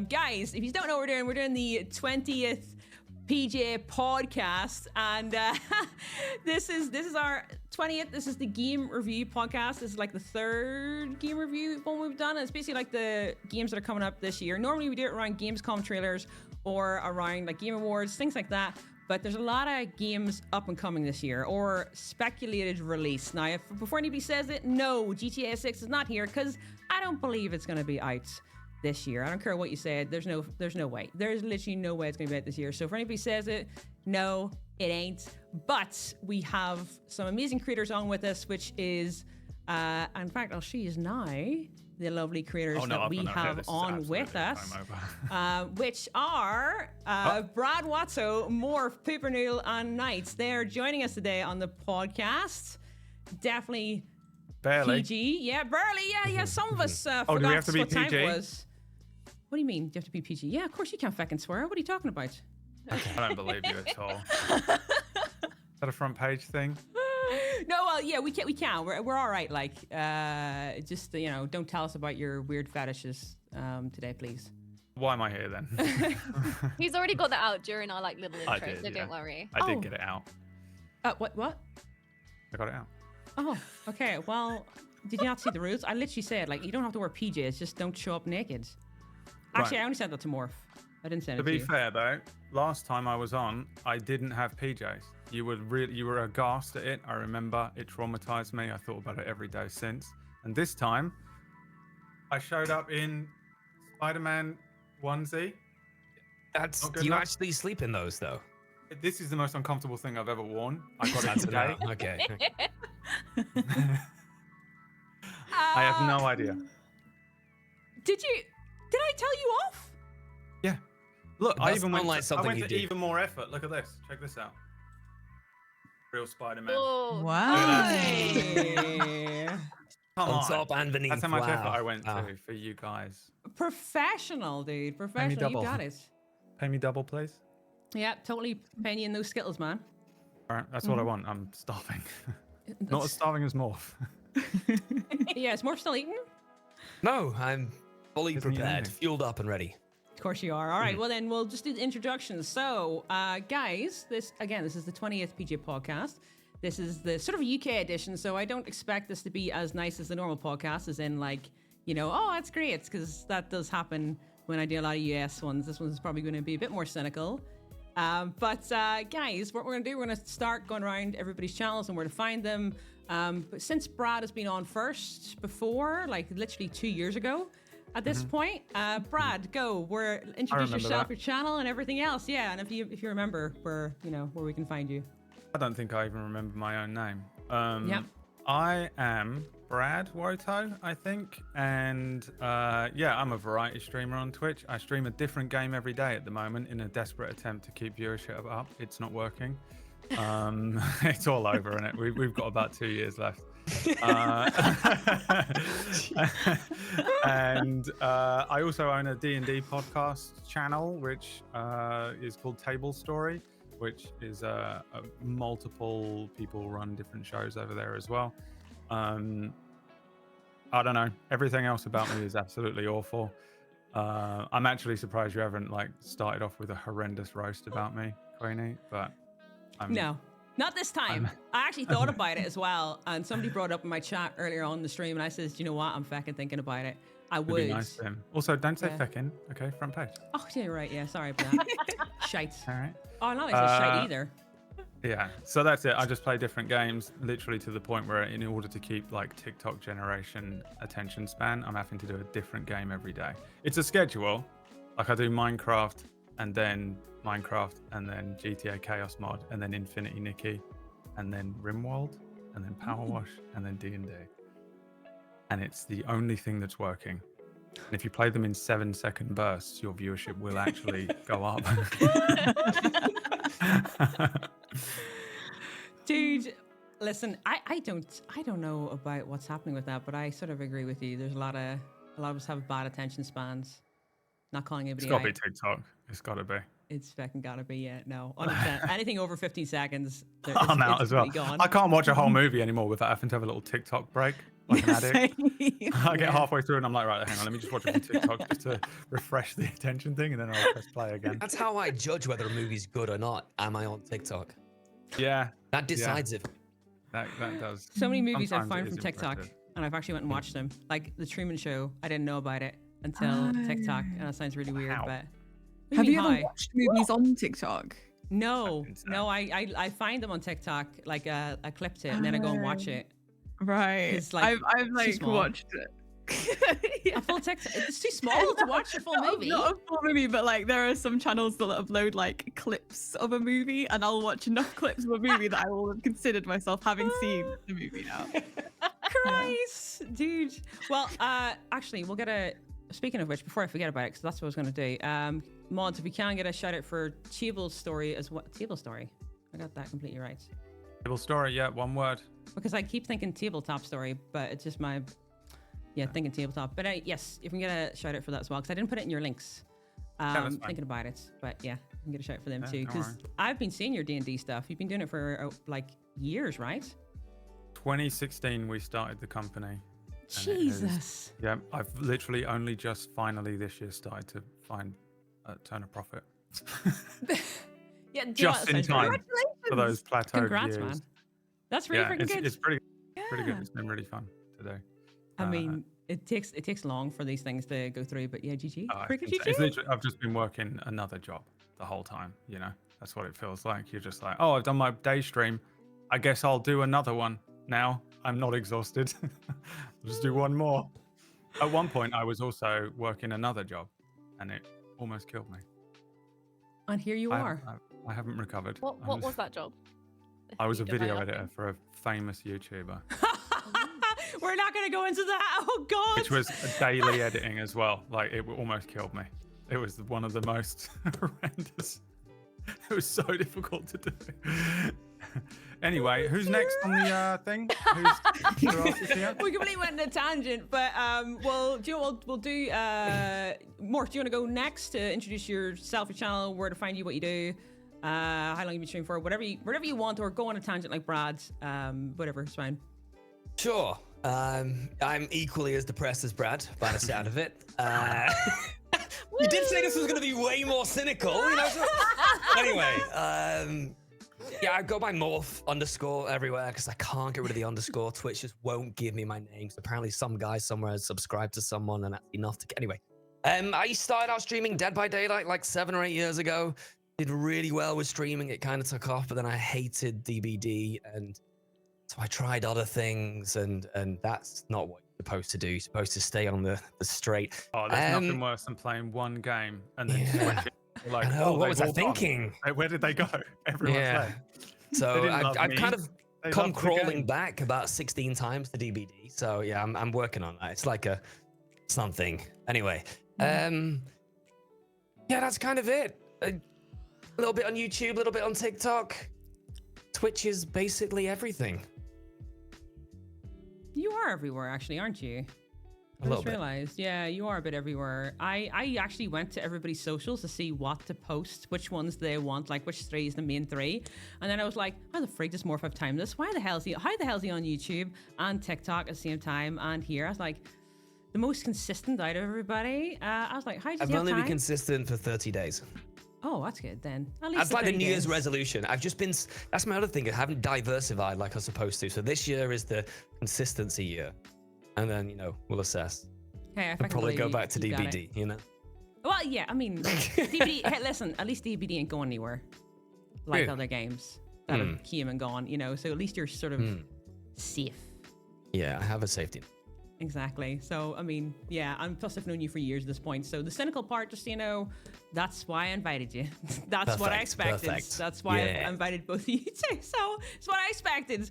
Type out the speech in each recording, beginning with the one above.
Guys, if you don't know what we're doing the 20th PJ podcast, and this is our 20th. This is the game review podcast. This is like the third game review one we've done. It's basically like the games that are coming up this year. Normally we do it around Gamescom trailers or around like Game Awards, things like that. But there's a lot of games up and coming this year, or speculated release. Now, before anybody says it, no, GTA 6 is not here because I don't believe it's going to be out this year. I don't care what you say. There's no way. There's literally no way it's going to be out this year. So if anybody says it, no, it ain't. But we have some amazing creators on with us, which is, in fact, I'll show you now the lovely creators that we have on with us, which are Brad Watso, Morph, Poopernoodle, and Knights. They're joining us today on the podcast. Definitely barely. PG. Yeah, barely. Yeah. Some of us forgot do we have to be what time PG? it was. What do you mean? Do you have to be PG? Yeah, of course you can't fucking swear. What are you talking about? I don't believe you at all. Is that a front page thing? No, well, yeah, we can. We're all right. Like, just don't tell us about your weird fetishes today, please. Why am I here then? He's already got that out during our like little intro, I did, so yeah. don't worry. I did get it out. What? I got it out. Oh, okay. Well, did you not see the rules? I literally said like you don't have to wear PJs, just don't show up naked. Actually, Right. I only said that to Morph. I didn't send To it to be you. fair though, last time I was on, I didn't have PJs. You were aghast at it. I remember it traumatized me. I thought about it every day since. And this time, I showed up in Spider-Man onesie. That's Not good you enough? actually sleep in those though. This is the most uncomfortable thing I've ever worn. I got it That's today. enough. Okay. I have no idea. Did I tell you off? Yeah. Look, It I does even sound went, like I something went you to do. even more effort. Look at this. Check this out. Real Spider-Man. Oh, Wow. Come On on. top and beneath. That's how much wow. effort I went Wow. to for you guys. Professional, dude. Professional. You double. got it. Pay me double, please. Yeah, totally paying you in those Skittles, man. All right, that's what I want. I'm starving. Not as That's- starving as Morph. Yeah, is Morph still eating? No, I'm fully Isn't he prepared, anything? fueled up and ready. Of course you are. All right, well then we'll just do the introductions. So, guys, this is the 20th PJ podcast. This is the sort of UK edition, so I don't expect this to be as nice as the normal podcast, as in like, oh, that's great, because that does happen when I do a lot of US ones. This one's probably going to be a bit more cynical. But guys, what we're going to do, we're going to start going around everybody's channels and where to find them. But since Brad has been on first before, like literally 2 years ago, at this point, Brad, go. Introduce remember yourself, that. your channel, and everything else. Yeah, and if you remember where we can find you. I don't think I even remember my own name. Yep. I am Brad Woto, I think. And yeah, I'm a variety streamer on Twitch. I stream a different game every day at the moment in a desperate attempt to keep viewership up. It's not working. It's all over, isn't it? We've got about 2 years left. And I also own a D&D podcast channel, which is called Table Story, which is multiple people run different shows over there as well. I don't know. Everything else about me is absolutely awful. I'm actually surprised you haven't started off with a horrendous roast about me, Queenie, but No, not this time. I actually thought about it as well, and somebody brought it up in my chat earlier on the stream, and I says, do you know what? I'm fucking thinking about it. I it'd would. be nice to him. Also, don't say Yeah. feckin', okay? Front page. Oh, yeah, you're right. Yeah, sorry about that. Shite. All right. Oh, not like it's shite Uh, either. Yeah, so that's it. I just play different games, literally to the point where, in order to keep TikTok generation attention span, I'm having to do a different game every day. It's a schedule. I do Minecraft, and then GTA Chaos Mod, and then Infinity Nikki, and then Rimworld, and then Power Wash, and then D&D. And it's the only thing that's working. And if you play them in 7-second bursts, your viewership will actually go up. Dude, listen, I don't know about what's happening with that, but I sort of agree with you. There's a lot of us have bad attention spans. Not calling It's anybody got to be out. TikTok. It's got to be. It's fucking gotta be, yeah. No, 100%. Anything over 15 seconds, I'm out as well. Gone. I can't watch a whole movie anymore without having to have a little TikTok break. like an addict. Same. I get halfway through and I'm like, right, hang on, let me just watch it on TikTok just to refresh the attention thing, and then I'll press play again. That's how I judge whether a movie's good or not. Am I on TikTok? Yeah, That decides it. that does. So many movies I've Sometimes found it from is TikTok, impressive. and I've actually went and watched them. Like The Truman Show, I didn't know about it until TikTok, and that sounds really weird. Wow. But what do Have mean, you ever hi? watched movies on TikTok? No, That's insane. no. I find them on TikTok. Like I clipped it, and then I go and watch it. Right. It's like I've too like small. watched it. Yeah. A full TikTok. It's too small to watch a full movie. Not a full movie, but like there are some channels that upload like clips of a movie, and I'll watch enough clips of a movie that I will have considered myself having seen the movie now. Christ, dude. Well, actually, we'll get a. Speaking of which, before I forget about it, because that's what I was going to do. Mods, if we can get a shout out for Table's story as well. Table story. I got that completely right. Table story, yeah, one word. Because I keep thinking tabletop story, but it's just my. Yeah, thinking tabletop. But yes, if we can get a shout out for that as well, because I didn't put it in your links. that's fine. Thinking about it, but yeah, I can get a shout out for them Yeah, too. don't Because worry. I've been seeing your D&D stuff. You've been doing it for like years, right? 2016, we started the company. and it is- Jesus. Yeah, I've literally only just finally this year started to find a turn of profit. Yeah, do you know Just what? in That sounds time for those plateaued Congrats, years. man. That's really Yeah, freaking good. it's pretty good. Yeah. It's been really fun today. I mean, it takes long for these things to go through, but yeah, GG. Freaking it's GG. literally, I've just been working another job the whole time. You know, that's what it feels like. You're just like, oh, I've done my day stream. I guess I'll do another one now. I'm not exhausted. I'll just do one more. At one point, I was also working another job, and it almost killed me. And here you are. I haven't recovered. What was that job? I was a If you don't video mind editor asking. for a famous YouTuber, We're not going to go into that. Oh, God. which was daily editing as well. Like, it almost killed me. It was one of the most horrendous. It was so difficult to do. Anyway, who's next on the thing? Who else is here? We completely went in a tangent, but well, do you know what we'll do? Mork, do you want to go next to introduce yourself, your channel, where to find you, what you do, how long you've been streaming for, whatever you want, or go on a tangent like Brad. Whatever, it's fine. Sure. I'm equally as depressed as Brad by the sound of it. You did say this was going to be way more cynical, you know. So... Anyway, yeah, I go by Morph _ everywhere because I can't get rid of the underscore. Twitch just won't give me my name. So apparently, some guy somewhere has subscribed to someone, and that's enough to. Anyway, I started out streaming Dead by Daylight like 7 or 8 years ago. Did really well with streaming. It kind of took off, but then I hated DBD, and so I tried other things, and that's not what you're supposed to do. You're supposed to stay on the straight. Oh, there's nothing worse than playing one game and then Yeah. switch it. You're like, I know, oh, what they've was I all gone. thinking? Where did they go? Everyone's Yeah. left. So They didn't love I've me. kind of They come loved the crawling game. back about 16 times to DBD. So yeah, I'm working on that. It's like a something. Anyway, yeah, that's kind of it. A little bit on YouTube, a little bit on TikTok. Twitch is basically everything. You are everywhere, actually, aren't you? A I little just bit. realized, yeah, you are a bit everywhere. I actually went to everybody's socials to see what to post, which ones they want, like which 3 is the main 3. And then I was like, how the frig does Morph have time this? How the hell is he on YouTube and TikTok at the same time and here? I was like, the most consistent out of everybody. I was like, how did I've you have only been time? consistent for 30 days. Oh, that's good then. At least That's like the 30 New Year's days. resolution. I've just been, that's my other thing. I haven't diversified like I was supposed to. So this year is the consistency year. And then, you know, we'll assess. Hey, I I'll fucking probably go believe back to you got it. DBD, you know? Well, yeah, I mean, DBD, hey, listen, at least DBD ain't going anywhere like True. other games that have came and gone, you know, so at least you're sort of safe. Yeah, I have a safety net. Exactly. So, I mean, yeah, and plus I've known you for years at this point. So the cynical part, just, you know, that's why I invited you. That's what I Perfect, expected. perfect. That's why Yeah. I invited both of you too. So it's what I expected.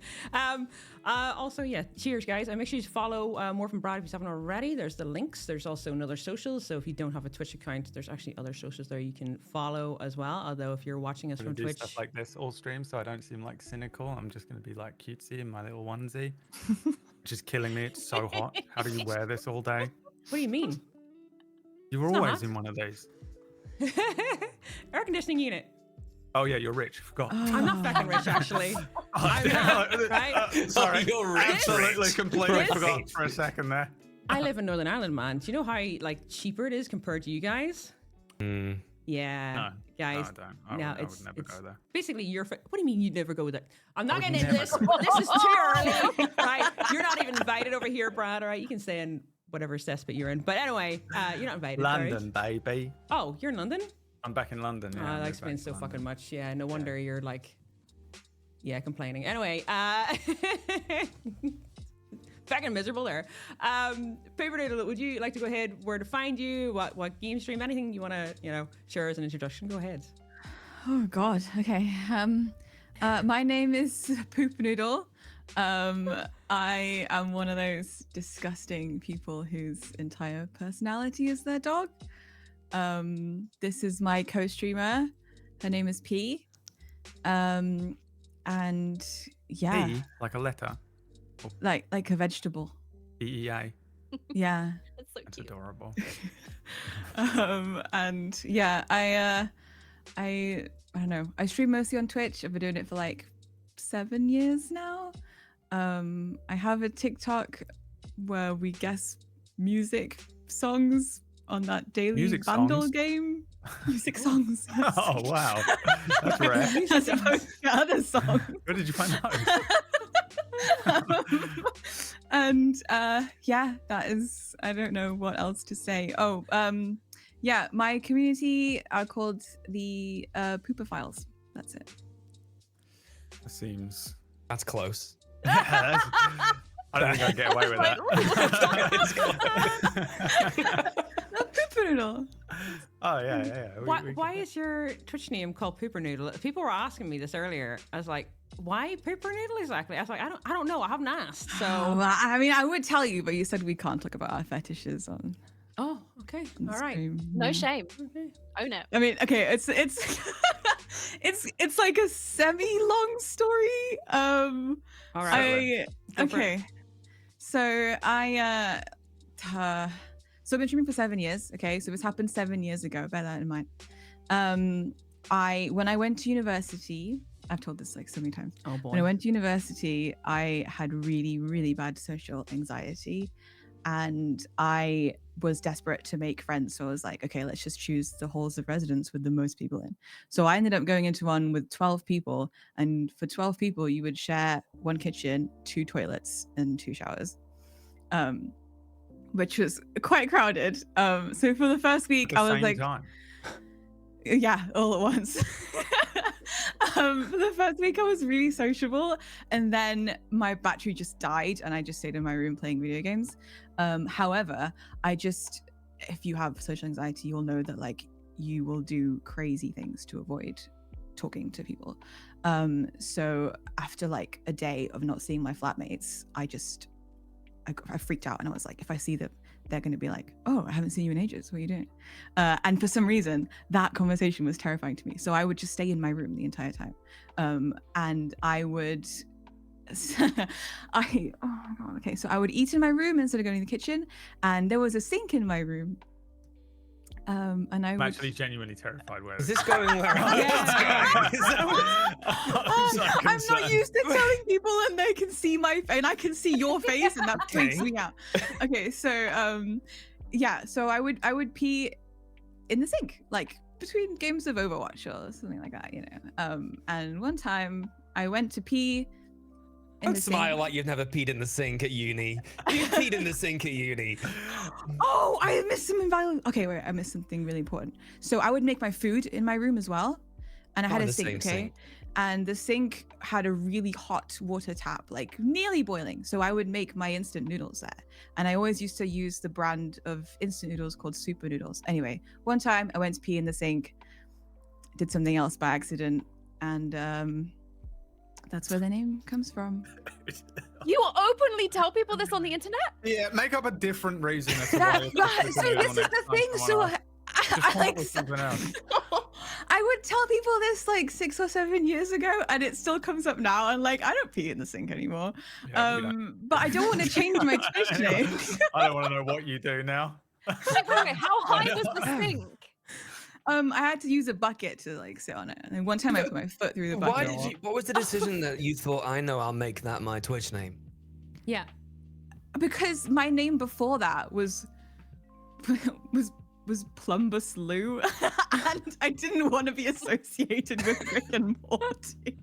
Also, yeah, cheers, guys. And make sure you follow more from Brad if you haven't already. There's the links. There's also another socials. So if you don't have a Twitch account, there's actually other socials there you can follow as well. Although if you're watching us I'm from gonna do Twitch, stuff like this all stream, so I don't seem like cynical. I'm just gonna be like cutesy in my little onesie, which is killing me. It's so hot. How do you wear this all day? what do you mean? You were not always hot. in one of these. Air conditioning unit. Oh yeah, you're rich. Forgot. I'm not fucking rich, actually. I'm not, right? Sorry, you're rich. absolutely, completely This- forgot for a second there. I live in Northern Ireland, man. Do you know how like cheaper it is compared to you guys? Mm. Yeah, No, guys. I don't. I no, would it's never go there. basically your. What do you mean you'd never go there? I'm not would getting into never this. go This is too early, right? You're not even invited over here, Brad. All right, you can stay in whatever cesspit you're in. But anyway, you're not invited. sorry. London, baby. Oh, you're in London. I'm back in London. Yeah, I that moved back explains to so London. fucking much. Yeah, no wonder you're like, complaining. Anyway, fucking miserable there. Paper Noodle, would you like to go ahead? Where to find you? What game stream? Anything you want to share as an introduction? Go ahead. Oh God. Okay. My name is Poop Noodle. I am one of those disgusting people whose entire personality is their dog. This is my co-streamer. Her name is P. And yeah, E, like a letter. like a vegetable. EEA. Yeah. That's so That's cute. adorable. And yeah, I don't know. I stream mostly on Twitch. I've been doing it for like 7 years now. I have a TikTok where we guess music songs on that daily Music bundle songs? game. Music songs. yes. Oh wow, that's rare. As opposed to other songs. Where did you find those? And yeah, that is, I don't know what else to say. Oh, yeah, my community are called the Poopophiles. That's it. It seems. That's close. Yeah, I don't think I'd get away with that. No, Poopernoodle. Oh yeah. Why is your Twitch name called Pooper Noodle? People were asking me this earlier. I was like, why Pooper Noodle exactly? I was like, I don't know. I haven't asked. So Well, I mean, I would tell you, but you said we can't talk about our fetishes on okay. All right. stream. No Yeah. shame. Okay. Own it. I mean, okay, it's it's like a semi-long story. All right. Go for it. Okay. So so I've been streaming for 7 years. Okay, so this happened 7 years ago. Bear that in mind. When I went to university, I've told this like so many times. Oh boy. When I went to university, I had really, really bad social anxiety, and I was desperate to make friends. So I was like, okay, let's just choose the halls of residence with the most people in. So I ended up going into one with 12 people, and for 12 people, you would share one kitchen, 2 toilets, and 2 showers, which was quite crowded. So for the first week, I was like, time. yeah, all at once. For the first week, I was really sociable, and then my battery just died, and I just stayed in my room playing video games. However, if you have social anxiety, you'll know that like you will do crazy things to avoid talking to people. So after like a day of not seeing my flatmates, I freaked out, and I was like, if I see them, they're going to be like, oh, I haven't seen you in ages. What are you doing? And for some reason, that conversation was terrifying to me. So I would just stay in my room the entire time. And I would, oh my God. Okay. So I would eat in my room instead of going to the kitchen. And there was a sink in my room. And I I'm would, actually genuinely terrified. Where Is this going where I Yeah. Is that what- I'm not used to telling people, and they can see and I can see your face, and that freaks Okay. me out. Okay, so yeah, so I would pee in the sink, like between games of Overwatch or something like that, you know. And one time I went to pee in Don't the smile sink. like you've never peed in the sink at uni. You peed in the sink at uni. Oh, I missed some invaluable. Okay, wait, I missed something really important. So I would make my food in my room as well, and I Not had in a the sink, same okay? sink. And the sink had a really hot water tap, like nearly boiling. So I would make my instant noodles there. And I always used to use the brand of instant noodles called Super Noodles. Anyway, one time I went to pee in the sink, did something else by accident, and that's where the name comes from. You will openly tell people this on the internet? Yeah, make up a different reason. As to That- why you're but- so putting it this on is it the on thing. someone So else. Just I come up like with something else. I would tell people this like 6 or 7 years ago, and it still comes up now. And like, I don't pee in the sink anymore. Yeah, we don't. But I don't want to change my Twitch Anyway, name. I don't want to know what you do now. Wait, how high was the sink? I had to use a bucket to like sit on it, and then one time I put my foot through the bucket. Why did you? What was the decision that you thought? I know, I'll make that my Twitch name. Yeah. Because my name before that was Plumbus Lou, and I didn't want to be associated with Rick and Morty.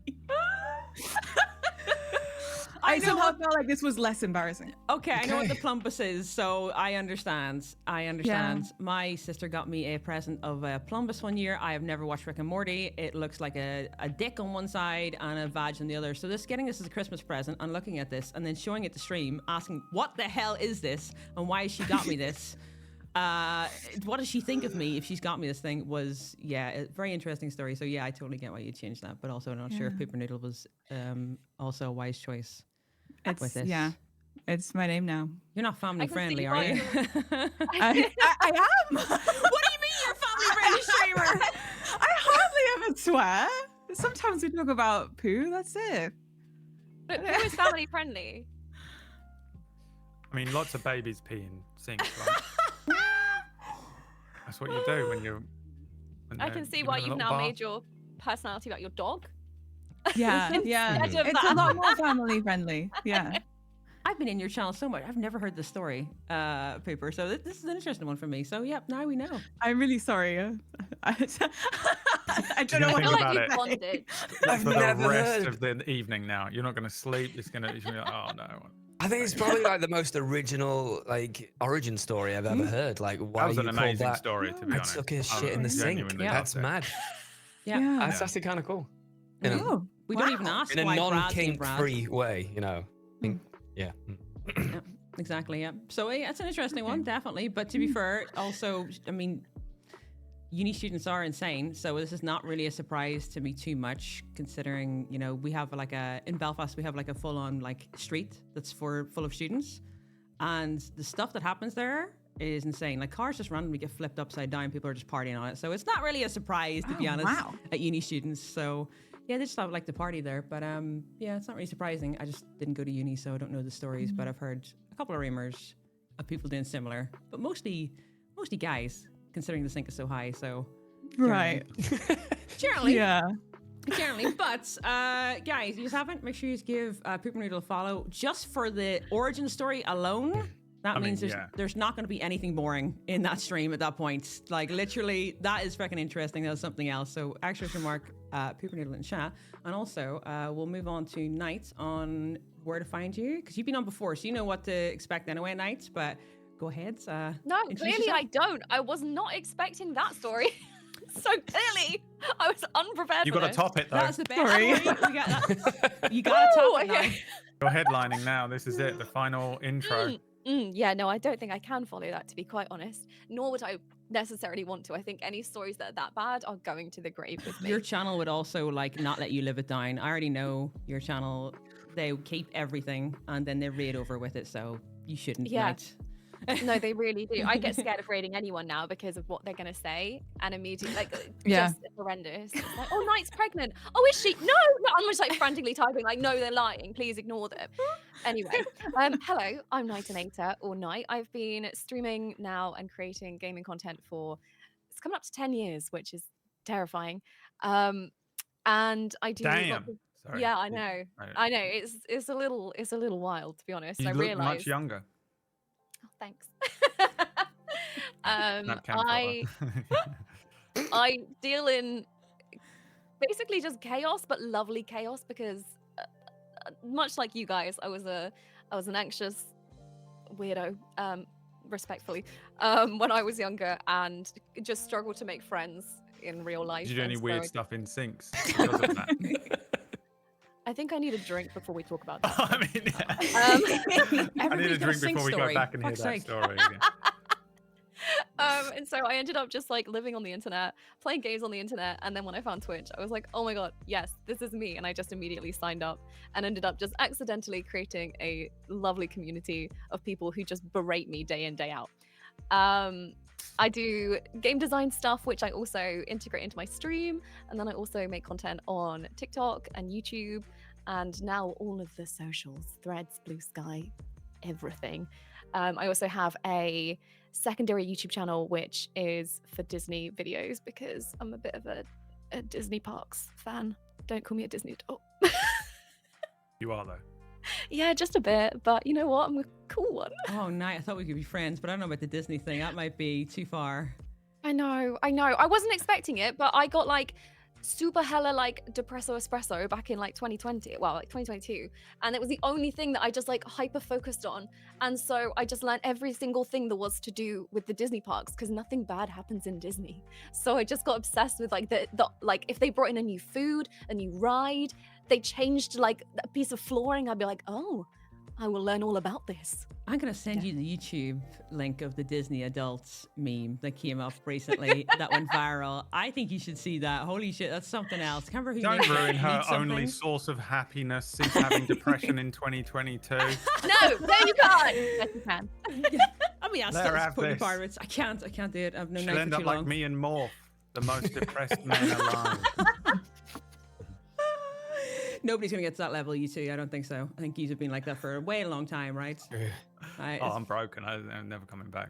I somehow felt like this was less embarrassing. Okay, I know what the plumbus is, so I understand. My sister got me a present of a plumbus one year. I have never watched Rick and Morty. It looks like a dick on one side and a vag on the other. So getting this as a Christmas present and looking at this and then showing it to stream, asking, what the hell is this? And why has she got me this? What does she think of me if she's got me this thing was, a very interesting story. So yeah, I totally get why you changed that, but also I'm not sure if Pooper Noodle was also a wise choice. It's my name now. You're not family friendly, are you? I am. What do you mean you're family friendly, streamer? I hardly ever swear. Sometimes we talk about poo. That's it. But who is family friendly? I mean, lots of babies pee in sinks, right? That's what you do when I can see why you've now made your personality about your dog. Yeah. Instead of It's that. a lot more family friendly. Yeah. I've been in your channel so much. I've never heard this story, Pooper. So this is an interesting one for me. So yep, now we know. I'm really sorry. I don't know Think what I feel about like it. you bonded. I've For the never rest heard. of the evening now. You're not going to sleep. You're going to be like, oh no. I think it's probably like the most original origin story I've ever heard. Like, why That was you an call amazing that? story, to be I honest. took his I shit in the sink. genuinely That's loved it. mad. Yeah. That's actually kind of cool. You know, Oh, We don't even ask in a why Brad's non-kink Brad. free way, you know. Yeah. Yeah, exactly. Yeah. So it's an interesting one, definitely. But to be fair, also, I mean, uni students are insane, so this is not really a surprise to me too much, considering we have in Belfast we have a full-on street that's full of students, and the stuff that happens there is insane. Like cars just randomly get flipped upside down, people are just partying on it, so it's not really a surprise to be honest at uni students. So yeah, they just have the party there, but it's not really surprising. I just didn't go to uni, so I don't know the stories, but I've heard a couple of rumors of people doing similar, but mostly guys, considering the sink is so high. So right. generally, Yeah. generally. But guys, if you haven't, make sure you give Pooper Noodle a follow just for the origin story alone. That means there's not going to be anything boring in that stream at that point. Like literally, that is freaking interesting. That's something else. So exclamation mark Pooper Noodle in chat, and also we'll move on to Knight on where to find you, because you've been on before, so you know what to expect anyway, Knight. But go ahead. No, introduce clearly yourself. I don't. I was not expecting that story. So clearly, I was unprepared. You for got to this. top it though. That's the best Sorry. story. We got that. You got to Ooh, top it now. okay. You're headlining now. This is it. The final intro. Yeah, no, I don't think I can follow that, to be quite honest. Nor would I necessarily want to. I think any stories that are that bad are going to the grave with me. Your channel would also not let you live it down. I already know your channel. They keep everything and then they raid over with it, so you shouldn't. Yeah. Knight. No, they really do. I get scared of raiding anyone now because of what they're going to say, and immediately, Yeah. just horrendous. It's like, oh, Knight's pregnant. Oh, is she? No, I'm just frantically typing, no, they're lying. Please ignore them. Anyway, hello, I'm Knightinator, or Knight. I've been streaming now and creating gaming content it's coming up to 10 years, which is terrifying. And I do. Damn. Sorry. Yeah, I know. Right. I know. It's a little wild, to be honest. You I look realized. much younger. Oh, thanks. That cam I deal in basically just chaos, but lovely chaos, because much like you guys, I was an anxious weirdo, respectfully, when I was younger, and just struggled to make friends in real life. Did you do any and weird so stuff in sinks? Because of that? I think I need a drink before we talk about that. I mean, yeah. I need a Everybody's got drink sink before we go story. back and hear Fuck's that sake. story again. And so I ended up just living on the internet, playing games on the internet, and then when I found Twitch, I was like, oh my god, yes, this is me, and I just immediately signed up and ended up just accidentally creating a lovely community of people who just berate me day in, day out. I do game design stuff, which I also integrate into my stream, and then I also make content on TikTok and YouTube, and now all of the socials, Threads, Blue Sky, everything. I also have a secondary YouTube channel, which is for Disney videos because I'm a bit of a Disney parks fan. Don't call me a Disney adult. You are, though. Yeah, just a bit, but you know what? I'm a cool one. Oh, nice. I thought we could be friends, but I don't know about the Disney thing. That might be too far. I know. I wasn't expecting it, but I got like super hella like Depresso Espresso back in like 2020, well, like 2022, and it was the only thing that I just like hyper focused on. And so I just learned every single thing there was to do with the Disney parks because nothing bad happens in Disney. So I just got obsessed with like the like if they brought in a new food, a new ride, they changed like a piece of flooring, I'd be like, oh, I will learn all about this. I'm going to send you the YouTube link of the Disney adults meme that came up recently that went viral. I think you should see that. Holy shit, that's something else. Can't remember who Don't makes it. ruin her Need something. only source of happiness since having depression in 2022. No, you can't. Yes, you can. I mean, that's Let her still have supporting this. part of it. I can't do it. I've no She'll knife end for up too like long. me and Morph, the most depressed men alive. Nobody's going to get to that level, you two. I don't think so. I think you have been like that for a way long time, right? Right. Oh, I'm broken. I'm never coming back.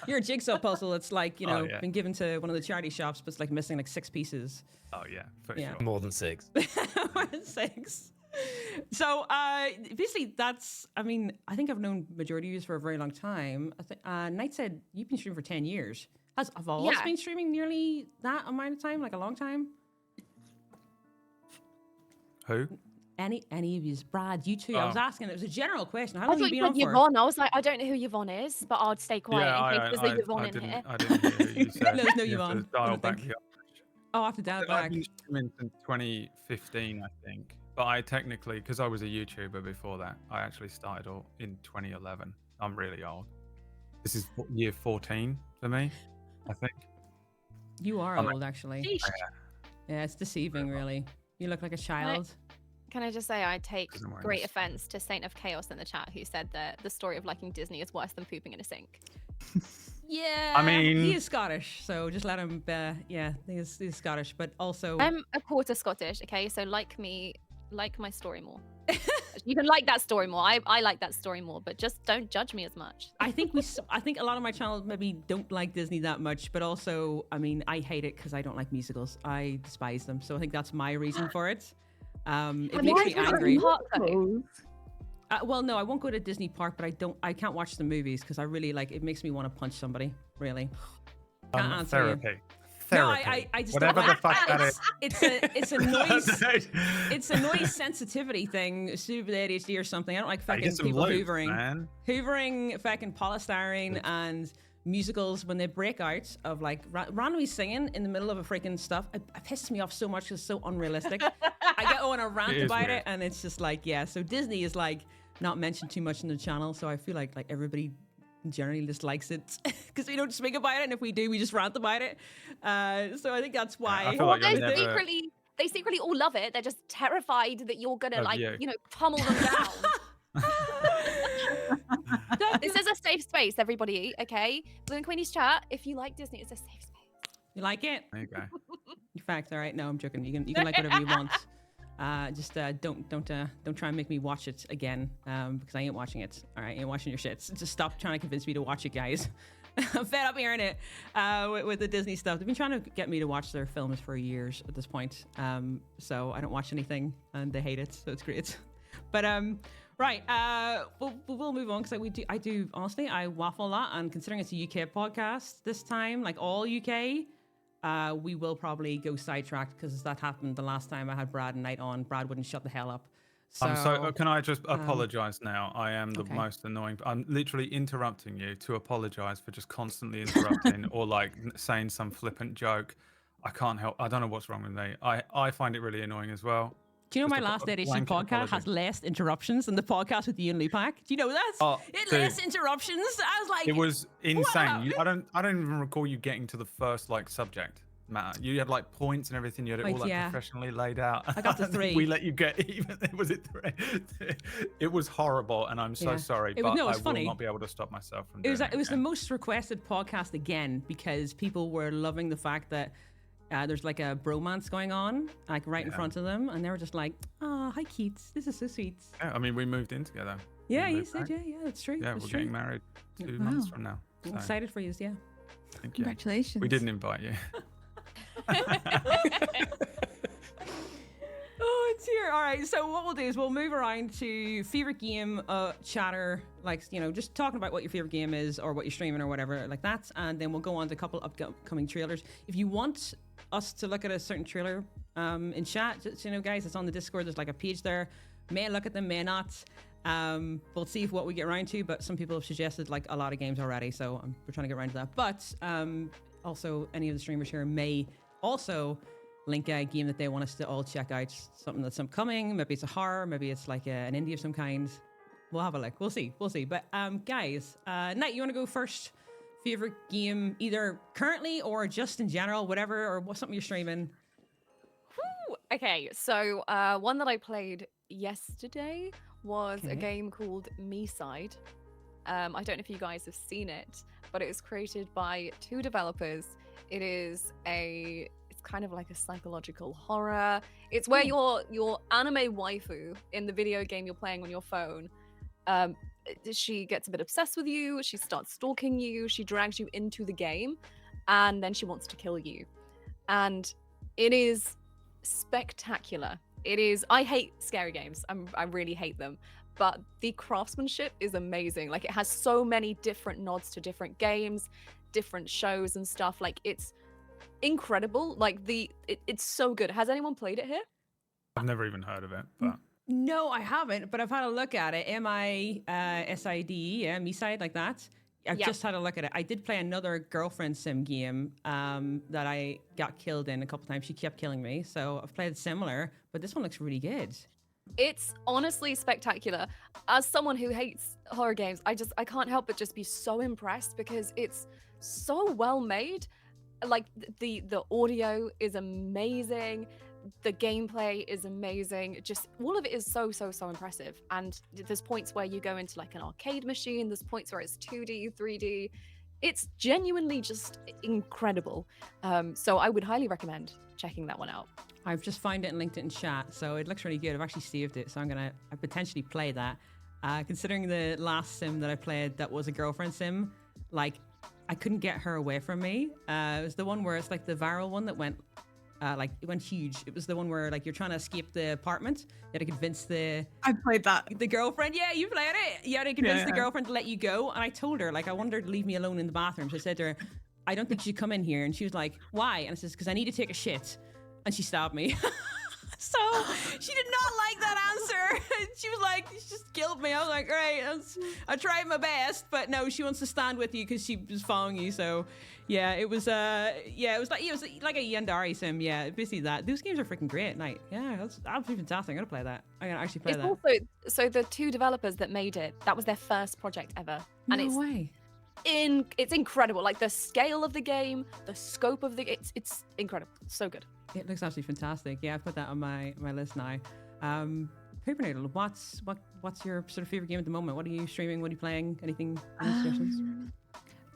You're a jigsaw puzzle. It's like, you know, yeah. been given to one of the charity shops, but it's like missing like 6 pieces. Oh, yeah, for Yeah. sure. More than 6. 6. So basically that's, I mean, I think I've known majority of you for a very long time. I think Knight said you've been streaming for 10 years. Have all of us Yeah. been streaming nearly that amount of time, like a long time? Who? Any of you, Brad, you two. I was Oh. asking, it was a general question. How I long have thought you you been on said for? Yvonne. I was like, I don't know who Yvonne is, but I'd stay quiet in case there's a Yvonne in didn't, here. I didn't hear who you said. There's no You have to Yvonne, I dial don't back think. the Oh, I have to dial it I've back. been streaming since 2015, I think. But I technically, because I was a YouTuber before that, I actually started all in 2011. I'm really old. This is year 14 for me, I think. You are I'm old, actually. Sheesh. Yeah, it's deceiving, really. You look like a child. Can I just say I take Doesn't worry, great miss. offense to Saint of Chaos in the chat who said that the story of liking Disney is worse than pooping in a sink. Yeah, I mean- he is Scottish, so just let him. Yeah, he's Scottish, but also I'm a quarter Scottish, okay? So like me, like my story more. You can like that story more. I like that story more, but just don't judge me as much. I think I think a lot of my channel maybe don't like Disney that much, but also, I mean, I hate it because I don't like musicals. I despise them, so I think that's my reason for it. It makes me angry. Well, no, I won't go to Disney Park, but I can't watch the movies because I really like. It makes me want to punch somebody. Really. Can't answer you. Therapy. No, Therapy. I just Whatever don't the fuck that is. It's a noise. It's a noise sensitivity thing, stupid ADHD or something. I don't like You fucking get some people loops, hoovering. man. Hoovering fucking polystyrene and musicals when they break out of like randomly singing in the middle of a freaking stuff. It pisses me off so much because it's so unrealistic. I get on a rant It is about weird. it and it's just like, yeah. So Disney is like not mentioned too much in the channel. So I feel like everybody generally dislikes it because we don't speak about it. And if we do, we just rant about it. So I think that's why. I feel like They you're never- secretly all love it. They're just terrified that you're gonna Of like, you. you know, pummel them down. This is a safe space, everybody. Okay, Blue and Queenie's chat. If you like Disney, it's a safe space. You like it? There you go. In fact, all right. No, I'm joking. You can like whatever you want. Just don't try and make me watch it again because I ain't watching it. All right, I ain't watching your shit. Just stop trying to convince me to watch it, guys. I'm fed up hearing it with the Disney stuff. They've been trying to get me to watch their films for years at this point. So I don't watch anything and they hate it. So it's great. But right, we'll move on because I do honestly I waffle a lot, and considering it's a UK podcast this time, like all UK. We will probably go sidetracked because that happened the last time I had Brad and Knight on. Brad wouldn't shut the hell up. So, Can I just apologize now? I am the okay. most annoying. I'm literally interrupting you to apologize for just constantly interrupting or like saying some flippant joke. I can't help. I don't know what's wrong with me. I find it really annoying as well. do you know just my a last edition blanket podcast has apology. less interruptions than the podcast with you and Lupac? Do you know that? Oh, it dude. less interruptions. I was like, It was insane. You, happened? I don't even recall you getting to the first like subject matter. You had like points and everything. You had it all Right, like yeah. professionally laid out. I got to And 3. We let you get even. Was it 3? It was horrible, and I'm so Yeah. sorry. It was- but no, I it's will funny. not be able to stop myself from It doing was it was the again. most requested podcast again because people were loving the fact that there's like a bromance going on like right in Yeah. front of them, and they were just like, "Oh, hi Keats, this is so sweet." Yeah, I mean, we moved in together. Yeah, We you moved said, back. yeah, that's true. Yeah, that's we're true. getting married 2 Wow. months from now. So, I'm excited for you. Yeah. thank you. Congratulations. We didn't invite you. Oh, it's here. All right. So what we'll do is we'll move around to favorite game chatter, like, you know, just talking about what your favorite game is or what you're streaming or whatever like that, and then we'll go on to a couple upcoming trailers. If you want us to look at a certain trailer in chat, just, you know, guys, it's on the Discord. There's like a page there. May look at them, may not. We'll see if what we get around to, but some people have suggested like a lot of games already, so we're trying to get around to that. But also, any of the streamers here may also link a game that they want us to all check out, something that's upcoming. Maybe it's a horror, maybe it's like an indie of some kind. We'll have a look. We'll see. But guys, Knight, you want to go first? Favorite game, either currently or just in general, whatever, or what's something you're streaming? Whew. Okay, so one that I played yesterday was a Okay. game called Me-Side. I don't know if you guys have seen it, but it was created by 2 developers. It's kind of like a psychological horror. It's where your anime waifu in the video game you're playing on your phone, she gets a bit obsessed with you, she starts stalking you, she drags you into the game, and then she wants to kill you. And it is spectacular. I hate scary games. I really hate them. But the craftsmanship is amazing. Like, it has so many different nods to different games, different shows and stuff. Like, it's incredible. Like, it's so good. Has anyone played it here? I've never even heard of it, but No, I haven't, but I've had a look at it. MISIDE, yeah, Me-Side, like that. I've Yeah. just had a look at it. I did play another girlfriend sim game that I got killed in a couple times. She kept killing me, so I've played similar, but this one looks really good. It's honestly spectacular. As someone who hates horror games, I can't help but just be so impressed because it's so well made. Like, the audio is amazing, the gameplay is amazing. Just all of it is so impressive. And there's points where you go into like an arcade machine, there's points where it's 2D, 3D. It's genuinely just incredible. So I would highly recommend checking that one out. I've just found it and linked it in chat, so it looks really good. I've actually saved it, so I'm gonna potentially play that. Considering the last sim that I played that was a girlfriend sim, like, I couldn't get her away from me. It was the one where it's like the viral one that went, like, it went huge. It was the one where like you're trying to escape the apartment. You had to convince the I played that. girlfriend. Yeah, you played it. You had to convince the Yeah. girlfriend to let you go. And I told her, like, I wanted her to leave me alone in the bathroom. So I said to her, I don't think you should come in here. And she was like, why? And I says, because I need to take a shit. And she stabbed me. So she did not like that answer. She was like, she just killed me. I was like, great, I tried my best, but no, she wants to stand with you because she was following you. So yeah, it was like a Yandere sim. Yeah, basically that. Those games are freaking great. Night. Yeah, that's absolutely fantastic. I'm gonna play that. I'm gonna actually play It's that. also, so the 2 developers that made it, that was their first project ever. And No way. it's incredible. Like, the scale of the game, the scope of it's incredible. So good. It looks absolutely fantastic. Yeah, I've put that on my list now. Paper Noodle, what's your sort of favorite game at the moment? What are you streaming? What are you playing? Anything? Any suggestions?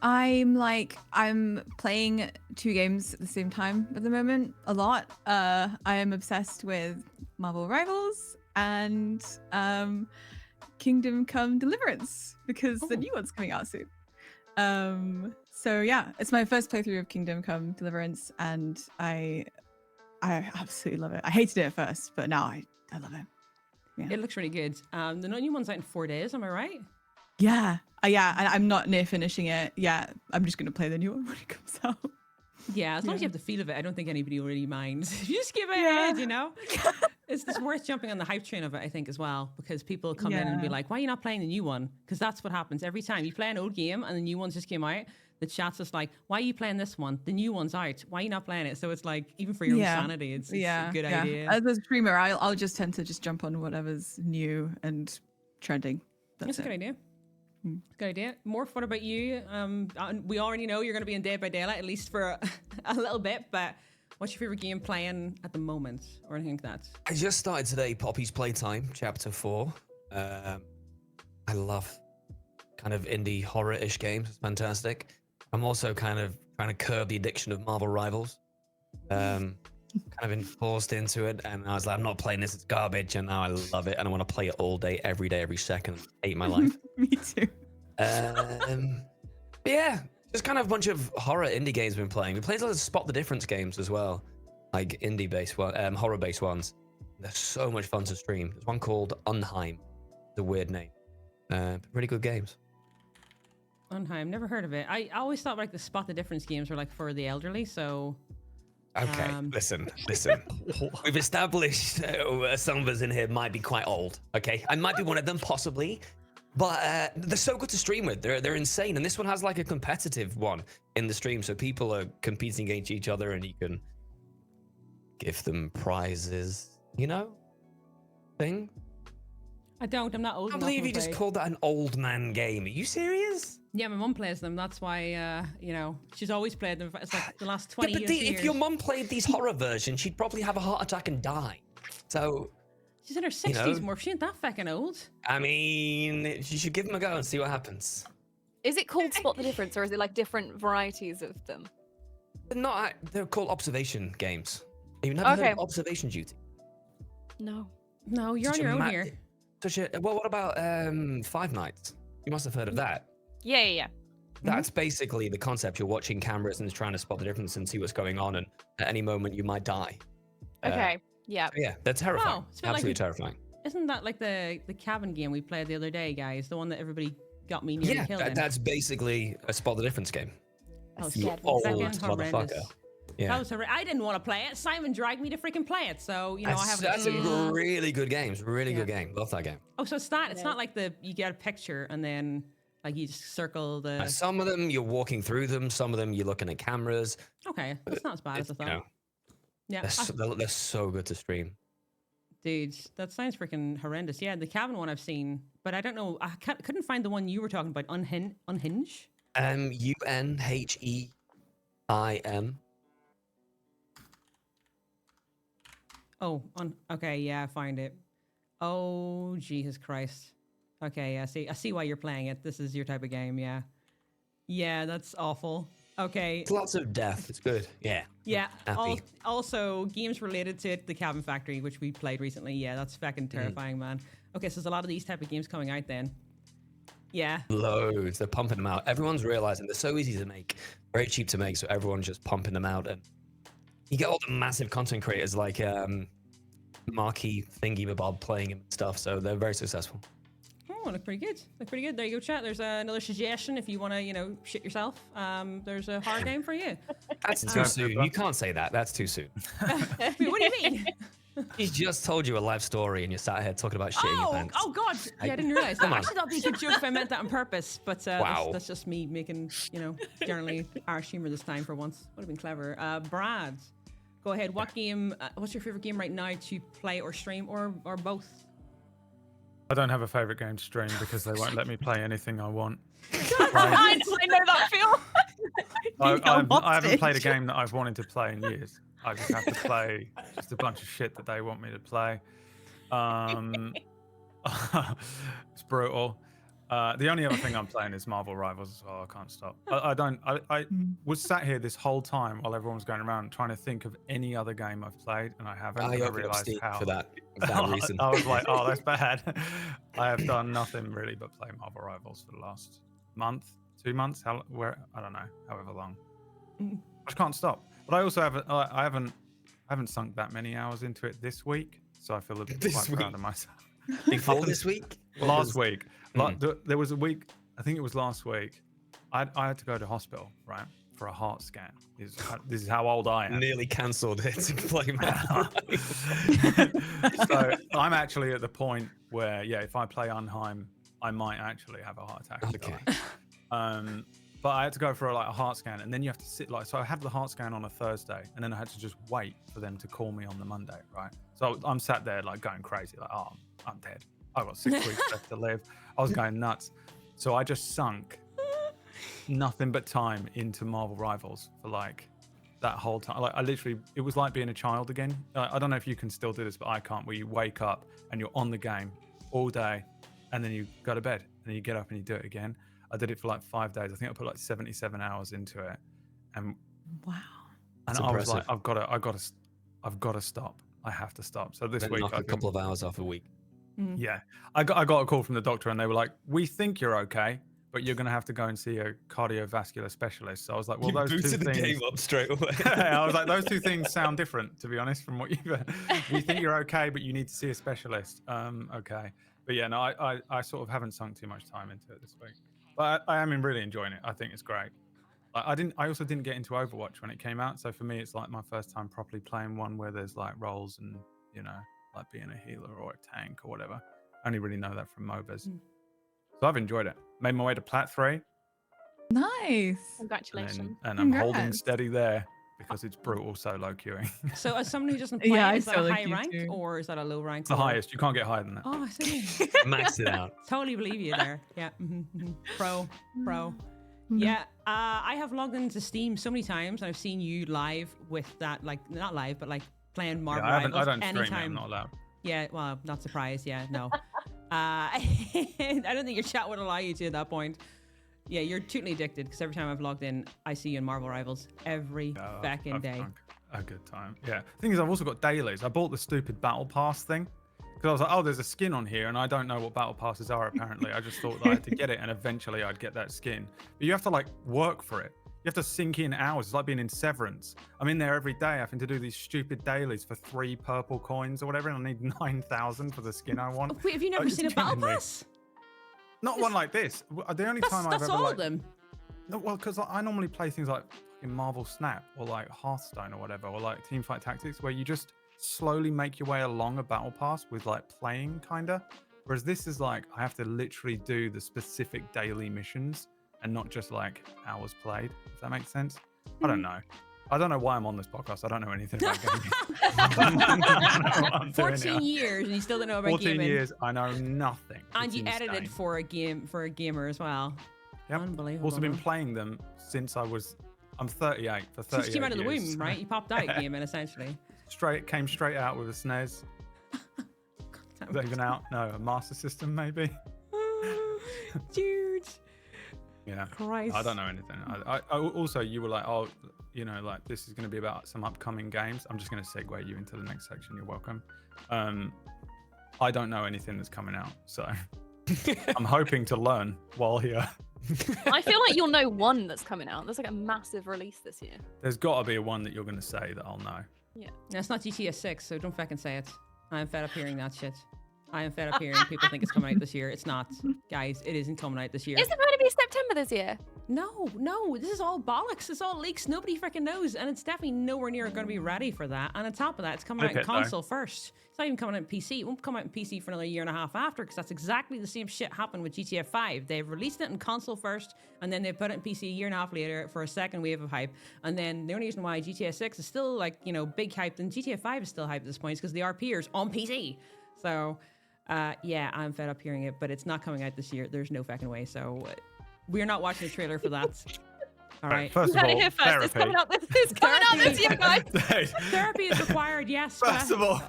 I'm playing 2 games at the same time at the moment, a lot. I am obsessed with Marvel Rivals and Kingdom Come Deliverance because the Oh. new one's coming out soon. So yeah, it's my first playthrough of Kingdom Come Deliverance, and I absolutely love it. I hated it at first, but now I love it. It looks really good. The new one's out in 4 days. Am I right? Yeah, yeah, and I'm not near finishing it yet. I'm just gonna play the new one when it comes out. Yeah, as long as you Yeah. have the feel of it, I don't think anybody will really mind. You just give it a Yeah. head, you know? It's worth jumping on the hype train of it, I think, as well, because people come in and be Yeah. like, why are you not playing the new one? Because that's what happens every time. You play an old game and the new one's just came out. The chat's just like, why are you playing this one? The new one's out. Why are you not playing it? So it's like, even for your own sanity, it's a good idea. As a streamer, I'll just tend to just jump on whatever's new and trending. That's a good idea. Good idea. Morph, what about you? We already know you're going to be in Dead by Daylight, at least for a little bit, but what's your favorite game playing at the moment or anything like that? I just started today Poppy's Playtime, Chapter 4. I love kind of indie horror-ish games. It's fantastic. I'm also kind of trying to curb the addiction of Marvel Rivals. Kind of been forced into it, and I was like, I'm not playing this, it's garbage, and now I love it, and I want to play it all day, every second. I hate my life. Me too. Yeah, just kind of a bunch of horror indie games we've been playing. We played a lot of Spot the Difference games as well, like indie-based one, horror-based ones. They're so much fun to stream. There's one called Unheim. It's a weird name. Really good games. Unheim, never heard of it. I always thought like the Spot the Difference games were like for the elderly, so Okay, listen. We've established some of us in here might be quite old. Okay, I might be one of them possibly, but they're so good to stream with. They're insane, and this one has like a competitive one in the stream, so people are competing against each other, and you can give them prizes. You know, thing. I'm not old I enough. believe to you just play. called that an old man game. Are you serious? Yeah, my mum plays them. That's why, she's always played them. It's like the last 20 Yeah, but years. if your mum played these horror versions, she'd probably have a heart attack and die. So, She's in her 60s, know. more. She ain't that fucking old. I mean, you should give them a go and see what happens. Is it called Spot the Difference, or is it like different varieties of them? They're called observation games. You've never heard Okay. of Observation Duty? No. No, you're Such on a your own ma- here. Well, what about Five Nights? You must have heard of that. Yeah. That's basically the concept. You're watching cameras and trying to spot the difference and see what's going on, and at any moment you might die. Okay. Yeah. Yeah, they're terrifying. Wow, it's a bit like Absolutely the- terrifying. Isn't that like the cabin game we played the other day, guys? The one that everybody got me nearly Yeah, killed in. that's basically a spot the difference game. That was You scared me. old fucking motherfucker. horrendous. Yeah. That was I didn't want to play it. Simon dragged me to freaking play it, so I have That's a really good game. It's a really good game. Love that game. Oh, so it's not like you get a picture and then like you just circle the. Some of them you're walking through them. Some of them you're looking at cameras. Okay, that's not as bad as I You thought. know, Yeah, they're so good to stream. dude, that sounds freaking horrendous. Yeah, the cabin one I've seen, but I don't know. I couldn't find the one you were talking about. Unhinge. UNHEIM. Oh, okay, yeah, I find it. Oh, Jesus Christ. Okay, yeah, I see why you're playing it. This is your type of game, yeah. Yeah, that's awful. Okay. It's lots of death. It's good. Yeah. Yeah. Happy. Also, games related to it, the Cabin Factory, which we played recently. Yeah, that's fucking terrifying, man. Okay, so there's a lot of these type of games coming out then. Yeah. Loads. They're pumping them out. Everyone's realizing they're so easy to make, very cheap to make. So everyone's just pumping them out, and you get all the massive content creators like Marquee Thingy Bob playing and stuff. So they're very successful. Oh, look pretty good. Look pretty good. There you go, chat. There's another suggestion if you want to, shit yourself. There's a horror game for you. That's too soon. You can't say that. That's too soon. Wait, what do you mean? He just told you a life story, and you're sat here talking about shitting your pants. Oh God! Yeah, I didn't realize. Come That. on. Actually, that'd be a good joke if I meant that on purpose. But Wow. that's just me making, generally harsh humor this time for once. Would have been clever. Brad, go ahead. What game? What's your favorite game right now to play or stream or both? I don't have a favorite game to stream because they won't let me play anything I want. I know that feel. I haven't played a game that I've wanted to play in years. I just have to play just a bunch of shit that they want me to play. It's brutal. The only other thing I'm playing is Marvel Rivals as well. I can't stop. I was sat here this whole time while everyone was going around trying to think of any other game I've played, and I haven't. I and opened up realized Steam how. for that reason. I was like, oh, that's bad. I have done nothing really but play Marvel Rivals for the last month, 2 months, I don't know, however long. I just can't stop. But I also haven't sunk that many hours into it this week, so I feel a bit quite proud of myself. Before this week? Last week, there was a week. I think it was last week. I had to go to hospital, right, for a heart scan. This is how old I am. Nearly cancelled it to play Marvel. So I'm actually at the point where, yeah, if I play Unheim, I might actually have a heart attack. and Okay. die. But I had to go for a heart scan, and then you have to sit so I had the heart scan on a Thursday, and then I had to just wait for them to call me on the Monday, right? So I'm sat there going crazy, oh, I'm dead. I've got 6 weeks left to live. I was going nuts. So I just sunk nothing but time into Marvel Rivals for that whole time. I literally, it was like being a child again. I don't know if you can still do this, but I can't, where you wake up and you're on the game all day, and then you go to bed, and then you get up and you do it again. I did it for 5 days. I think I put 77 hours into it, and Wow. and That's I was like, impressive. I've got to stop. I have to stop. So this Then week, knock a couple of hours off a week. yeah, I got a call from the doctor, and they were like, "We think you're okay. but you're going to have to go and see a cardiovascular specialist. So I was like, well, You those two booted the things. game up straight away. I was like, those two things sound different, to be honest, from what you think you're okay, but you need to see a specialist. Okay. But yeah, no, I sort of haven't sunk too much time into it this week. But I am really enjoying it. I think it's great. I also didn't get into Overwatch when it came out. So for me, it's like my first time properly playing one where there's like roles and, you know, like being a healer or a tank or whatever. I only really know that from MOBAs. So I've enjoyed it. Made my way to Plat 3. Nice. Congratulations. And I'm holding Congrats. steady there because it's brutal solo queuing. So as someone who doesn't play, Yeah, I is that a solo high queue rank too. or is that a low rank? It's the or- highest. You can't get higher than that. Oh, I see. Maxed it out. Totally believe you there. Yeah. Pro. Mhm. Yeah. I have logged into Steam so many times and I've seen you live with that, like not live, but like playing Marvel I Rivals don't stream it. anytime. I'm not allowed. Yeah, well, not surprised. Yeah, no. I don't think your chat would allow you to at that point. Yeah, you're totally addicted because every time I've logged in, I see you in Marvel Rivals every fucking I've day. drunk a good time. Yeah. The thing is, I've also got dailies. I bought the stupid Battle Pass thing because I was like, oh, there's a skin on here, and I don't know what Battle Passes are apparently. I just thought that I had to get it, and eventually I'd get that skin. But you have to like work for it. You have to sink in hours. It's like being in Severance. I'm in there every day having to do these stupid dailies for 3 purple coins or whatever, and I need 9,000 for the skin I want. Wait, have you never It's seen a Battle killing me. Pass? Not one like this. The only time I've That's ever all like, of them. no, well, because I normally play things like in Marvel Snap or like Hearthstone or whatever, or like Teamfight Tactics, where you just slowly make your way along a battle pass with like playing kinda. Whereas this is like I have to literally do the specific daily missions and not just like hours played. If that makes sense. I don't know. I don't know why I'm on this podcast. I don't know anything about gaming. I don't know what I'm doing 14 here. years and you still don't know about 14 gaming. years, I know nothing. And It's you edited insane. for a gamer as well. Yep. Unbelievable. Also been man. playing them since I'm 38 for 38 Since you came out of the years. womb, right? You popped out gaming essentially. Came straight out with a SNES. Is that even out? No, a Master System maybe. Dude. Yeah. Christ. I don't know anything. I also, you were like, oh, you know, like this is going to be about some upcoming games. I'm just going to segue you into the next section. You're welcome. I don't know anything that's coming out, so I'm hoping to learn while here. I feel like you'll know one that's coming out. There's like a massive release this year. There's got to be a one that you're going to say that I'll know. No, it's not GTA 6, so don't fucking say it. I'm fed up hearing that shit. I am fed up hearing people think it's coming out this year. It's not. Guys, it isn't coming out this year. Is it going to be September this year? No, this is all bollocks. It's all leaks. Nobody freaking knows. And it's definitely nowhere near going to be ready for that. And on top of that, it's coming out in Flip it, though. console first. It's not even coming out in PC. It won't come out in PC for another year and a half after because that's exactly the same shit happened with GTA 5. They've released it in console first and then they put it in PC a year and a half later for a second wave of hype. And then the only reason why GTA 6 is still like, you know, big hype and GTA 5 is still hype at this point is because the RPers on PC. So, yeah, I'm fed up hearing it, but it's not coming out this year. There's no fucking way. So we're not watching a trailer for that. All right. First You of heard it all, here first. It's coming therapy. out this. It's coming out this year, guys. Therapy is required, yes. but First of all,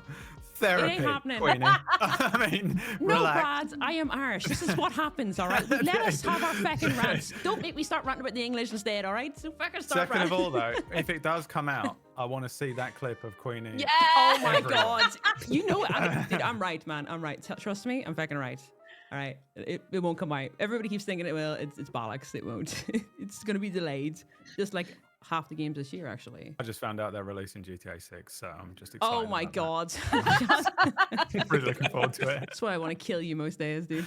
therapy. happening. Queenie. I mean, no, relax. Brad, I am Irish. This is what happens, all right? Let us have our fucking rants. Don't make me start ranting about the English instead, all right? So fucking start Second of ranting. all, though, if it does come out, I want to see that clip of Queenie. Yeah. Oh my Everywhere. God. You know, dude, I'm right, man. I'm right. Trust me, I'm fucking right. All right. It won't come out. Everybody keeps thinking it will. It's bollocks. It won't. It's going to be delayed. Just like half the games this year, actually. I just found out they're releasing GTA 6, so I'm just excited. Oh my about God. that. Really looking forward to it. That's why I want to kill you most days, dude.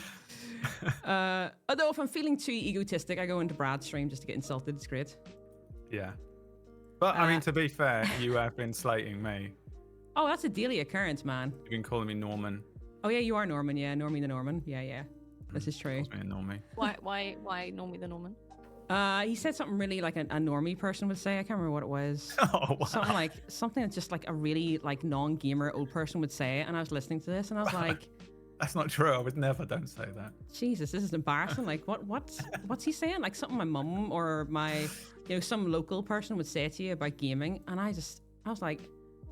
Although if I'm feeling too egotistic, I go into Brad's stream just to get insulted. It's great. Yeah. But I mean, to be fair, you have been slating me. Oh, that's a daily occurrence, man. You've been calling me Norman. Oh yeah, you are Norman. Yeah, Normie the Norman. Yeah. This is true. Calls me a Normie. Why Normie the Norman? He said something really like a normie person would say. I can't remember what it was. Oh, wow. Something that's just like a really like non-gamer old person would say. And I was listening to this and I was like, That's not true. I would never. Don't say that. Jesus, this is embarrassing. Like what's he saying? Like something my mum or my, some local person would say to you about gaming. And I was like,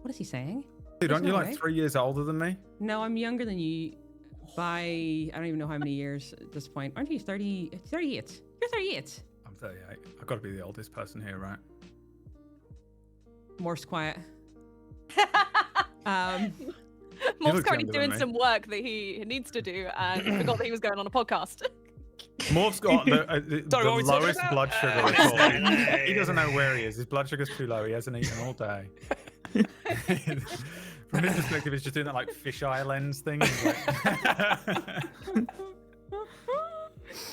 what is he saying? Dude, aren't you no like way. 3 years older than me? No, I'm younger than you by, I don't even know how many years at this point. Aren't you 30, 38? You're 38. I'm 38. I've got to be the oldest person here, right? Morse quiet. Morph's looks currently younger than doing me. some work that he needs to do and he forgot that he was going on a podcast. Morph's got the Sorry, what were we talking lowest about? blood sugar Oh, report. He doesn't know where he is. His blood sugar's too low. He hasn't eaten all day. From his perspective, he's just doing that like fisheye lens thing. He's like...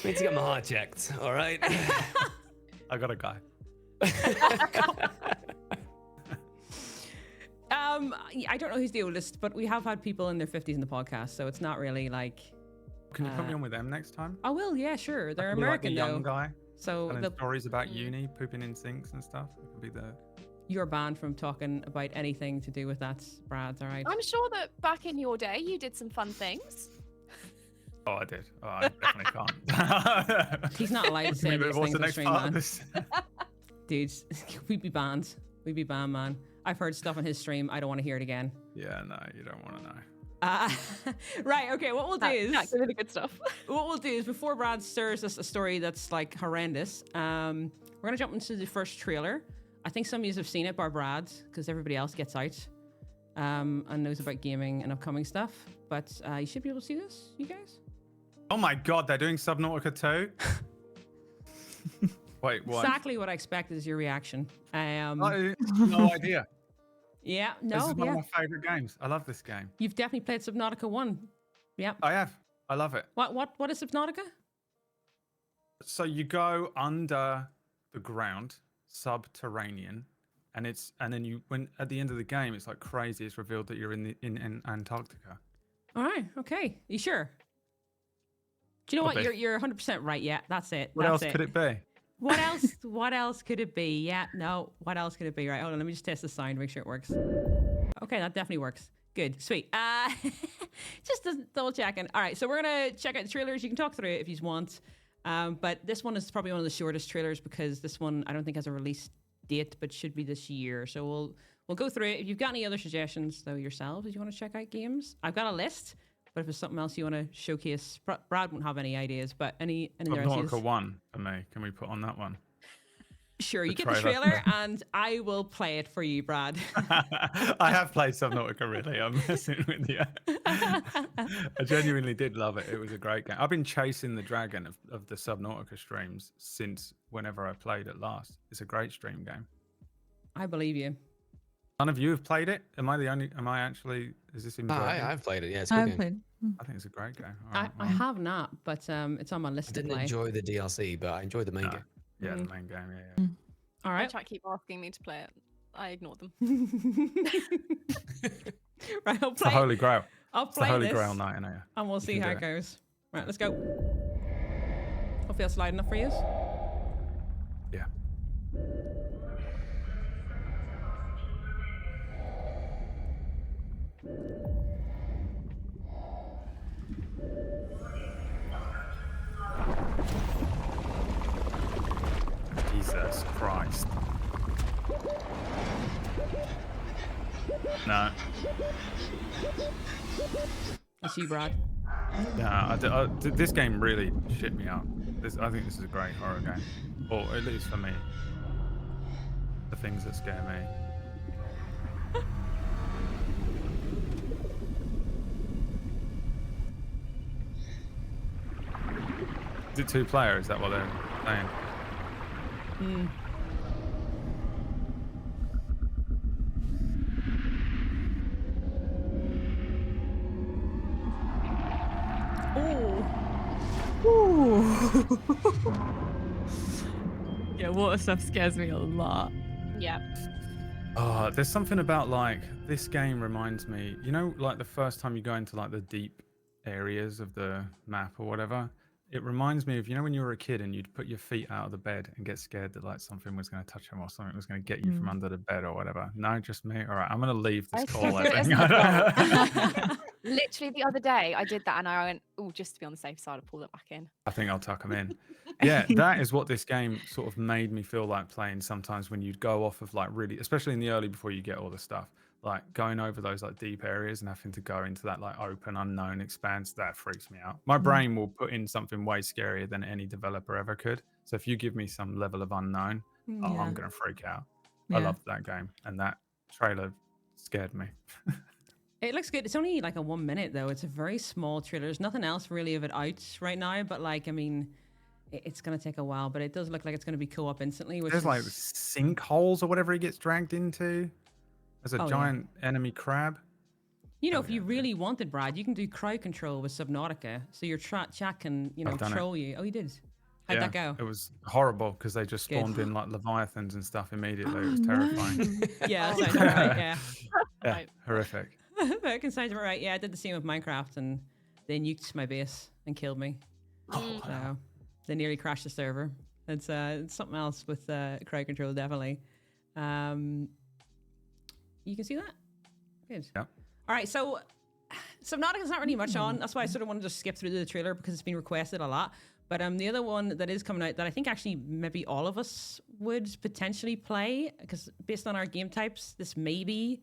Need to get my heart checked. All right. I got a guy. I don't know who's the oldest, but we have had people in their 50s in the podcast, so it's not really like. Can you put me on with them next time? I will, yeah, sure. They're I could be like the American young though, guy so telling the, stories about uni, pooping in sinks and stuff. It could be the. you're banned from talking about anything to do with that, Brad. All right. I'm sure that back in your day, you did some fun things. Oh, I did. Oh, I definitely can't. He's not allowed to say Maybe these what's things the on next stream, part man. of this? Dudes, we'd be banned. We'd be banned, man. I've heard stuff on his stream. I don't want to hear it again. Yeah, no, you don't want to know. Right. Okay. What we'll do is That's really good stuff. what we'll do is before Brad stirs us a story that's like horrendous, we're gonna jump into the first trailer. I think some of you have seen it, bar Brad, because everybody else gets out and knows about gaming and upcoming stuff. But you should be able to see this, you guys. Oh my god, they're doing Subnautica 2? Wait, what? Exactly what I expected is your reaction. No idea. Yeah. This No. is one Yeah. of my favorite games. I love this game. You've definitely played Subnautica 1. Yeah. I have. I love it. What is Subnautica? So you go under the ground, subterranean, and then you when at the end of the game it's like crazy. It's revealed that you're in Antarctica. All right. Okay. You sure? Do you know Could what? be. You're 100% right. Yeah. That's it. What That's else could it be? What else? What else could it be? Yeah, no. What else could it be? Right, hold on. Let me just test the sound, make sure it works. Okay, that definitely works. Good, sweet. Just double checking. All right, so we're gonna check out the trailers. You can talk through it if you want, but this one is probably one of the shortest trailers because this one I don't think has a release date, but should be this year. So we'll go through it. If you've got any other suggestions though yourselves, if you want to check out games, I've got a list. But if there's something else you want to showcase, Brad won't have any ideas. But any other ideas? Subnautica 1 for me. Can we put on that one? Sure, you The get the trailer. trailer and I will play it for you, Brad. I have played Subnautica, really. I'm messing with you. I genuinely did love it. It was a great game. I've been chasing the dragon of the Subnautica streams since whenever I played it last. It's a great stream game. I believe you. None of you have played it? Am I actually, is this enjoyable? I've played it. Yeah, it's a good I've game. played. I think it's a great game. All I right, I well, have not, but it's on my list I to didn't play. enjoy the DLC, but I enjoyed the main no. game. Yeah, the Mm. main game, yeah. All My right. chat keep asking me to play it. I ignore them. Right, I'll It's the play. Holy Grail. I'll It's the play Holy this, Grail night in here. and we'll You see can how do it it. goes. Right, let's go. Hopefully that's loud enough for you. Yeah. Jesus Christ. No. It's you, Brad. Yeah, this game really shit me up. I think this is a great horror game. Or at least for me. The things that scare me. Is it 2-player? Is that what they're saying? Hmm. Oh. Yeah, water stuff scares me a lot. Yeah. Oh, there's something about like this game reminds me, you know, like the first time you go into like the deep areas of the map or whatever. It reminds me of, you know, when you were a kid and you'd put your feet out of the bed and get scared that like something was going to touch them or something was going to get you from under the bed or whatever. No, just me. All right, I'm going to leave this I call. think I it is think. Literally the other day, I did that and I went, oh, just to be on the safe side, I pulled it back in. I think I'll tuck them in. Yeah, that is what this game sort of made me feel like playing sometimes when you'd go off of like really, especially in the early before you get all the stuff, like going over those like deep areas and having to go into that like open unknown expanse. That freaks me out. My brain will put in something way scarier than any developer ever could. So if you give me some level of unknown, oh, I'm going to freak out. I Yeah. loved that game, and that trailer scared me. It looks good. It's only like a 1 minute though. It's a very small trailer. There's nothing else really of it out right now. But like, I mean, it's gonna take a while, but it does look like it's gonna be co-op instantly. Which There's like is, sinkholes or whatever he gets dragged into. There's a Oh, yeah. giant enemy crab. you know, Oh, if you yeah. really wanted, Brad, you can do crowd control with Subnautica, so your chat can, you know, I've done it. troll you. Oh, you did. How'd that go? It was horrible because they just Good. spawned in like leviathans and stuff immediately. It was Oh, no. terrifying. Yeah, that sounds about right. Yeah. Yeah, Right. horrific. That can sound about right. Yeah, I did the same with Minecraft, and they nuked my base and killed me. Mm. So they nearly crashed the server. It's something else with crowd control, definitely. You can see that? Good. Yeah. All right, so Subnautica's not really much on. That's why I sort of wanted to skip through the trailer because it's been requested a lot. But the other one that is coming out that I think actually maybe all of us would potentially play, because based on our game types, this may be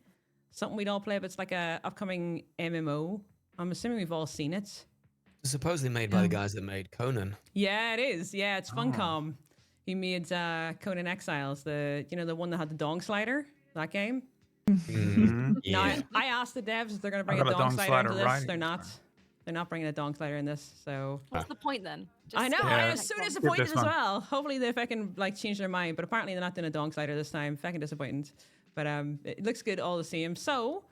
something we'd all play, but it's like a upcoming MMO. I'm assuming we've all seen it. Supposedly made by the guys that made Conan. Yeah, it is. Yeah, it's Funcom. He made Conan Exiles, the one that had the dong slider, that game. Mhm. Now, Yeah. I asked the devs if they're going to bring I've a got a dong dong slider slider into this. right They're here. not. They're not bringing a dong slider in this. So What's the point then? I know. Just- I Yeah. was so Next one. disappointed this as one. well. Hopefully, they fucking like change their mind. But apparently, they're not doing a dong slider this time. Fucking disappointing. But it looks good all the same. So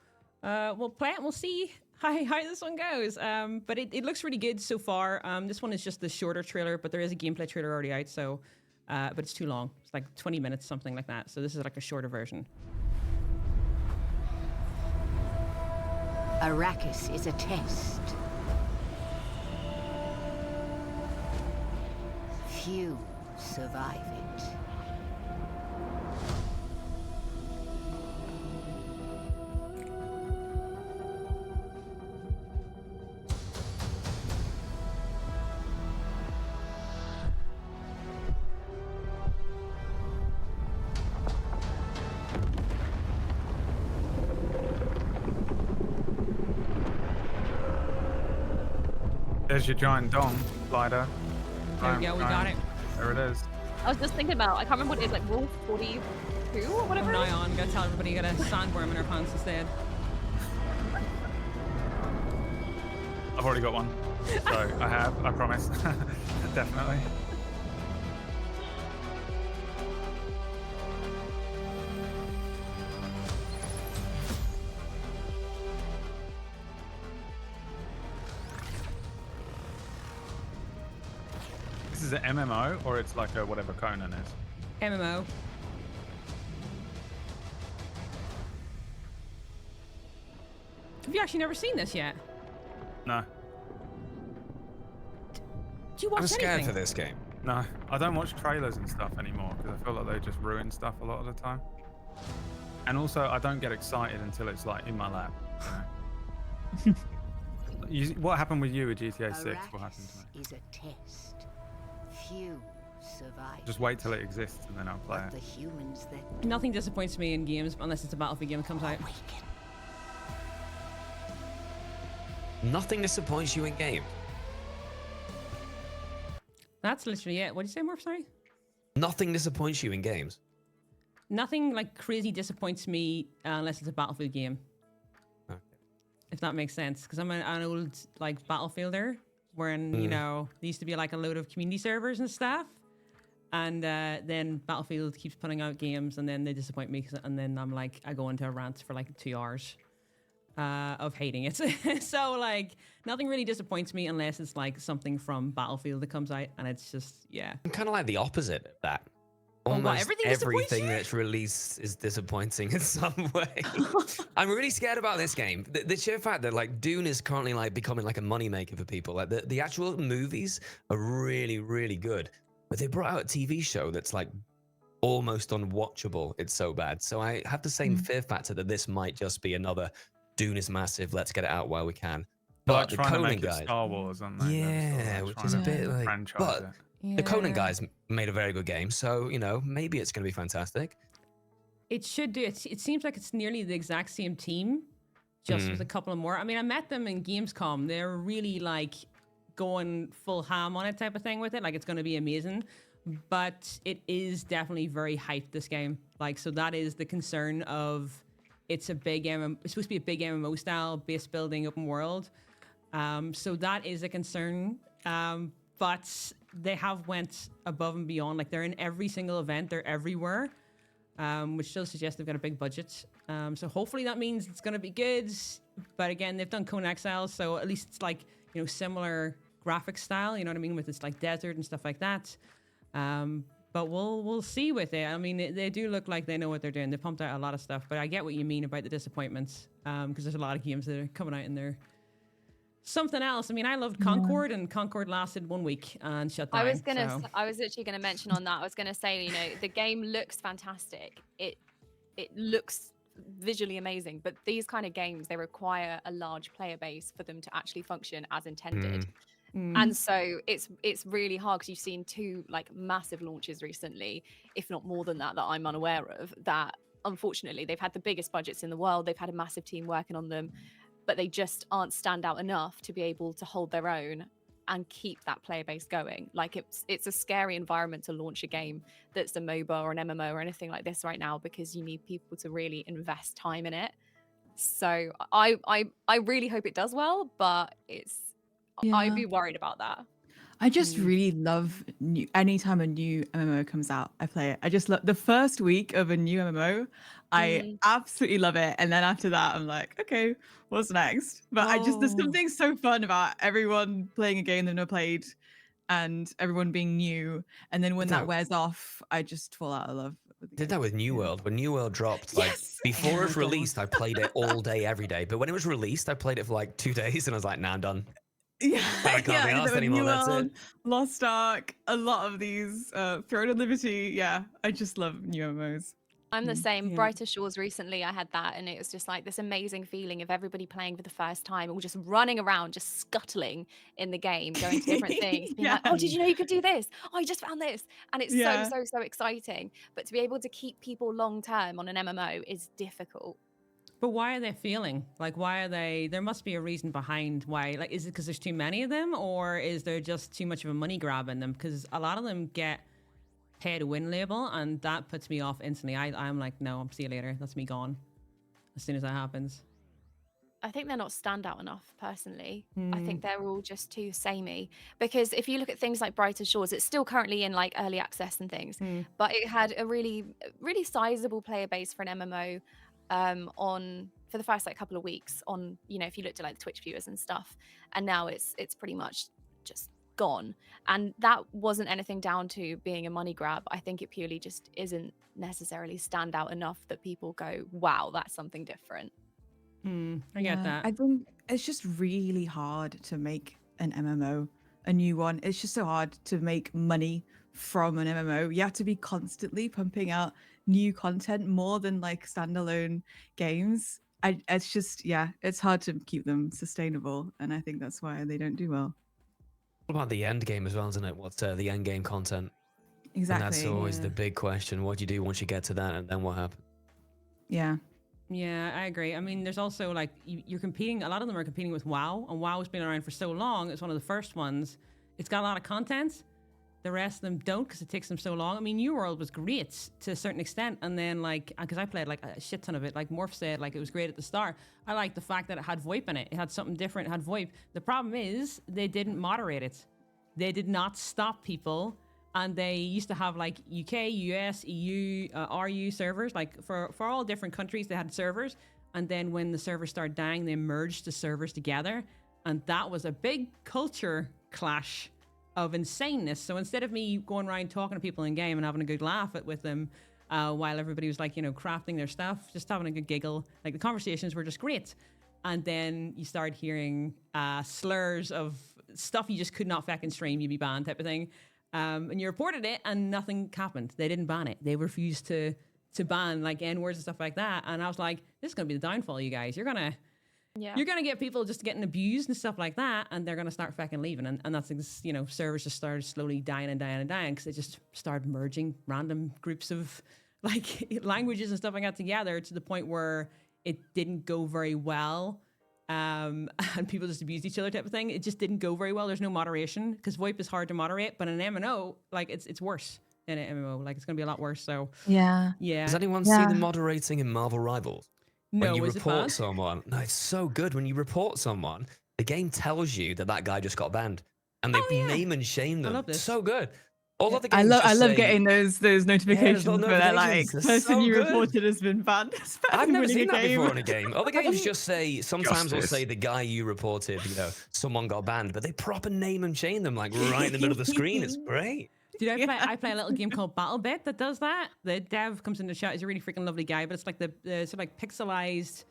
we'll play it and we'll see how this one goes. But it looks really good so far. This one is just the shorter trailer, but there is a gameplay trailer already out. So, but it's too long. It's like 20 minutes, something like that. So this is like a shorter version. Arrakis is a test. Few survive it. There's your giant dong slider. There we go. We got it. There it is. I was just thinking about, I can't remember what it is, like Rule 42 or whatever. From it is? now on, gotta tell everybody you got a sandworm in our pants instead. I've already got one. So I promise. Definitely. This is an MMO or it's like a whatever Conan is. MMO. Have you actually never seen this yet? No. Do you watch I'm scared anything? for this game. No, I don't watch trailers and stuff anymore because I feel like they just ruin stuff a lot of the time. And also, I don't get excited until it's like in my lap. You know? What happened with you with GTA 6? What happened to me? Arrakis is a test. Few survive. Just wait till it exists and then I'll play But the it. humans that Nothing disappoints me in games unless it's a Battlefield game that comes out. awaken. Nothing disappoints you in game. That's literally it. What did you say, Morph? Sorry? Nothing disappoints you in games. Nothing like crazy disappoints me unless it's a Battlefield game. Okay. If that makes sense. Because I'm an old like Battlefielder wherein, you know, there used to be like a load of community servers and stuff. And then Battlefield keeps putting out games and then they disappoint me. And then I'm like, I go into a rant for like 2 hours of hating it. So like nothing really disappoints me unless it's like something from Battlefield that comes out and it's just, yeah. I'm kind of like the opposite of that. Oh, what, Almost everything disappoints everything you? that's released is disappointing in some way. I'm really scared about this game. The sheer fact that like Dune is currently like becoming like a moneymaker for people. Like the actual movies are really, really good. But they brought out a TV show that's like almost unwatchable. It's so bad. So I have the same fear factor that this might just be another Dune is massive. Let's get it out while we can. They're But like the trying to Conan make it guys, Star Wars, aren't they? They're yeah, sort of which trying is a to bit like, franchise but it. the Conan guys made a very good game. So you know, maybe it's gonna be fantastic. It should do. It seems like it's nearly the exact same team, just with a couple of more. I mean, I met them in Gamescom. They're really like going full ham on it type of thing with it. Like it's going to be amazing. But it is definitely very hyped, this game. Like, so that is the concern of it's a big it's supposed to be a big MMO style, base building, open world. So that is a concern. But they have went above and beyond. Like they're in every single event, they're everywhere, which still suggests they've got a big budget. So hopefully that means it's going to be good. But again, they've done Conan Exiles, so at least it's like, you know, similar graphic style, you know what I mean, with this like desert and stuff like that. But we'll see with it. I mean, they do look like they know what they're doing. They pumped out a lot of stuff, but I get what you mean about the disappointments, because there's a lot of games that are coming out and they're something else. I mean, I loved Concord, and Concord lasted 1 week and shut down. I was literally gonna mention on that. I was gonna say, you know, the game looks fantastic. It looks visually amazing, but these kind of games, they require a large player base for them to actually function as intended. And so it's really hard, because you've seen 2 like massive launches recently, if not more than that I'm unaware of, that unfortunately they've had the biggest budgets in the world, they've had a massive team working on them, but they just aren't stand out enough to be able to hold their own and keep that player base going. Like it's a scary environment to launch a game that's a MOBA or an MMO or anything like this right now, because you need people to really invest time in it. So I really hope it does well, but I'd be worried about that. I just really love anytime a new MMO comes out, I play it. I just love the first week of a new MMO. I absolutely love it. And then after that, I'm like, okay, what's next? But there's something so fun about everyone playing a game they've never played and everyone being new. And then when that wears off, I just fall out of love. Did that with New World. When New World dropped, like before it was released, I played it all day, every day. But when it was released, I played it for like 2 days and I was like, nah, I'm done. Yeah, I can't be asked anymore. That's it. Lost Ark, a lot of these, Throne of Liberty. Yeah, I just love new MMOs. I'm the same. Brighter Shores recently, I had that, and it was just like this amazing feeling of everybody playing for the first time, all just running around, just scuttling in the game, going to different things, being like, oh, did you know you could do this? Oh, I just found this. And it's so exciting. But to be able to keep people long term on an MMO is difficult. But why are they feeling? Like, why are they? There must be a reason behind why. Like, is it because there's too many of them, or is there just too much of a money grab in them? Because a lot of them get pay to win label, and that puts me off instantly. I'm like, no, I'm see you later. That's me gone as soon as that happens. I think they're not standout enough, personally. I think they're all just too samey. Because if you look at things like Brighter Shores, it's still currently in like early access and things, but it had a really, really sizable player base for an MMO. For the first like couple of weeks on, you know, if you looked at like the Twitch viewers and stuff, and now it's pretty much just gone. And that wasn't anything down to being a money grab. I think it purely just isn't necessarily stand out enough that people go, wow, that's something different. I get that. I think it's just really hard to make an MMO, a new one. It's just so hard to make money from an MMO. You have to be constantly pumping out new content more than like standalone games. It's just, it's hard to keep them sustainable, and I think that's why they don't do well. What about the end game as well, isn't it? What's the end game content? Exactly. And that's always the big question. What do you do once you get to that, and then what happens? Yeah, I agree. I mean, there's also like you're competing. A lot of them are competing with WoW, and WoW has been around for so long. It's one of the first ones. It's got a lot of content. The rest of them don't, because it takes them so long. I mean, New World was great to a certain extent, and then like, because I played like a shit ton of it, like Morph said, like it was great at the start. I liked the fact that it had VoIP in it. It had something different. It had VoIP. The problem is they didn't moderate it. They did not stop people, and they used to have like UK, US, EU, RU servers. Like for all different countries, they had servers. And then when the servers started dying, they merged the servers together, and that was a big culture clash of insaneness. So instead of me going around talking to people in game and having a good laugh with them while everybody was like, you know, crafting their stuff, just having a good giggle, like the conversations were just great. And then you start hearing slurs of stuff you just could not fucking stream, you'd be banned type of thing. And you reported it and nothing happened. They didn't ban it. They refused to ban like N-words and stuff like that. And I was like, this is going to be the downfall, you guys. You're going to get people just getting abused and stuff like that, and they're going to start fucking leaving. And that's, you know, servers just started slowly dying because they just started merging random groups of like languages and stuff like that together to the point where it didn't go very well. And people just abused each other type of thing. It just didn't go very well. There's no moderation, because VoIP is hard to moderate, but in an MMO, like it's worse in an MMO. Like it's going to be a lot worse. So yeah. Does anyone see the moderating in Marvel Rivals? No, when you is report someone, no, it's so good. When you report someone, the game tells you that guy just got banned, and they Oh, yeah. name and shame them. love this. So good. All Yeah. other I games love just say, getting those notifications little where they're like notifications. They're person so you good. reported has been banned. It's better I've than never winning seen a that game. before in a game. Other games just say, sometimes will Justice. say the guy you reported, someone got banned, but they proper name and shame them like right in the middle of the screen. It's great. Dude, I play a little game called BattleBit that does that. The dev comes in the chat. He's a really freaking lovely guy, but it's like the sort of like pixelized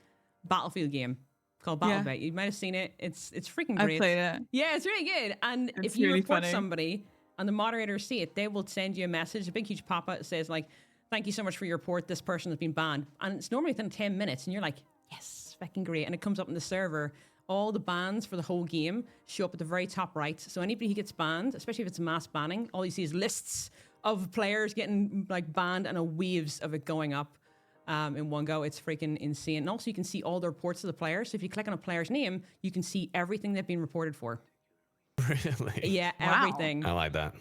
Battlefield game called Yeah. BattleBit. You might have seen it. It's freaking I've great. played it. Yeah, it's really good. And It's if you really report funny. somebody and the moderators see it, they will send you a message, a big huge pop-up that says like, "Thank you so much for your report. This person has been banned." And it's normally within 10 minutes, and you're like, "Yes, fucking great." And it comes up in the server. All the bans for the whole game show up at the very top right. So anybody who gets banned, especially if it's mass banning, all you see is lists of players getting like banned and a waves of it going up in one go. It's freaking insane. And also you can see all the reports of the players. So if you click on a player's name, you can see everything they've been reported for. Really? Yeah, Wow. I like that.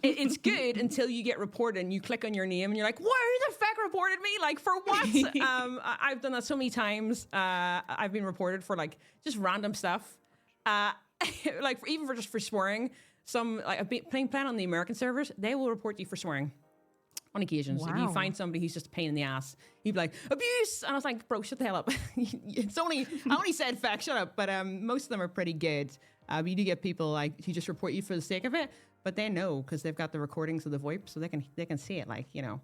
It's good until you get reported and you click on your name and you're like, "Who the fuck reported me? Like for what?" I've done that so many times. I've been reported for like just random stuff, like even for swearing. Some like I've been playing on the American servers, they will report you for swearing on occasions. If you Wow. find somebody who's just a pain in the ass, you'd be like, "Abuse," and I was like, "Bro, shut the hell up." I only said facts, shut up. But most of them are pretty good. But you do get people like who just report you for the sake of it, but they know because they've got the recordings of the VoIP, so they can see it, like, you know.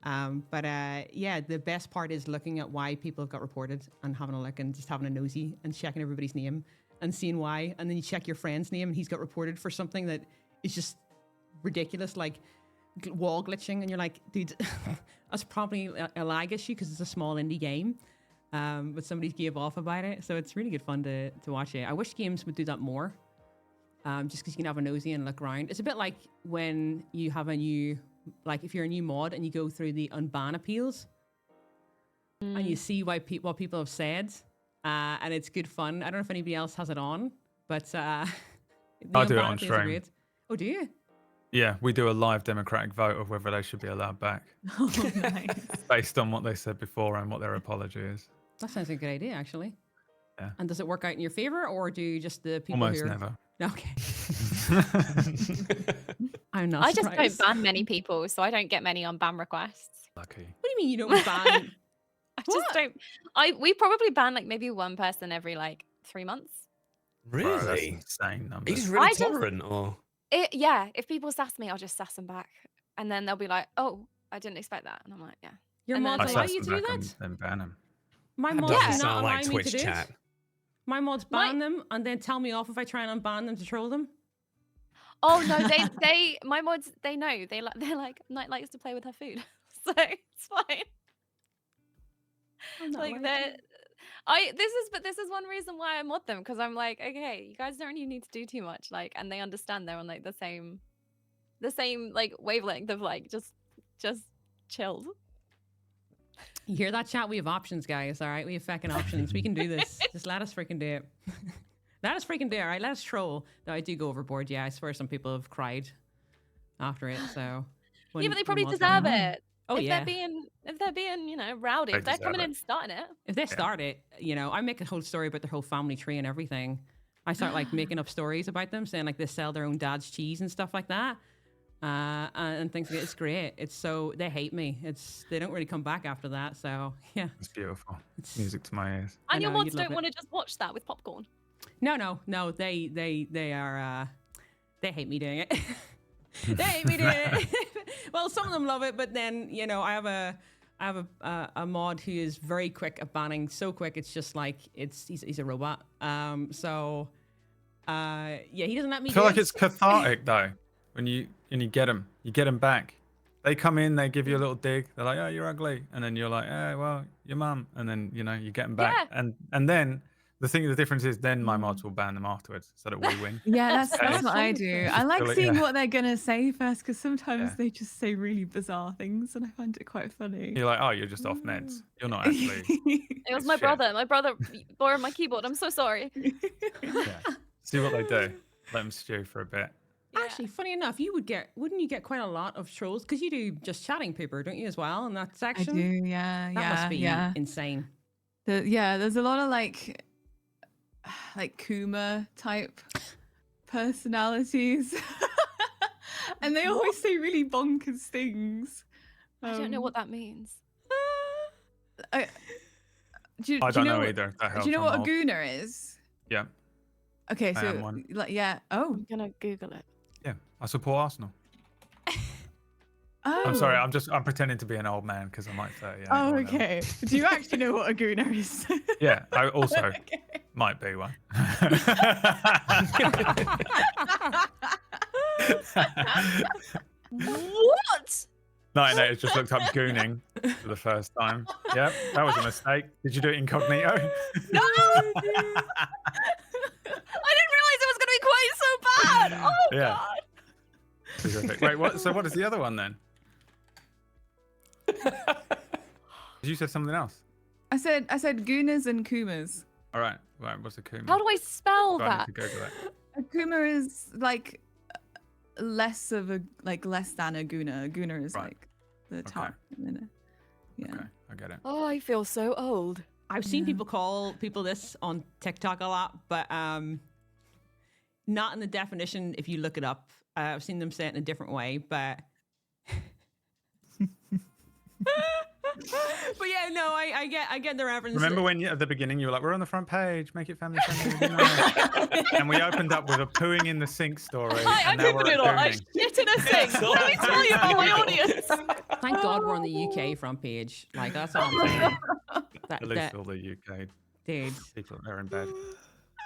Yeah, the best part is looking at why people have got reported and having a look and just having a nosy and checking everybody's name and seeing why, and then you check your friend's name and he's got reported for something that is just ridiculous, like wall glitching, and you're like, dude, that's probably a lag issue because it's a small indie game. But somebody gave off about it, so it's really good fun to watch it. I wish games would do that more, just because you can have a nosy and look around. It's a bit like when you have a new, like if you're a new mod and you go through the unban appeals and you see what people have said, and it's good fun. I don't know if anybody else has it on, but the I do it unban on appeals are stream. great. Oh, do you? Yeah, we do a live democratic vote of whether they should be allowed back Oh, nice. based on what they said before and what their apology is. That sounds like a good idea, actually. Yeah. And does it work out in your favor, or do just the people Almost who are... never. Okay. I'm not I just don't surprised. ban many people, so I don't get many unban requests. Lucky. What do you mean you don't ban? I just don't. We probably ban like maybe one person every like 3 months. Bro, that's Really? insane Are you numbers. just really I just- tolerant, or? Yeah, if people sass me, I'll just sass them back, and then they'll be like, "Oh, I didn't expect that," and I'm like, "Yeah." Your And then mods it's I allow like- you sass to them do back that? and then ban them. My That mods doesn't do not sound allow like me to Twitch do chat. it. My mods My- ban them and then tell me off if I try and unban them to troll them. Oh no, my mods, they know. They're like, Night likes to play with her food, so it's fine. Like this is one reason why I mod them, because I'm like, okay, you guys don't really need to do too much, like, and they understand they're on like the same like wavelength of like just chilled. You hear that, chat? We have options, guys. All right, we have fucking options. We can do this. Just let us freaking do it. Let us freaking do it. All right, let us troll. Though I do go overboard. Yeah, I swear some people have cried after it. So Yeah, when- but they when probably mods deserve ban- it. Oh if yeah. they're being, you know, rowdy, They if they're deserve coming it. in and starting it. If they start it, you know, I make a whole story about their whole family tree and everything. I start like making up stories about them, saying like they sell their own dad's cheese and stuff like that, and things like that. It's great. It's so they hate me. They don't really come back after that. So yeah, It's beautiful. it's Music to my ears. I And your know, mods you'd love don't it. want to just watch that with popcorn. no. They are they hate me doing it. They hate me doing it. Well, some of them love it, but then you know I have a mod who is very quick at banning. So quick, it's just like he's a robot. So yeah, he doesn't let me. I feel do like it. it's cathartic though when you get them back. They come in, they give you a little dig. They're like, "Oh, you're ugly," and then you're like, "Oh, well, your mum," and then you know you get them back, and then the difference is then my mods will ban them afterwards so that we win. Yeah, that's Okay. what I do. I like Really, seeing yeah. what they're gonna say first, because sometimes Yeah. they just say really bizarre things, and I find it quite funny. You're like, "Oh, you're just off meds. You're not actually." It was It's my shit. brother. My brother borrowed my keyboard. I'm so sorry. Yeah. See what they do. Let them stew for a bit. Yeah. Actually, funny enough, wouldn't you get quite a lot of trolls because you do just chatting paper, don't you, as well in that I section? do, yeah, That must be yeah. insane. Yeah, there's a lot of like Kuma type personalities. And they always say really bonkers things. I don't know what that means. I, do you don't know know what- either. That Do you know helps, what a I'm old. gooner is? Yeah, Okay, I am so one. like, yeah. Oh, I'm gonna Google it. yeah. I support Arsenal. oh. I'm sorry. I'm pretending to be an old man because I'm like 30. Oh, okay. Do you actually know what a gooner is? Yeah, I also Okay. might be one. What? 98 has just looked up gooning for the first time. Yep, that was a mistake. Did you do it incognito? No! I didn't realize it was gonna be quite so bad. Oh Yeah. god. Terrific. Wait, what? So what is the other one then? You said something else. I said gooners and kumas. All right. Right. What's a kuma? How do I spell Do I need that? to Google it? A kuma is like less than a gooner. A gooner is Right. like the top. And then yeah. Okay, I get it. Oh, I feel so old. I've seen Yeah. people call people this on TikTok a lot, but not in the definition if you look it up. I've seen them say it in a different way, but but yeah, no, I get the reference. Remember when at the beginning you were like, "We're on the front page, make it family friendly," you know? And we opened up with a pooing in the sink story. Hi, I'm and now we're at Pippa Noodle. I gooning. shit in a sink. Let me tell you about my audience. Thank God we're on the UK front page. Like that's all I'm saying. At least all the UK Dude, people are in bed.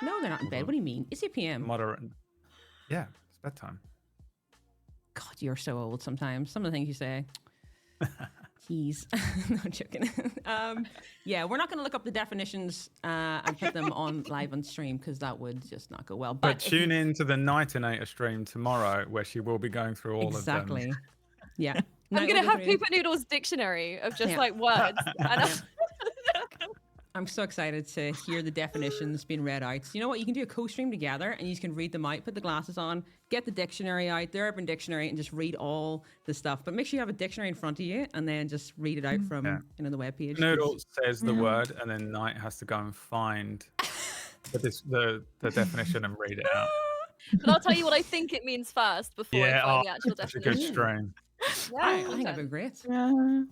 no, they're not in bed. What do you mean? It's 8 p.m. Moderate. Yeah, it's bedtime. God, you're so old sometimes. Some of the things you say. Jeez. No, I'm joking. Yeah, we're not going to look up the definitions and put them on live on stream because that would just not go well. But if tune you- in to the Nightinator stream tomorrow where she will be going through all Exactly. of them. Yeah. I'm Night gonna will have go through- Pippa Noodle's dictionary of just Yeah. like words. And Yeah. I'm so excited to hear the definitions being read out. So you know what? You can do a co-stream together and you can read them out, put the glasses on, get the dictionary out, the Urban Dictionary, and just read all the stuff. But make sure you have a dictionary in front of you and then just read it out from Yeah. the webpage. Noodle says the word, and then Knight has to go and find the definition and read it out. But I'll tell you what I think it means first before I Yeah, find the actual such a good definition. strain. I think that'd be great. Yeah.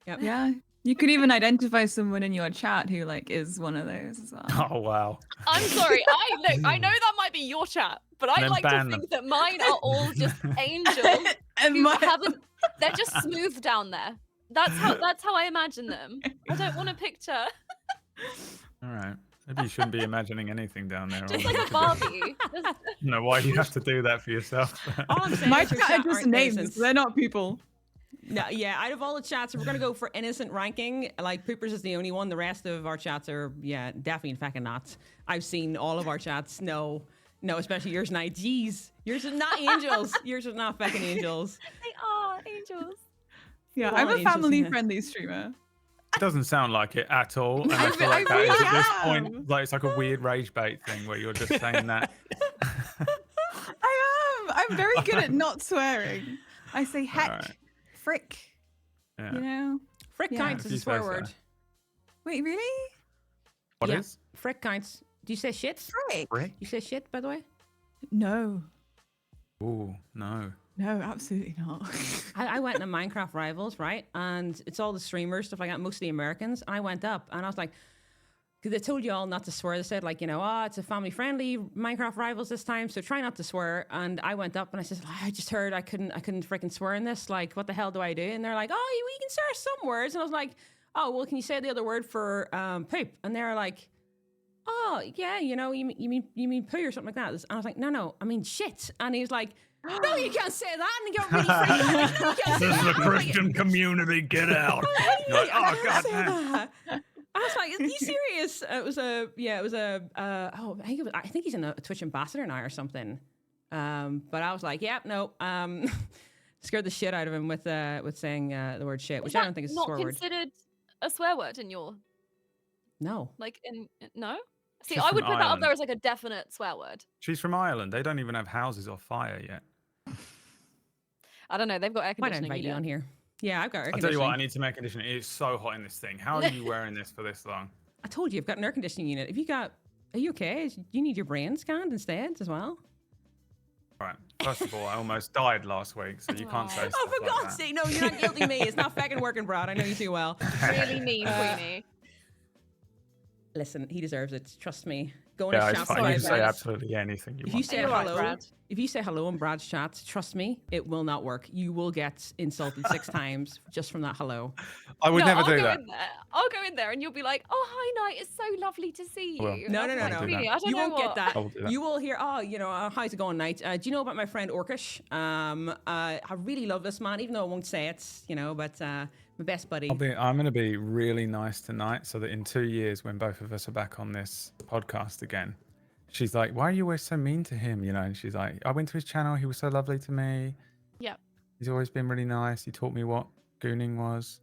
Yep. Yeah. You could even identify someone in your chat who like is one of those as well. Oh wow. I'm sorry. I know that might be your chat, but I Then like to ban think them. that mine are all just angels And who my- haven't. They're just smooth down there. That's how I imagine them. I don't want a picture. All right. Maybe you shouldn't be imagining anything down there. Just or like you a could- Barbie. Just- No, why do you have to do that for yourself? All I'm saying my is your chat are chat just aren't names. innocent. They're not people. No, yeah, out of all the chats, if we're gonna go for innocent ranking, like Poopers is the only one. The rest of our chats are, yeah, definitely fucking not. I've seen all of our chats. No, especially yours, Night. Jeez, yours are not angels. Yours are not fucking angels. they are angels. Yeah, Well, I'm a angels, family yeah. friendly streamer. It doesn't sound like it at all. And I I feel like that is really at this am. point, like it's like a weird rage bait thing where you're just saying that. I am. I'm very good at not swearing. I say heck, Alright. frick. Yeah. You know. Frick Yeah. counts If as you a say swear so. word. Wait, really? What Yeah. is? Frick counts. Do you say shit? Frick? Frick? You say shit, by the way? No. Ooh, no. No, absolutely not. I went into Minecraft Rivals, right? And it's all the streamers, stuff like that, mostly Americans. And I went up and I was like, because they told you all not to swear. They said, like, you know, it's a family friendly Minecraft Rivals this time, so try not to swear. And I went up and I said, I just heard I couldn't freaking swear in this. Like, what the hell do I do? And they're like, oh, you can swear some words. And I was like, oh, well, can you say the other word for poop? And they're like, oh, yeah, you know, you mean poo or something like that. And I was like, no, I mean shit. And he's like, no, you can't say that. And he got really freaked out. Like, no, you can't say This is that. a I was like, Christian community. Get out. You're like, I oh can't god say damn. that. I was like, "Are you serious?" It was I think he's a Twitch ambassador now or something. But I was like, "Yep, no." Scared the shit out of him with saying the word shit, which I don't think is a not swear word. considered a swear word in your No. no. See, She's I from would put that up Ireland. there as like a definite swear word. She's from Ireland. They don't even have houses or fire yet. I don't know. They've got air Why not conditioning. invite you know. on here? Yeah, I've got air I'll tell you what, I conditioning. need some air conditioning. It's so hot in this thing. How are you wearing this for this long? I told you, I've got an air conditioning unit. Are you okay? Do you need your brain scanned instead as well? Right. First of all, I almost died last week, so you can't say stuff Oh, for like God's that. sake! No, you're not guilting me. It's not fucking working, Brad. I know you too well. Really mean, Queenie. Listen, he deserves it. Trust me. Go in Yeah, his it's chat. fine. You can for say 5 minutes. absolutely anything you If you want. say You're right, hello, Brad. if you say hello in Brad's chat, trust me, it will not work. You will get insulted 6 times just from that hello. I would No, never I'll do go that. in there. I'll go in there and you'll be like, "Oh, hi, Knight. It's so lovely to see you." Well, And No, I'll no, be no, like, no. "Queenie, I don't You know won't get what." that. I will do that. You will hear, oh, how's it going, Knight? Do you know about my friend Orkish? I really love this man, even though I won't say it, but my best buddy. I'm going to be really nice tonight so that in 2 years, when both of us are back on this podcast again, she's like, why are you always so mean to him? And she's like, I went to his channel. He was so lovely to me. Yep. He's always been really nice. He taught me what gooning was.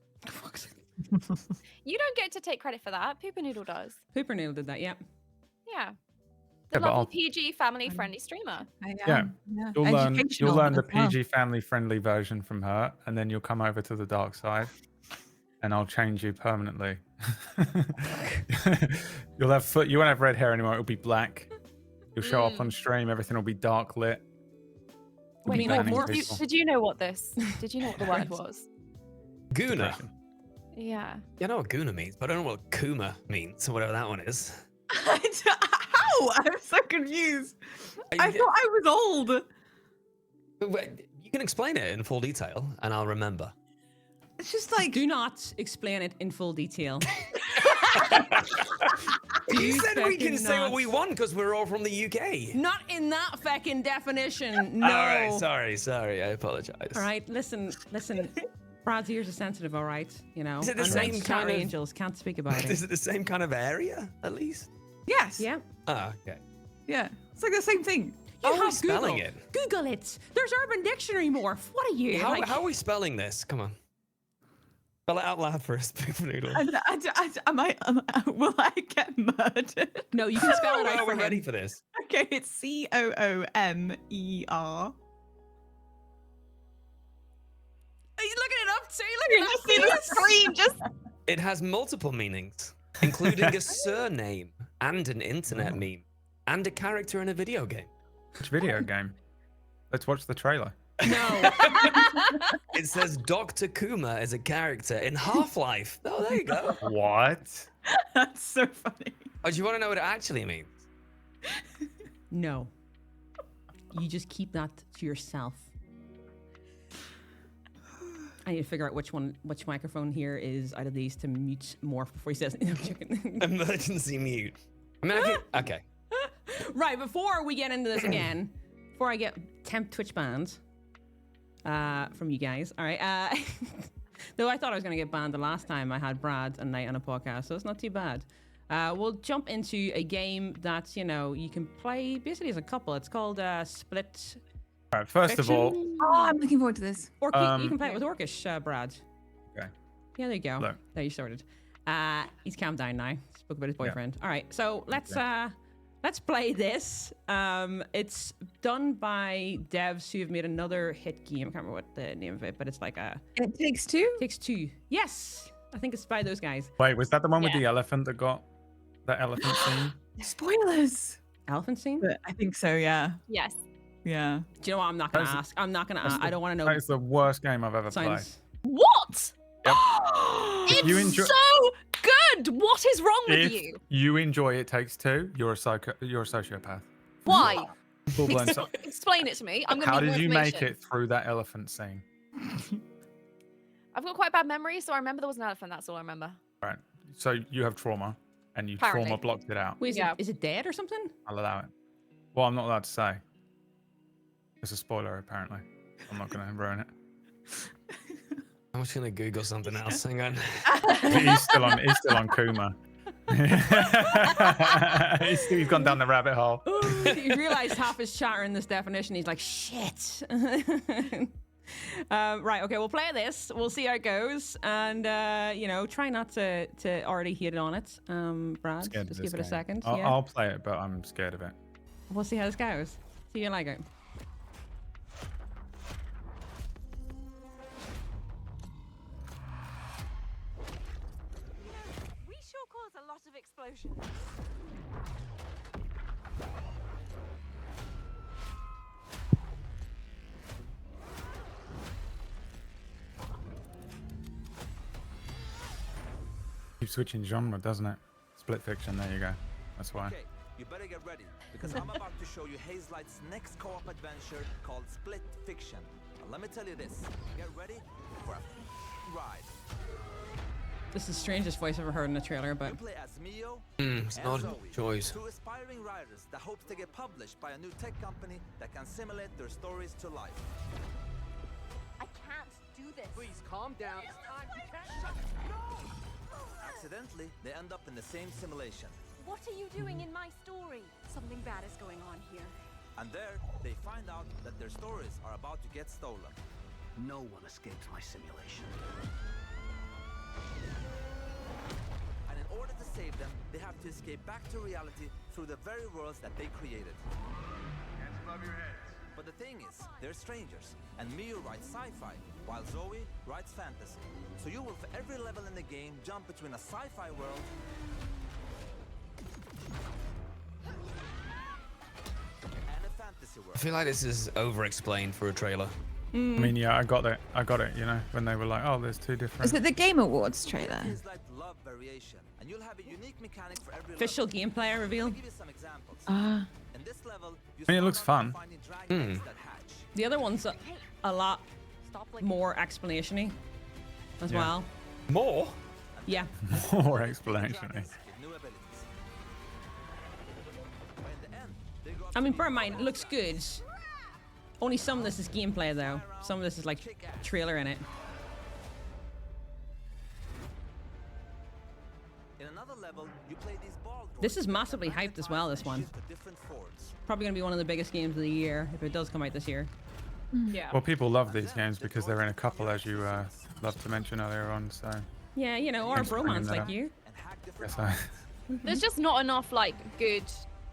You don't get to take credit for that. Pooper Noodle does. Pooper Noodle did that, yeah. Yeah. Yeah, The but lovely I'll- PG family-friendly streamer. Yeah. You'll learn Educational the as well. PG family friendly version from her, and then you'll come over to the dark side, and I'll change you permanently. You won't have red hair anymore. It'll be black. You'll show up on stream. Everything will be dark lit. You'll be mean, like, banning more- people. Did you know what the word was? Guna. Yeah. You know what Guna means, but I don't know what Kuma means, or whatever that one is. How? I'm so confused. I thought I was old. Wait, you can explain it in full detail, and I'll remember. It's just like Do not explain it in full detail. You said we can fucking say what nuts. we want because we're all from the UK. Not in that fucking definition. No. All right, sorry. I apologize. All right, listen. Brad's ears are sensitive, all right? Is it the and same Knights kind of- angels can't speak about Is it. it the same kind of area, at least? yes. Yeah. Ah, okay. Yeah. It's like the same thing. You How are we have spelling Google. it? Google it. There's Urban Dictionary morph. What are you? How are we spelling this? Come on. Spell it out loud for us, Pooper Noodle. Will I get murdered? No, you can spell it out Are for we ready him. for this? Okay, it's Coomer. Are you looking it up? See, You look just at see that the face. screen. Just It has multiple meanings, including a surname and an internet meme and a character in a video game. Which video game? Let's watch the trailer. No. It says Dr. Kuma is a character in Half-Life. Oh, there you go. What? that's so funny. Oh, do you want to know what it actually means? No. You just keep that to yourself. I need to figure out which microphone here is out of these to mute Morph before he says anything. I'm joking. Emergency mute. I mean, I can, okay. Right, before we get into this again, before I get temp Twitch banned from you guys, all right. Though I thought I was going to get banned the last time I had Brad and Knight on a podcast, so it's not too bad. We'll jump into a game that, you can play basically as a couple. It's called Split. All right, first of all, Oh, I'm looking forward to this. Or you can play it with Orcish, Brad. Okay. Yeah, there you go. Look. There you sorted. He's calmed down now. Spoke about his boyfriend. All right, so let's play this. It's done by devs who have made another hit game. I can't remember what the name of it, but it's like It Takes Two. Takes Two. Yes, I think it's by those guys. wait, was that the one with Yeah. the elephant that got that elephant scene? Spoilers. Elephant Scene. But I think so. Yeah. Yes. Yeah. Do you know what? I'm not gonna That's- ask. I'm not gonna that's ask. the- I don't want to know. That is the worst game I've ever played. Signs. What? If It's you enjoy- so good. What is wrong with If you? you enjoy It Takes Two, you're a sociopath. Why? Full-blown so- Explain it to me. I'm gonna How need more did you make information. it through that elephant scene? I've got quite bad memory, so I remember there was an elephant. That's all I remember. Right. So you have trauma, and you Apparently. trauma blocked it out. Wait, Yeah. is it dead or something? I'll allow it. Well, I'm not allowed to say. It's a spoiler, apparently. I'm not going to ruin it. I'm just gonna Google something else. Hang on. He's still on Kuma. he's gone down the rabbit hole. He realized half his chat are in this definition. He's like, shit. Right, okay, we'll play this. We'll see how it goes. And, try not to already hit on it. Brad, Scared of just this give it a game. second. I'll, Yeah. I'll play it, but I'm scared of it. We'll see how this goes. See you like it. We sure cause a lot of explosions. Keeps switching genre, doesn't it? Split fiction. There you go. That's why. Okay, you better get ready because I'm about to show you Hazelight's next co-op adventure called Split Fiction. And let me tell you this: get ready for a ride. This is the strangest voice I've ever heard in a trailer, but You play as Mio It's and not Zoe, a choice. two aspiring writers that hopes to get published by a new tech company that can simulate their stories to life. I can't do this. Please calm down. It's time. You can't shut. No! Accidentally, they end up in the same simulation. What are you doing in my story? Something bad is going on here. And there, they find out that their stories are about to get stolen. No one escapes my simulation. And in order to save them, they have to escape back to reality through the very worlds that they created. Hands above your heads. But the thing is, they're strangers, and Mio writes sci-fi, while Zoe writes fantasy. So you will, for every level in the game, jump between a sci-fi world and a fantasy I world. feel like this is over-explained for a trailer. I mean, yeah, I got it. I got it. You know, when they were like, "Oh, there's two different." Is it the Game Awards trailer? It's like love variation, and you'll have a unique mechanic for every official level. gameplay I'll reveal. give you some examples. Ah. In this level, you I mean, it looks start out by fun. finding dragon eggs that hatch. The other one's a lot Stop like more explanation-y as Yeah. well. More? Yeah. More explanation. Dragons with new abilities. But in the end, they grow up I to mean, be bear in mind, it badass. looks good. Only some of this is gameplay, though. Some of this is like trailer in it. In another level, you play these ball This droids is that massively hyped as well, magnetize this one. and shift to different forms. Probably gonna be one of the biggest games of the year if it does come out this year. Yeah. Well, people love these games because they're in a couple, as you loved to mention earlier on. So, Yeah, you know, or a Thanks for bringing bromance that like up. you. And hack different yes, I. minds. There's just not enough like good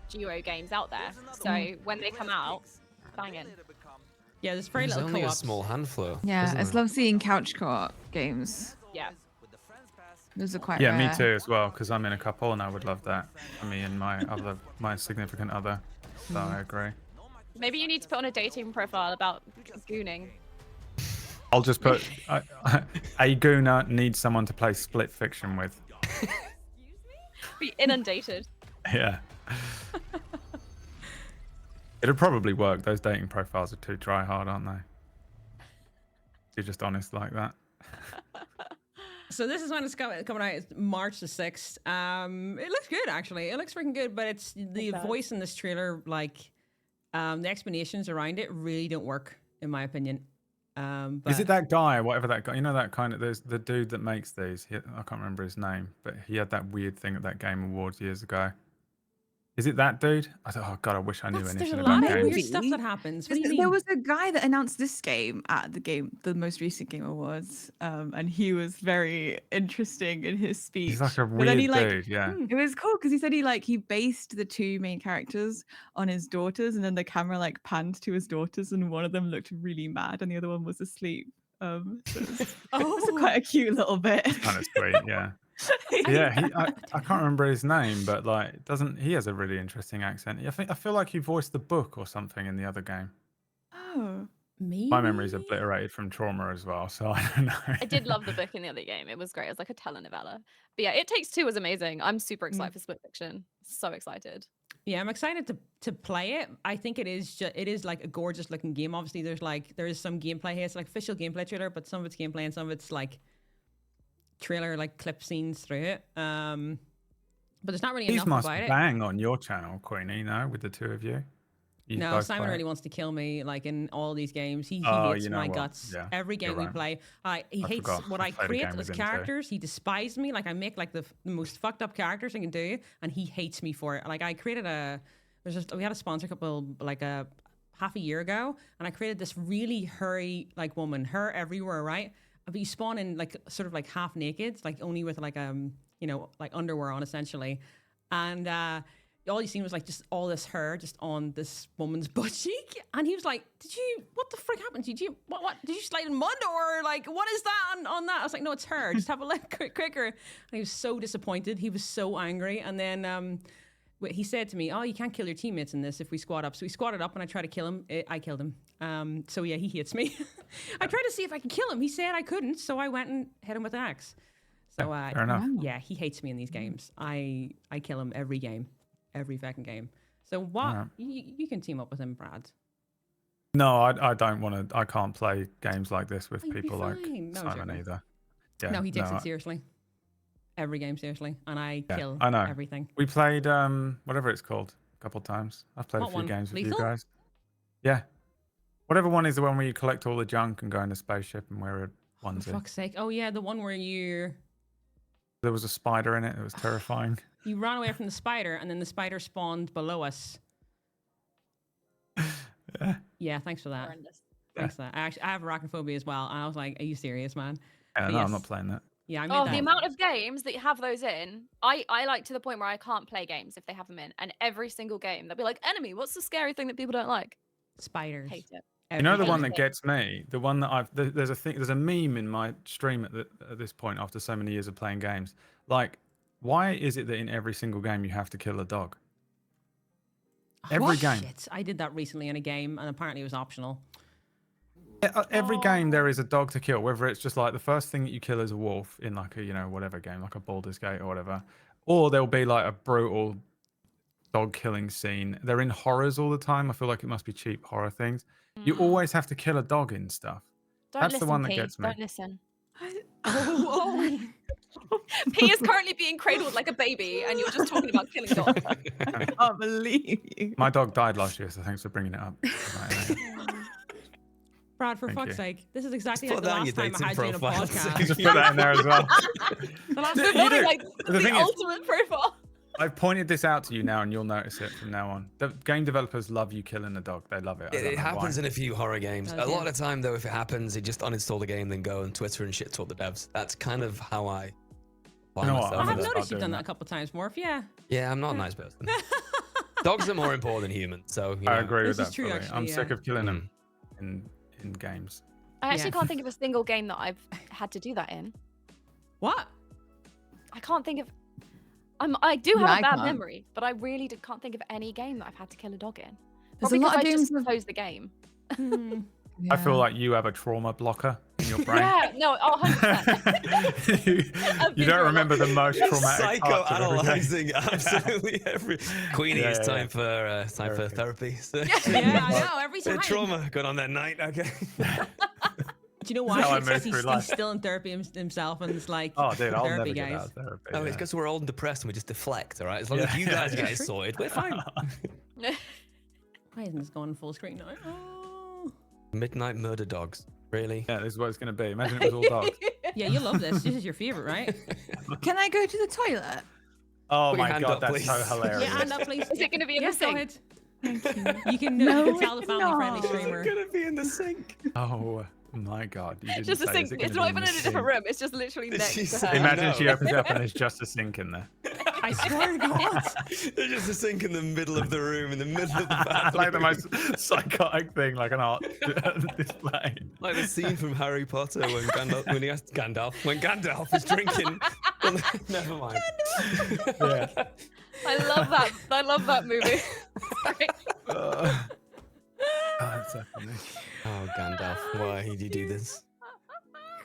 duo games out there. There's another So one. when they You come play as out, pigs, and they banging. later become Yeah, there's very There's little only a co-ops. small handful. Yeah, isn't I just there? love seeing couch co-op games. Yeah. with the friends pass. Those are quite Yeah, rare. me too as well. Because I'm in a couple, and I would love that for me and my significant other. So I agree. Maybe you need to put on a dating profile about gooning. I'll just put a gooner needs someone to play Split Fiction with. Be inundated. Yeah. It'll probably work. Those dating profiles are too try hard, aren't they? You're just honest like that. So this is when it's coming out. It's March the 6th. It looks good, actually. It looks freaking good, but it's the voice in this trailer, like, the explanations around it really don't work, in my opinion. But Is it that guy, whatever that guy? You know that kind of. There's the dude that makes these. I can't remember his name, but he had that weird thing at that Game Awards years ago. Is it that dude? I thought, oh god, I wish I knew There's a anything lot about of games. weird stuff that happens. What do you There mean? was a guy that announced this game at the most recent Game Awards, and he was very interesting in his speech. He's like a But then weird he, like, dude, yeah. It was cool because he said he based the two main characters on his daughters, and then the camera like panned to his daughters, and one of them looked really mad, and the other one was asleep. So it was quite a cute little bit. Kind of sweet, yeah. Yeah, I can't remember his name, but like, doesn't he has a really interesting accent? I feel like he voiced the book or something in the other game. Oh, Maybe. My memory's obliterated from trauma as well, so I don't know. I did love the book in the other game. It was great. It was like a telenovela. But yeah, It Takes Two was amazing. I'm super excited for Split Fiction. So excited. Yeah, I'm excited to play it. I think it is like a gorgeous looking game. Obviously, there is some gameplay here. It's like official gameplay trailer, but some of it's gameplay and some of it's like trailer like clip scenes through it. But there's not really These enough must about it. bang on your channel, Queenie, no, with the two of you. You No, both Simon play it? really wants to kill me. Like in all these games, he Oh, hates you know my what? guts. Yeah, Every game you're we right. play, he I hates forgot. what I I played a create game as with him too. characters. He despises me. Like I make like the most fucked up characters I can do, and he hates me for it. Like I created we had a sponsor couple like a half a year ago, and I created this really hairy like woman, her everywhere, right? But you spawn in like sort of like half naked, like only with like like underwear on essentially, and all you seen was like just all this hair just on this woman's butt cheek, and he was like, what the frick happened? Did you did you slide in mud, or like what is that on that? I was like, no, it's her. Just have a look quicker. And he was so disappointed. He was so angry, and then he said to me, oh, you can't kill your teammates in this if we squad up. So we squatted up, and I tried to kill him. I killed him. So yeah, he hates me. I tried to see if I could kill him. He said I couldn't, so I went and hit him with an axe. So fair enough. yeah, he hates me in these games. I kill him every game, every fucking game. So what? Alright. You can team up with him, Brad. No, I don't want to. I can't play games like this with Oh, you'd be people like fine. No, Simon joking. either. Yeah, No, he takes no, it seriously. Every game seriously, and I Yeah, kill I know. everything. We played whatever it's called a couple times. I've played What a few one? games with Lethal? you guys. Yeah. Whatever one is the one where you collect all the junk and go in a spaceship and wear a For onesie. fuck's sake! Oh yeah, the one where you There was a spider in it. It was terrifying. ran away from the spider, and then the spider spawned below us. Yeah. Yeah, thanks for that. Horrendous. Thanks for that. I have arachnophobia as well, and I was like, "Are you serious, man?" Yeah, But no, yes. I'm not playing that. Yeah, I made Oh, that. the amount of games that you have those in, I like to the point where I can't play games if they have them in. And every single game, they'll be like, enemy, what's the scary thing that people don't like? Spiders. Hate it. You know the Every one game. that gets me, the one that there's a meme in my stream at this point after so many years of playing games. Like, why is it that in every single game you have to kill a dog? Every game. Shit, I did that recently in a game, and apparently it was optional. Every game there is a dog to kill, whether it's just like the first thing that you kill is a wolf in like a, whatever game, like a Baldur's Gate or whatever, or there'll be like a brutal dog killing scene. They're in horrors all the time. I feel like it must be cheap horror things. You always have to kill a dog in stuff. Don't That's listen, the one that P. gets me. Don't listen. Oh, P is currently being cradled like a baby, and you're just talking about killing dogs. I can't believe you. My dog died last year, so thanks for bringing it up. Right, Brad, for Thank fuck's you. sake, this is exactly Put like the that in last your time I had you in dating a profile. podcast. just put that in there as well. The last You time- do. Like The the thing is- ultimate profile. I've pointed this out to you now, and you'll notice it from now on. The game developers love you killing a dog. They love it. I don't It know happens why. in a few horror games. Does, A lot yeah. of the time, though, if it happens, you just uninstall the game, then go on Twitter and shit talk the devs. That's kind of how I find You know what? myself I I'm have in gonna that. start noticed you've doing done that that. a couple times, Morph. Yeah. Yeah, I'm not a nice person. Dogs are more important than humans, so you know. I agree with This is that. true, fully. actually, I'm yeah. sick of killing them in games. I actually Yeah. can't think of a single game that I've had to do that in. What? I can't think of. I do have Yeah, a I bad can't. memory, but I really can't think of any game that I've had to kill a dog in. There's Probably a lot of 'cause I games just with- close the game. Hmm. I feel Yeah. like you have a trauma blocker in your brain. Yeah, no, 100%. you visual don't remember the most traumatic parts of every game. Psychoanalyzing absolutely every. Queenie, Yeah, it's yeah, time for therapy. So, Yeah, I know. Every bit time. of trauma going on that night. Okay. Do you know That's how I why? move He's through life. still in therapy himself, and it's like Oh, dude, I'll never therapy, get guys. out of therapy. Oh, it's yeah. because we're old and depressed and we just deflect, all right? As long as Yeah. you guys get it sorted, we're fine. Why isn't this going full screen now? Oh. Midnight murder dogs. Really? Yeah, this is what it's going to be. Imagine it was all dogs. Yeah, you love this. This is your favorite, right? Can I go to the toilet? Oh Put your my hand god, up, that's please. so hilarious. Yeah, hand up, please. Is it going to be in Yes, the go sink? ahead. You can, No, you can tell the it's family-friendly not. streamer. gonna be in the sink. Oh my god. You didn't Just a say, sink. is it It's gonna not be even in a the different sink? room. It's just literally Did next she to say her. Imagine No. she opens it up and there's just a sink in there. I swear to God. There's just a sink in the middle of the room, in the middle of the bathroom. Like the most psychotic thing, like an art display. Like the scene from Harry Potter when Gandalf is drinking. Well, never mind. Yeah. I love that. I love that movie. Sorry. Oh, that's so funny. Oh, Gandalf, why did you do this?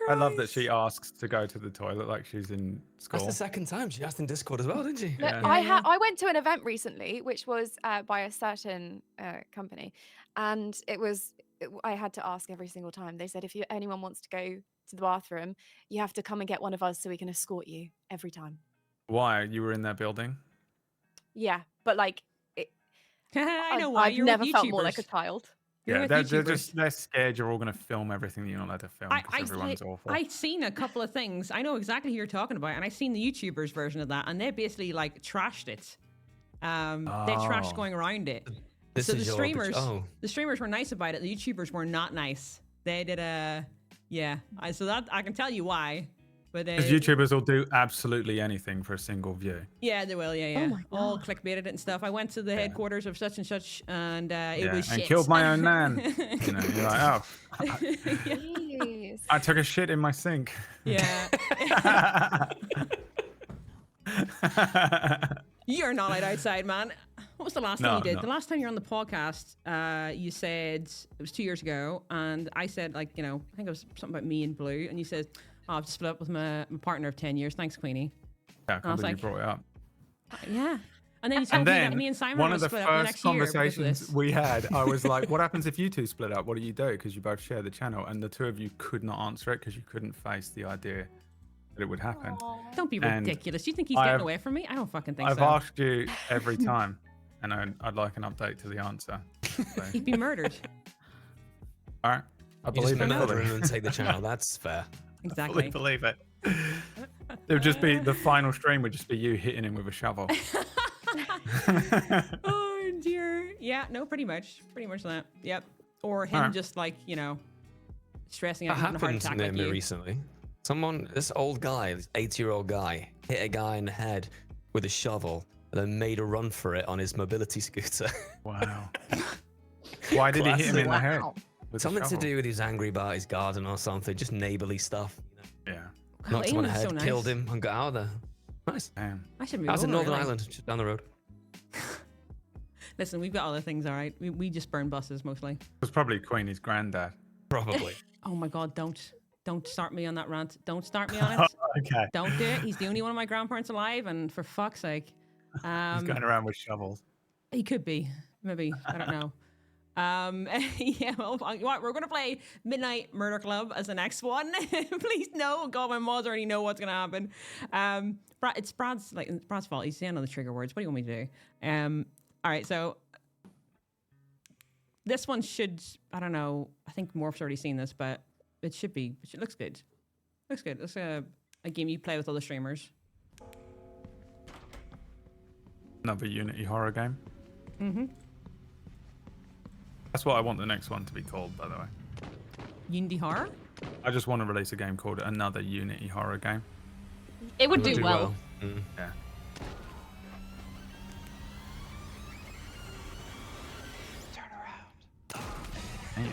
I love that she asks to go to the toilet like she's in That's school. the second time she asked in Discord as well, didn't she? No, Yeah. I went to an event recently, which was by a certain company, and I had to ask every single time. They said if anyone wants to go to the bathroom, you have to come and get one of us so we can escort you every time. Why? You were in that building? Yeah, but like I know why. I've You're never with felt more like a YouTubers. child. You're Yeah, with they're YouTubers. they're scared you're all going to film everything that you're not allowed to film because everyone's awful. I've seen a couple of things. I know exactly who you're talking about, and I've seen the YouTubers version of that, and they basically like trashed it. They trashed Oh. going around it. This So is the your streamers, Oh, the streamers were nice about it. The YouTubers were not nice. They did so that I can tell you why. But Because YouTubers will do absolutely anything for a single view. yeah, they will. Yeah. my All clickbaited it and stuff. I went to the headquarters of such and such, and it Yeah, was and shit. killed my own nan. You know, you're like, oh, Jeez. I took a shit in my sink. Yeah. You're not allowed outside, man. What was the last No, time you did? no. The last time you were on the podcast, you said it was 2 years ago, and I said, like, I think it was something about me and Blue, and you said, I've just split up with my partner of 10 years. Thanks, Queenie. Yeah, I I can't was believe you like, brought it up. Yeah. And then you told And me then that me and Simon one were of the split up the first next year because of conversations this. we had, I was like, "What happens if you two split up? What do you do?" Because you both share the channel, and the two of you could not answer it because you couldn't face the idea that it would happen. Don't be And ridiculous. You think he's I getting have- away from me? I don't fucking think I've so. asked you every time, and I'd like an update to the answer. So, He'd be murdered. all right, I You just believe it. murder fully. him and take the channel. That's fair. Fully Exactly. believe it. It would just be the final stream would just be you hitting him with a shovel. Oh dear. Yeah, no, pretty much that. Yep. Or him Alright. just like, stressing out That and having a heart happened attack near like me you. recently. This old guy, this 80-year-old guy, hit a guy in the head with a shovel and then made a run for it on his mobility scooter. Wow. Why did he hit him in the head? With a Something to shovel? do with he was angry about his garden or something, just neighborly stuff. Yeah. Wow, Knocked him on the England's head, so nice. killed him, and got out of there. Nice. Damn. I should move That was in over, Northern really. Ireland, just down the road. Listen, we've got other things, all right. We just burn buses mostly. It was probably Queenie's granddad. Probably. Oh my God, don't start me on that rant. Don't start me on it. Okay. Don't do it. He's the only one of my grandparents alive, and for fuck's sake. He's going around with shovels. He could be. Maybe. I don't know. Yeah, well, we're going to play Midnight Murder Club as the next one. Please no. God, my mods already know what's going to happen. It's Brad's fault. He's saying all the trigger words. What do you want me to do? All right, so this one should, I don't know, I think Morph's already seen this, but it looks good. Looks good. It's a game you play with other streamers. Another Unity horror game. Mm-hmm. That's what I want the next one to be called, by the way. Unity Horror? I just want to release a game called another Unity horror game. It would Would do well. Mm. Yeah. Turn around. Damn.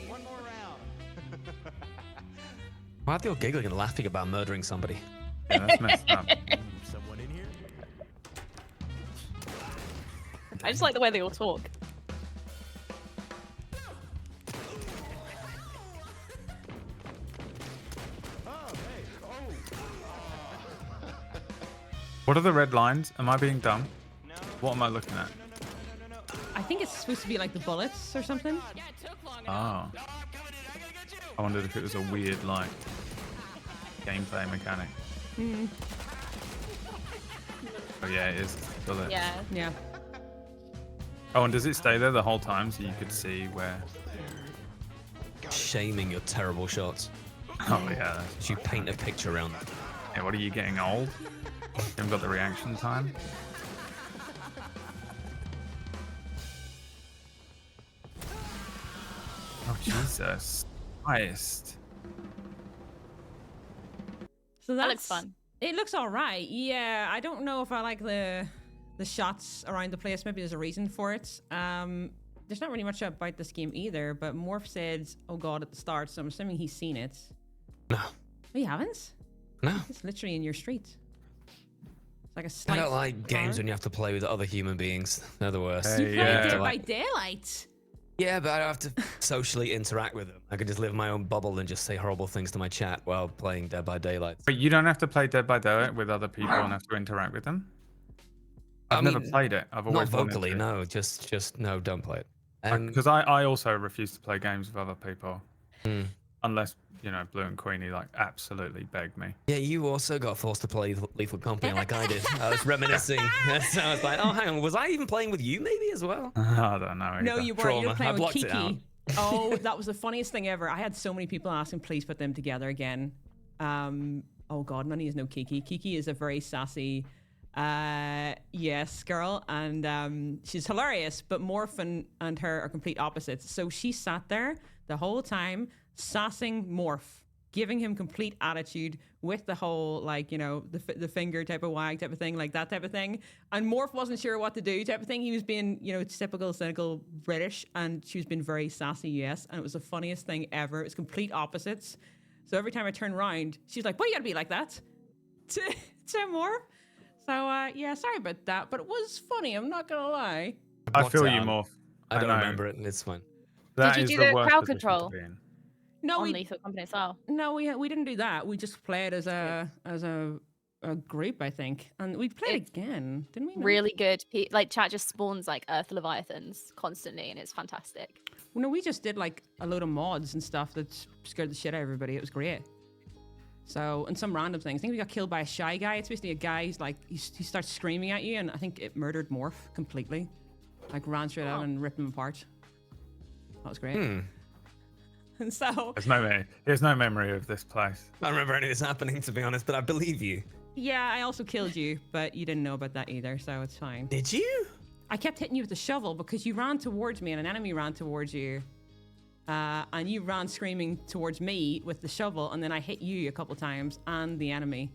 One more round. Why are they all giggling and laughing about murdering somebody? Yeah, that's messed up. Someone in here? I just like the way they all talk. Oh, hey. Oh. What are the red lines? Am I being dumb? No. What am I looking at? No. I think it's supposed to be like the bullets or something. Oh. I wondered if it was a weird, like, gameplay mechanic. Mm, Oh, yeah, it is. Bullet. Yeah. yeah. Oh, and does it stay there the whole time so you could see where? Shaming your terrible shots. Oh, yeah. As you paint a picture around that. Yeah, what are you getting old? You haven't got the reaction time? Oh, Jesus. Christ. So That that's looks fun. It looks all right. Yeah, I don't know if I like the shots around the place. Maybe there's a reason for it. There's not really much about this game either, but Morph said, "Oh God," at the start, so I'm assuming he's seen it. No. Oh, you haven't? No. It's literally in your street. It's like a I slight don't like games bar. when you have to play with other human beings. They're the worst. Hey, You play yeah. Dead by Like- Daylight. Yeah, but I don't have to socially interact with them. I could just live in my own bubble and just say horrible things to my chat while playing Dead by Daylight. But you don't have to play Dead by Daylight with other people and have to interact with them? I I've never mean, played it. I've Not always wanted vocally, to. no. Just no, don't play it. Because I also refuse to play games with other people. Hmm. Unless, Blue and Queenie, like, absolutely beg me. Yeah, you also got forced to play Lethal Company like I did. I was reminiscing. So I was like, oh, hang on, was I even playing with you maybe as well? I don't know. No, either. you weren't. You were Trauma. playing I with blocked it out. Kiki. Oh, that was the funniest thing ever. I had so many people asking, please put them together again. Oh God, none of you know Kiki. Kiki is a very sassy, yes, girl, and she's hilarious. But Morph and her are complete opposites. So she sat there the whole time, sassing Morph, giving him complete attitude with the whole, like, the finger type of wag type of thing, like that type of thing. And Morph wasn't sure what to do type of thing. He was being, typical, cynical British, and she was being very sassy, yes. And it was the funniest thing ever. It was complete opposites. So every time I turned around, she's like, "Why you gotta be like that?" to Morph. So, yeah, sorry about that, but it was funny. I'm not gonna lie. I blocked feel it you, out. Morph. I don't know. remember it. It's fine. That you is do the the worst crowd position to control? be in. No, on we Lethal Company as well. no we didn't do that. We just played as a group, I think, and we played It's again, didn't we? No? Really good. Like chat just spawns like Earth Leviathans constantly, and it's fantastic. No, we just did like a load of mods and stuff that scared the shit out of everybody. It was great. So, and some random things. I think we got killed by a shy guy. It's basically a guy who's like, he starts screaming at you, and I think it murdered Morph completely. Like, ran straight out and ripped him apart. That was great. And so, There's no memory of this place. I don't remember any of this happening, to be honest, but I believe you. yeah, I also killed you, but you didn't know about that either, so it's fine. Did you? I kept hitting you with the shovel because you ran towards me and an enemy ran towards you. And you ran screaming towards me with the shovel, and then I hit you a couple times and the enemy.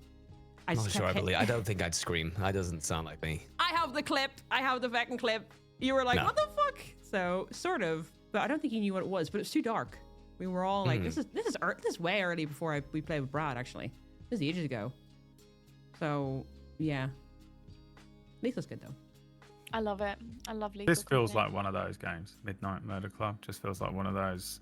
I I'm just not sure kept I hitting- believe. I don't think I'd scream. That doesn't sound like me. I have the clip. I have the Vecna clip. You were like, No. what the fuck? So, sort of, but I don't think you knew what it was, but it was too dark. We were all like, this is way early before we played with Brad, actually. This is ages ago. So, yeah. Lethal's good, though. I love it. I love Lethal This feels Company. like one of those games. Midnight Murder Club just feels like one of those.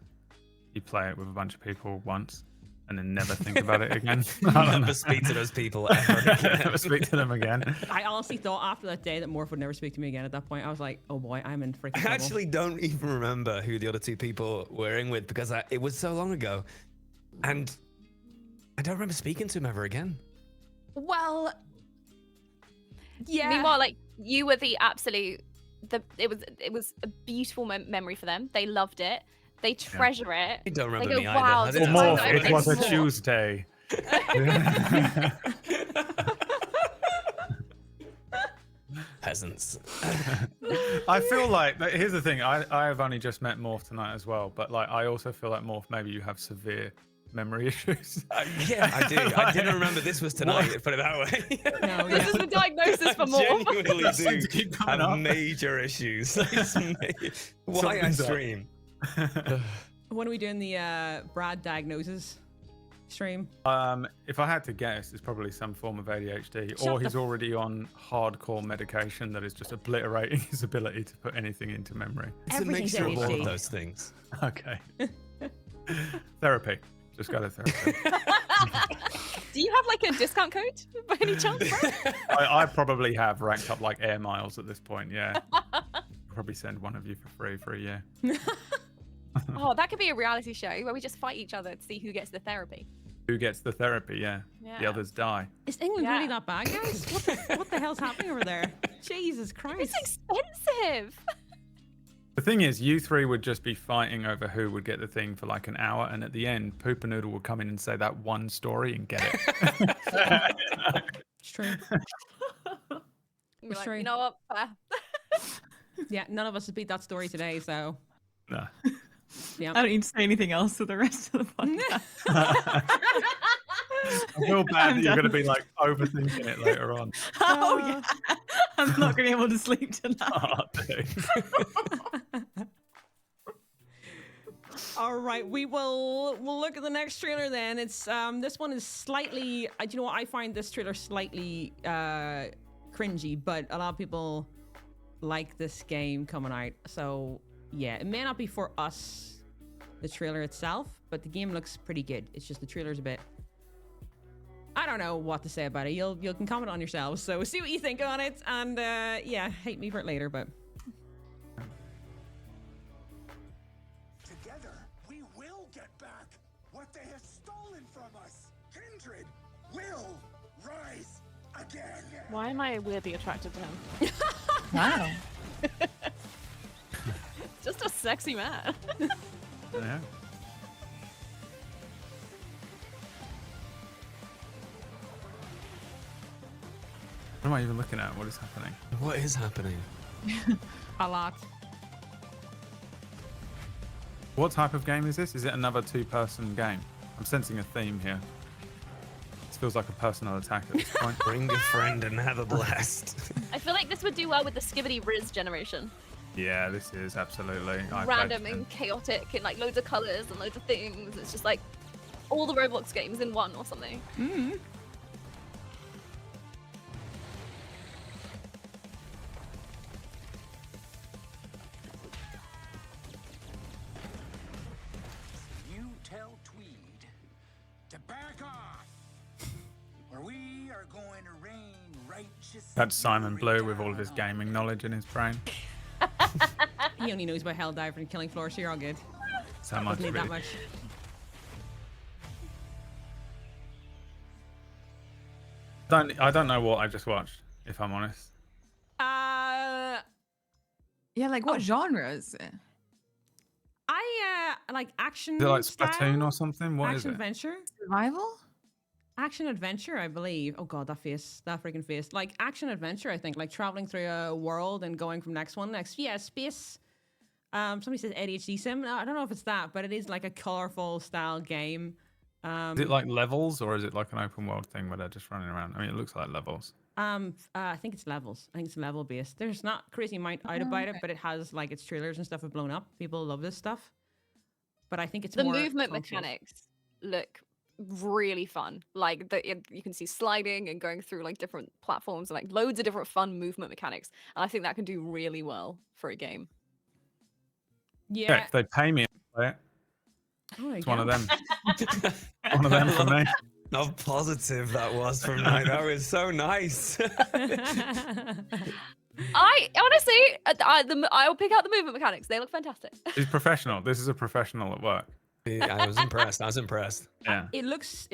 You play it with a bunch of people once and then never think about it again. I don't know. Never speak to those people ever again. Never speak to them again. I honestly thought after that day that Morph would never speak to me again at that point. I was like, oh boy, I'm in freaking I trouble. actually don't even remember who the other two people were in with because it was so long ago. And I don't remember speaking to him ever again. Well, yeah. Meanwhile, like you were the absolute. It was a beautiful memory for them. They loved it. They treasure it. I don't remember They go, me wow, either. I this For didn't is know Morph, so I it nice. was a Morph. Tuesday. Peasants. I feel like here's the thing. I have only just met Morph tonight as well, but like I also feel like Morph, maybe you have severe memory issues. Yeah, I do. I didn't remember this was tonight. Put it that way. No, This yeah. is the diagnosis for I Morph. genuinely Seems do to keep coming have up. major issues. Why I Something's up. stream? When are we doing the Brad diagnosis stream? If I had to guess, it's probably some form of ADHD, Shut or the he's already on hardcore medication that is just obliterating his ability to put anything into memory. It's a Everything's mixture of all ADHD. of those things. Okay. Therapy. Just go to therapy. Do you have like a discount code by any chance? I probably have racked up like air miles at this point. Yeah. Probably send one of you for free for a year. Oh, that could be a reality show where we just fight each other to see who gets the therapy. Who gets the therapy? Yeah. The Yeah. others die. Is England Yeah. really that bad, guys? What the hell's happening over there? Jesus Christ. It's expensive. The thing is, you three would just be fighting over who would get the thing for like an hour, and at the end, Pooper Noodle would come in and say that one story and get it. It's true. You're It's like, true. you know what? Fair. Yeah, none of us has beat that story today, so No. yeah. I don't need to say anything else for the rest of the podcast. I feel bad I'm that you're going to done. be like overthinking it later on. Oh yeah, I'm not going to be able to sleep tonight. Oh, dude. All right, we'll look at the next trailer then. It's this one is slightly. Do you know what? I find this trailer slightly cringy, but a lot of people like this game coming out. So yeah, it may not be for us, the trailer itself, but the game looks pretty good. It's just the trailer's a bit. I don't know what to say about it. You can comment on yourselves. So see what you think on it, and yeah, hate me for it later, but. Together, we will get back what they have stolen from us. Kindred will rise again. Why am I weirdly attracted to him? Wow. Just a sexy man. Yeah. What am I even looking at? What is happening? What is happening? A lot. What type of game is this? Is it another two-person game? I'm sensing a theme here. This feels like a personal attack at this point. Bring a friend and have a blast. I feel like this would do well with the Skibbity Riz generation. Yeah, this is absolutely. I Random played- and chaotic and like loads of colors and loads of things. It's just like all the Roblox games in one or something. You tell That's Simon Blue with all of his gaming knowledge in his brain. He only knows about Helldiver and Killing Floor, so you're all good. So much. Doesn't need that much. I don't know what I just watched, if I'm honest. Yeah, like what genre is it? I like action. Is it like style? Splatoon or something? What is Action it? adventure. Survival? Action adventure, I believe. Oh god, that face, that freaking face. Like action adventure, I think. Like traveling through a world and going from next one next. Yeah, space. Somebody says ADHD sim. No, I don't know if it's that, but it is like a colorful style game. Is it like levels or is it like an open world thing where they're just running around? I mean, it looks like levels. I think it's levels. I think it's level based. There's not crazy amount out about it, but it has like its trailers and stuff have blown up. People love this stuff. But I think it's The more movement functional. mechanics look really fun. Like you can see sliding and going through like different platforms and like loads of different fun movement mechanics. And I think that can do really well for a game. Yeah, Yeah. if they pay me, I'll play it. Oh, It's one of them. One of them for me. How positive that was from Knight. That was so nice. I honestly, I'll pick out the movement mechanics. They look fantastic. He's professional. This is a professional at work. I was impressed. I was impressed. Yeah. It looks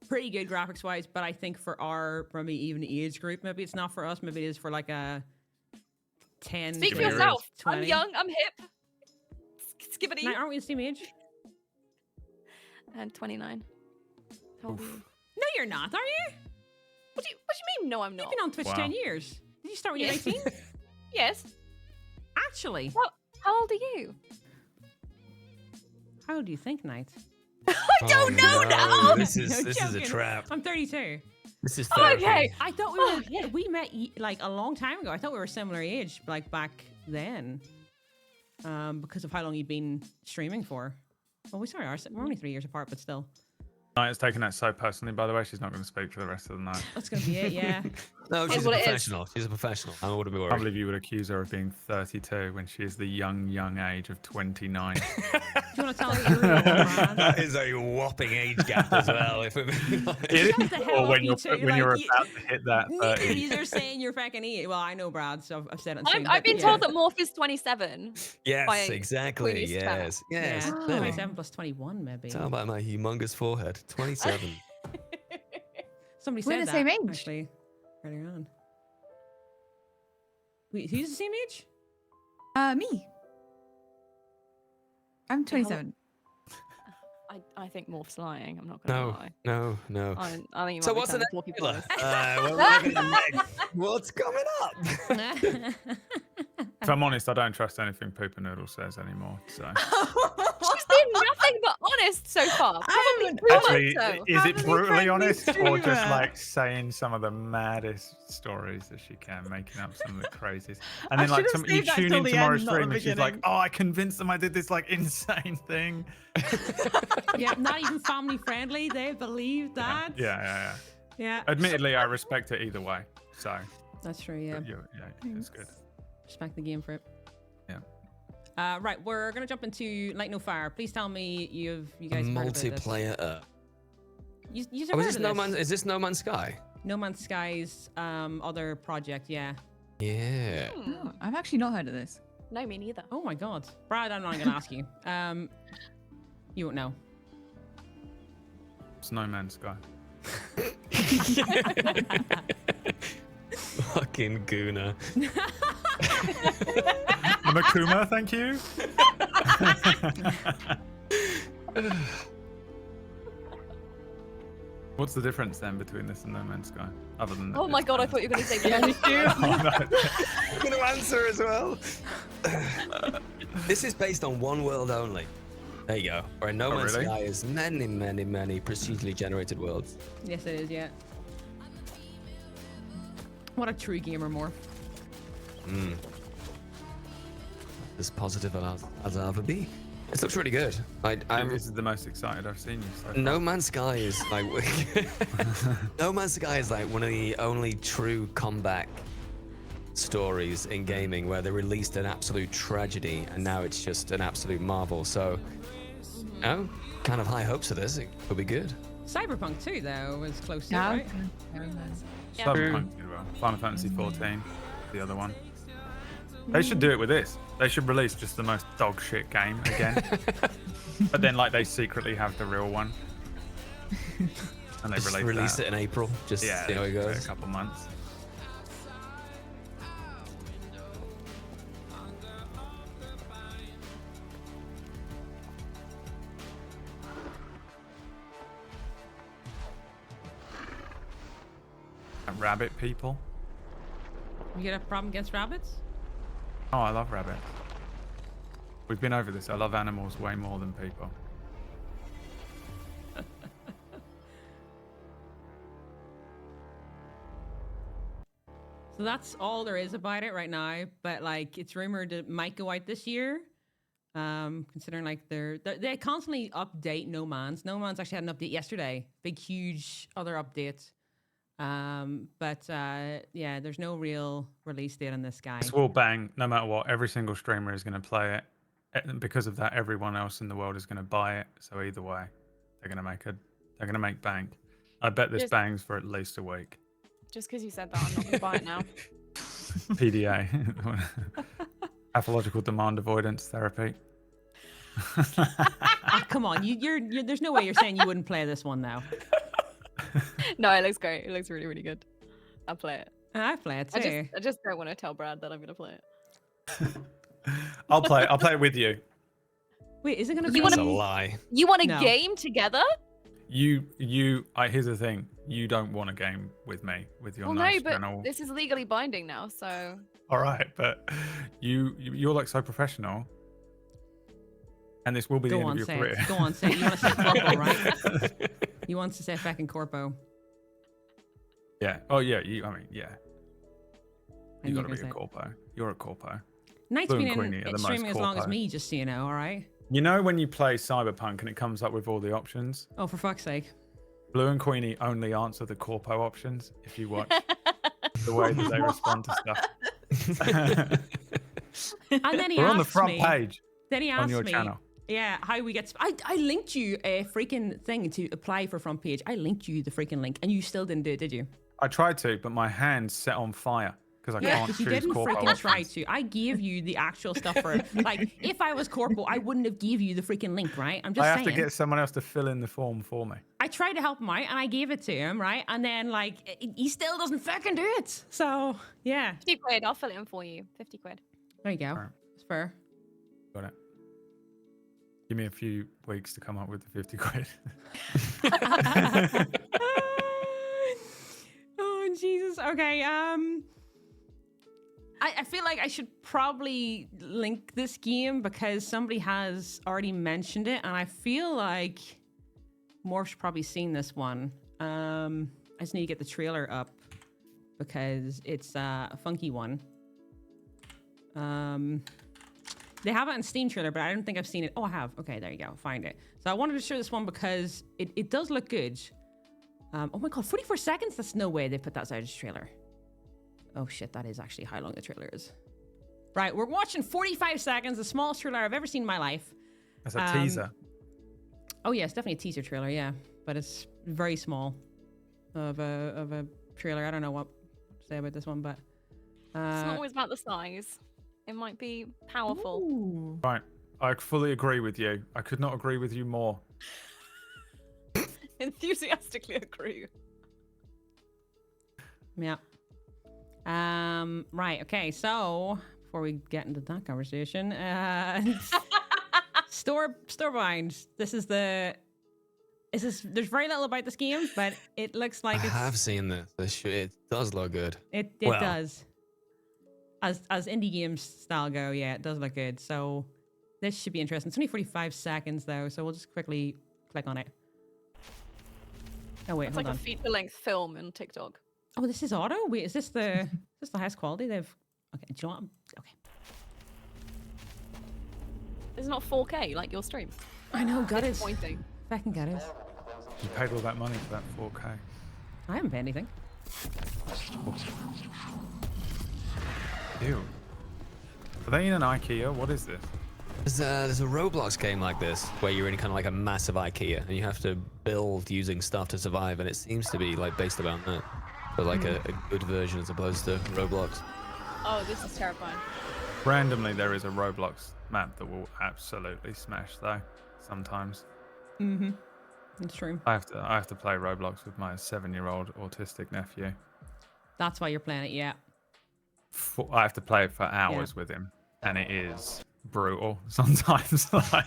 pretty good graphics wise, but I think for our maybe even age group, maybe it's not for us. Maybe it is for like a 10. Speak for to yourself. 20. I'm young. I'm hip. Skibbity. Now, aren't we the same age? And 29. How old are you? No, you're not, are you? What do you mean? No, I'm not. You've been on Twitch Wow. 10 years. Did you start when you were Yes. 19? Yes. Actually, How old are you? how old do you think, Knight? I don't know now. This is No, this is a joking. trap. I'm 32. This is therapy. Okay. I thought we Oh, were, yeah. we met like a long time ago. I thought we were similar age, like back then, because of how long you'd been streaming for. Well, we're only 3 years apart, but still. Knight has taken that so personally, by the way. She's not going to speak for the rest of the night. That's gonna be it, yeah. No, It's she's a what it is. professional. She's a professional. I wouldn't be I can't worried. believe you would accuse her of being 32 when she is the young age of 29. Do you want to tell us your real brand? That is a whopping age gap as well. If we're being honest. It Shut is, the hell or up, when you you're two. when you're Like, about to hit that 30. These are saying you're fucking 8. Well, I know Brad, so I've said it. on stream, I've but been yeah. told that Morph is 27. Yes, by exactly. previous Yes, yes. Yeah, clearly. 27 plus 21, maybe. Tell about my humongous forehead. 27. Somebody We're said the that, same age. actually, earlier on. Wait, who's the same age? Me. I'm 27. I think Morph's lying. I'm not gonna No, lie. no. I think you might So be what's the telling poor next people trailer? this. What we're looking at next. What's coming up? If I'm honest, I don't trust anything Pooper Noodle says anymore. So She's been nothing but honest so far. Probably I'm- too much actually, so. is it Haven't you brutally friendly honest or just streamer? like saying some of the maddest stories that she can, making up some of the craziest? And I then like should've you saved that tune till in the tomorrow's end, not the stream and she's like, beginning. "Oh, I convinced them I did this like insane thing." Yeah, not even family friendly. They believe that. Yeah. Yeah. Admittedly, I respect it either way. So That's true. Yeah. yeah, it's good. Respect the game for it. Yeah. Right, we're gonna jump into Light No Fire. Please tell me you guys heard about this. Multiplayer. You Oh, heard is this of No this? Man's? Is this No Man's Sky? No Man's Sky's other project? Yeah. Yeah. Oh, I've actually not heard of this. No, me neither. Oh my God, Brad, I'm not gonna ask you. You won't know. It's No Man's Sky. Fucking Guna. I'm a Kuma, thank you. What's the difference then between this and No Man's Sky? Other than Oh my it's god, I kind thought you were going to say Yeah, me too. of- Oh, no. I'm going to answer as well. This is based on one world only. There you go. Where No Oh, Man's really? Sky is many procedurally generated worlds. Yes, it is. Yeah. What a true gamer, Morph. As positive as I'll ever be. This looks really good. I'm This is the most excited I've seen you so far. No Man's Sky is like No Man's Sky is like one of the only true comeback stories in gaming where they released an absolute tragedy and now it's just an absolute marvel. So, you know, kind of high hopes for this. It could be good. Cyberpunk 2, though, was close to it, Yeah. right? Yeah. Cyberpunk did well. Final Fantasy 14, the other one. They should do it with this. They should release just the most dog shit game again. But then like they secretly have the real one. And they Just release it in April. Just see how it for goes. a couple months. Rabbit people. You got a problem against rabbits? Oh, I love rabbits. We've been over this. I love animals way more than people. So that's all there is about it right now. But like, it's rumored it might go out this year. Considering like they constantly update No Man's. No Man's actually had an update yesterday. Big, huge other update. Yeah, there's no real release date on this guy. This will bang no matter what. Every single streamer is going to play it. And because of that, everyone else in the world is going to buy it. So either way, they're going to make bank. I bet this bangs for at least a week. Just because you said that, I'm not gonna buy it now. PDA, pathological demand avoidance therapy. Come on, you're there's no way you're saying you wouldn't play this one now. No, it looks great. It looks really, really good. I'll play it. I play it too. I just don't want to tell Brad that I'm gonna play it. I'll play it with you. Wait, is it gonna be? That's a lie. You want a No. game together? Here's the thing. You don't want a game with me, with your Well, nice no, but channel. this is legally binding now, so. All right, but you're like so professional, and this will be the Go end on, of your say career. it. Go on, say it. You want to say corpo, right? You want to say fucking corpo. Yeah. Oh yeah. I mean, yeah. And You you got to can be a say- corpo. You're a corpo. Knight's Blue been and Queenie are in the most streaming as long as corpo. me, just so you know, all right? You know when you play Cyberpunk and it comes up with all the options? Oh, for fuck's sake. Blue and Queenie only answer the corpo options if you watch the way that they respond to stuff. And then he We're asked on the front me, page Then he asked on your me, channel. yeah, how we get. I linked you a freaking thing to apply for front page. I linked you the freaking link, and you still didn't do it, did you? I tried to, but my hand's set on fire because I Yeah, can't because you choose didn't corpo freaking try options. to. I gave you the actual stuff for it. Like, if I was corpo, I wouldn't have gave you the freaking link, right? I'm just I have saying. to get someone else to fill in the form for me. I tried to help him out, and I gave it to him, right? And then, like, he still doesn't fucking do it. So, yeah. 50 quid, I'll fill it in for you. 50 quid. There you go. Alright. It's fair. Got it. Give me a few weeks to come up with the 50 quid. Oh, Jesus. Okay. I feel like I should probably link this game because somebody has already mentioned it, and I feel like Morph's probably seen this one. I just need to get the trailer up because it's a funky one. They have it on Steam trailer, but I don't think I've seen it. Oh, I have. Okay, there you go. Find it. So I wanted to show this one because it does look good. Oh my god, 44 seconds? That's no way they put that as a trailer. Oh shit, that is actually how long the trailer is. Right, we're watching 45 seconds, the smallest trailer I've ever seen in my life. That's a teaser. Oh yeah, it's definitely a teaser trailer, yeah. But it's very small of a trailer. I don't know what to say about this one, but It's not always about the size. It might be powerful. ooh. Right. I fully agree with you. I could not agree with you more. Enthusiastically agree. Yeah. Right, okay, so before we get into that conversation, Storebind. There's very little about this game, but it looks like I it's have seen this. It does look good. it well. does. As indie games style go, yeah, it does look good. So this should be interesting. It's only 45 seconds though, so we'll just quickly click on it. Oh wait, It's hold like on. a feature-length film on TikTok. Oh, this is auto? Wait, is this the highest quality they've? Okay, do you know what? Okay. It's not 4K like your stream. I know, got it. Disappointing. Fucking got it. You paid all that money for that 4K. I haven't paid anything. Ew. Are they in an IKEA? What is this? There's a Roblox game like this where you're in kind of like a massive IKEA and you have to build using stuff to survive, and it seems to be like based around that. But like a good version as opposed to Roblox. Oh, this is terrifying. Randomly, there is a Roblox map that will absolutely smash, though. Sometimes Mm-hmm. It's true. I have to play Roblox with my 7-year-old autistic nephew. That's why you're playing it, yeah. I have to play it for hours with him, and it is brutal sometimes. Like,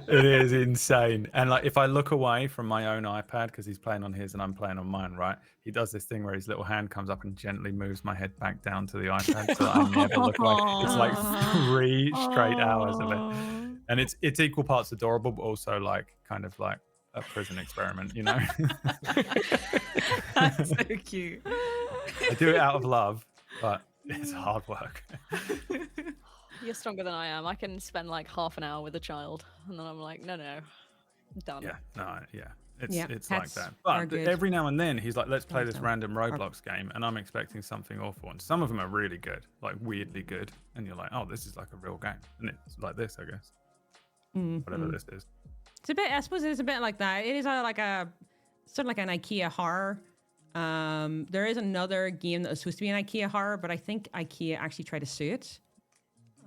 it is insane. And like, if I look away from my own iPad because he's playing on his and I'm playing on mine, right? He does this thing where his little hand comes up and gently moves my head back down to the iPad, so that I never look away. It's like 3 straight hours of it, and it's equal parts adorable, but also like kind of like a prison experiment, you know? That's so cute. I do it out of love, but it's hard work. You're stronger than I am. I can spend like half an hour with a child, and then I'm like, no, done. Yeah, no, yeah. Yeah, It's like pets that. are But good. every now and then he's like, let's play this so. random Roblox game, and I'm expecting something awful. And some of them are really good, like weirdly good. And you're like, oh, this is like a real game. And it's like this, I guess. Whatever this is. It's a bit, I suppose it's a bit like that. It is like a, sort of like an IKEA horror. There is another game that was supposed to be an IKEA horror, but I think IKEA actually tried to sue it.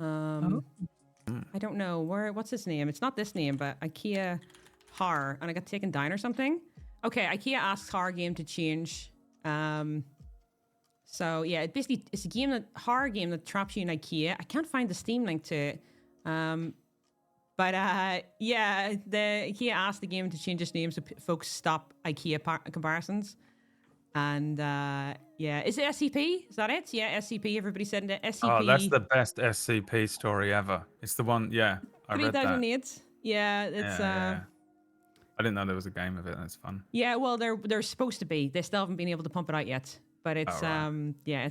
I don't know what's his name. It's not this name, but IKEA horror, and I got taken down or something. Okay, IKEA asks horror game to change. So yeah, it's a horror game that traps you in IKEA. I can't find the Steam link to it. But yeah, the IKEA asked the game to change its name so folks stop IKEA comparisons. And yeah, is it SCP? Is that it? Yeah, SCP. Everybody said it. SCP. Oh, that's the best SCP story ever. It's the one, yeah. I read that. 3008. Yeah, it's Yeah. I didn't know there was a game of it. That's fun. yeah. Well, they're supposed to be. They still haven't been able to pump it out yet. But it's right. yeah,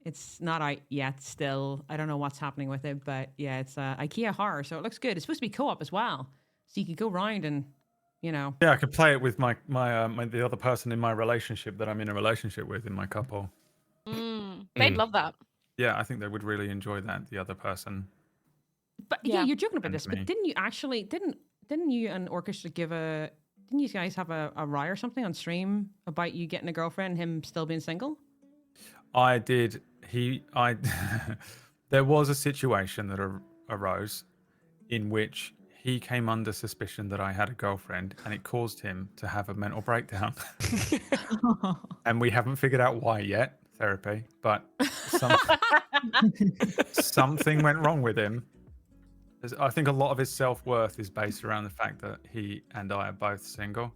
it's not out yet. Still, I don't know what's happening with it. But yeah, it's IKEA horror, so it looks good. It's supposed to be co-op as well, so you could go round and. You know. Yeah, I could play it with my the other person in my relationship that I'm in a relationship with in my couple. They'd love that. Yeah, I think they would really enjoy that. The other person. But yeah, Yeah. you're joking about And this, me. but didn't you and Orchestra didn't you guys have a row or something on stream about you getting a girlfriend, him still being single? I did. There was a situation that arose in which he came under suspicion that I had a girlfriend, and it caused him to have a mental breakdown. And we haven't figured out why yet, therapy, but something went wrong with him. I think a lot of his self-worth is based around the fact that he and I are both single.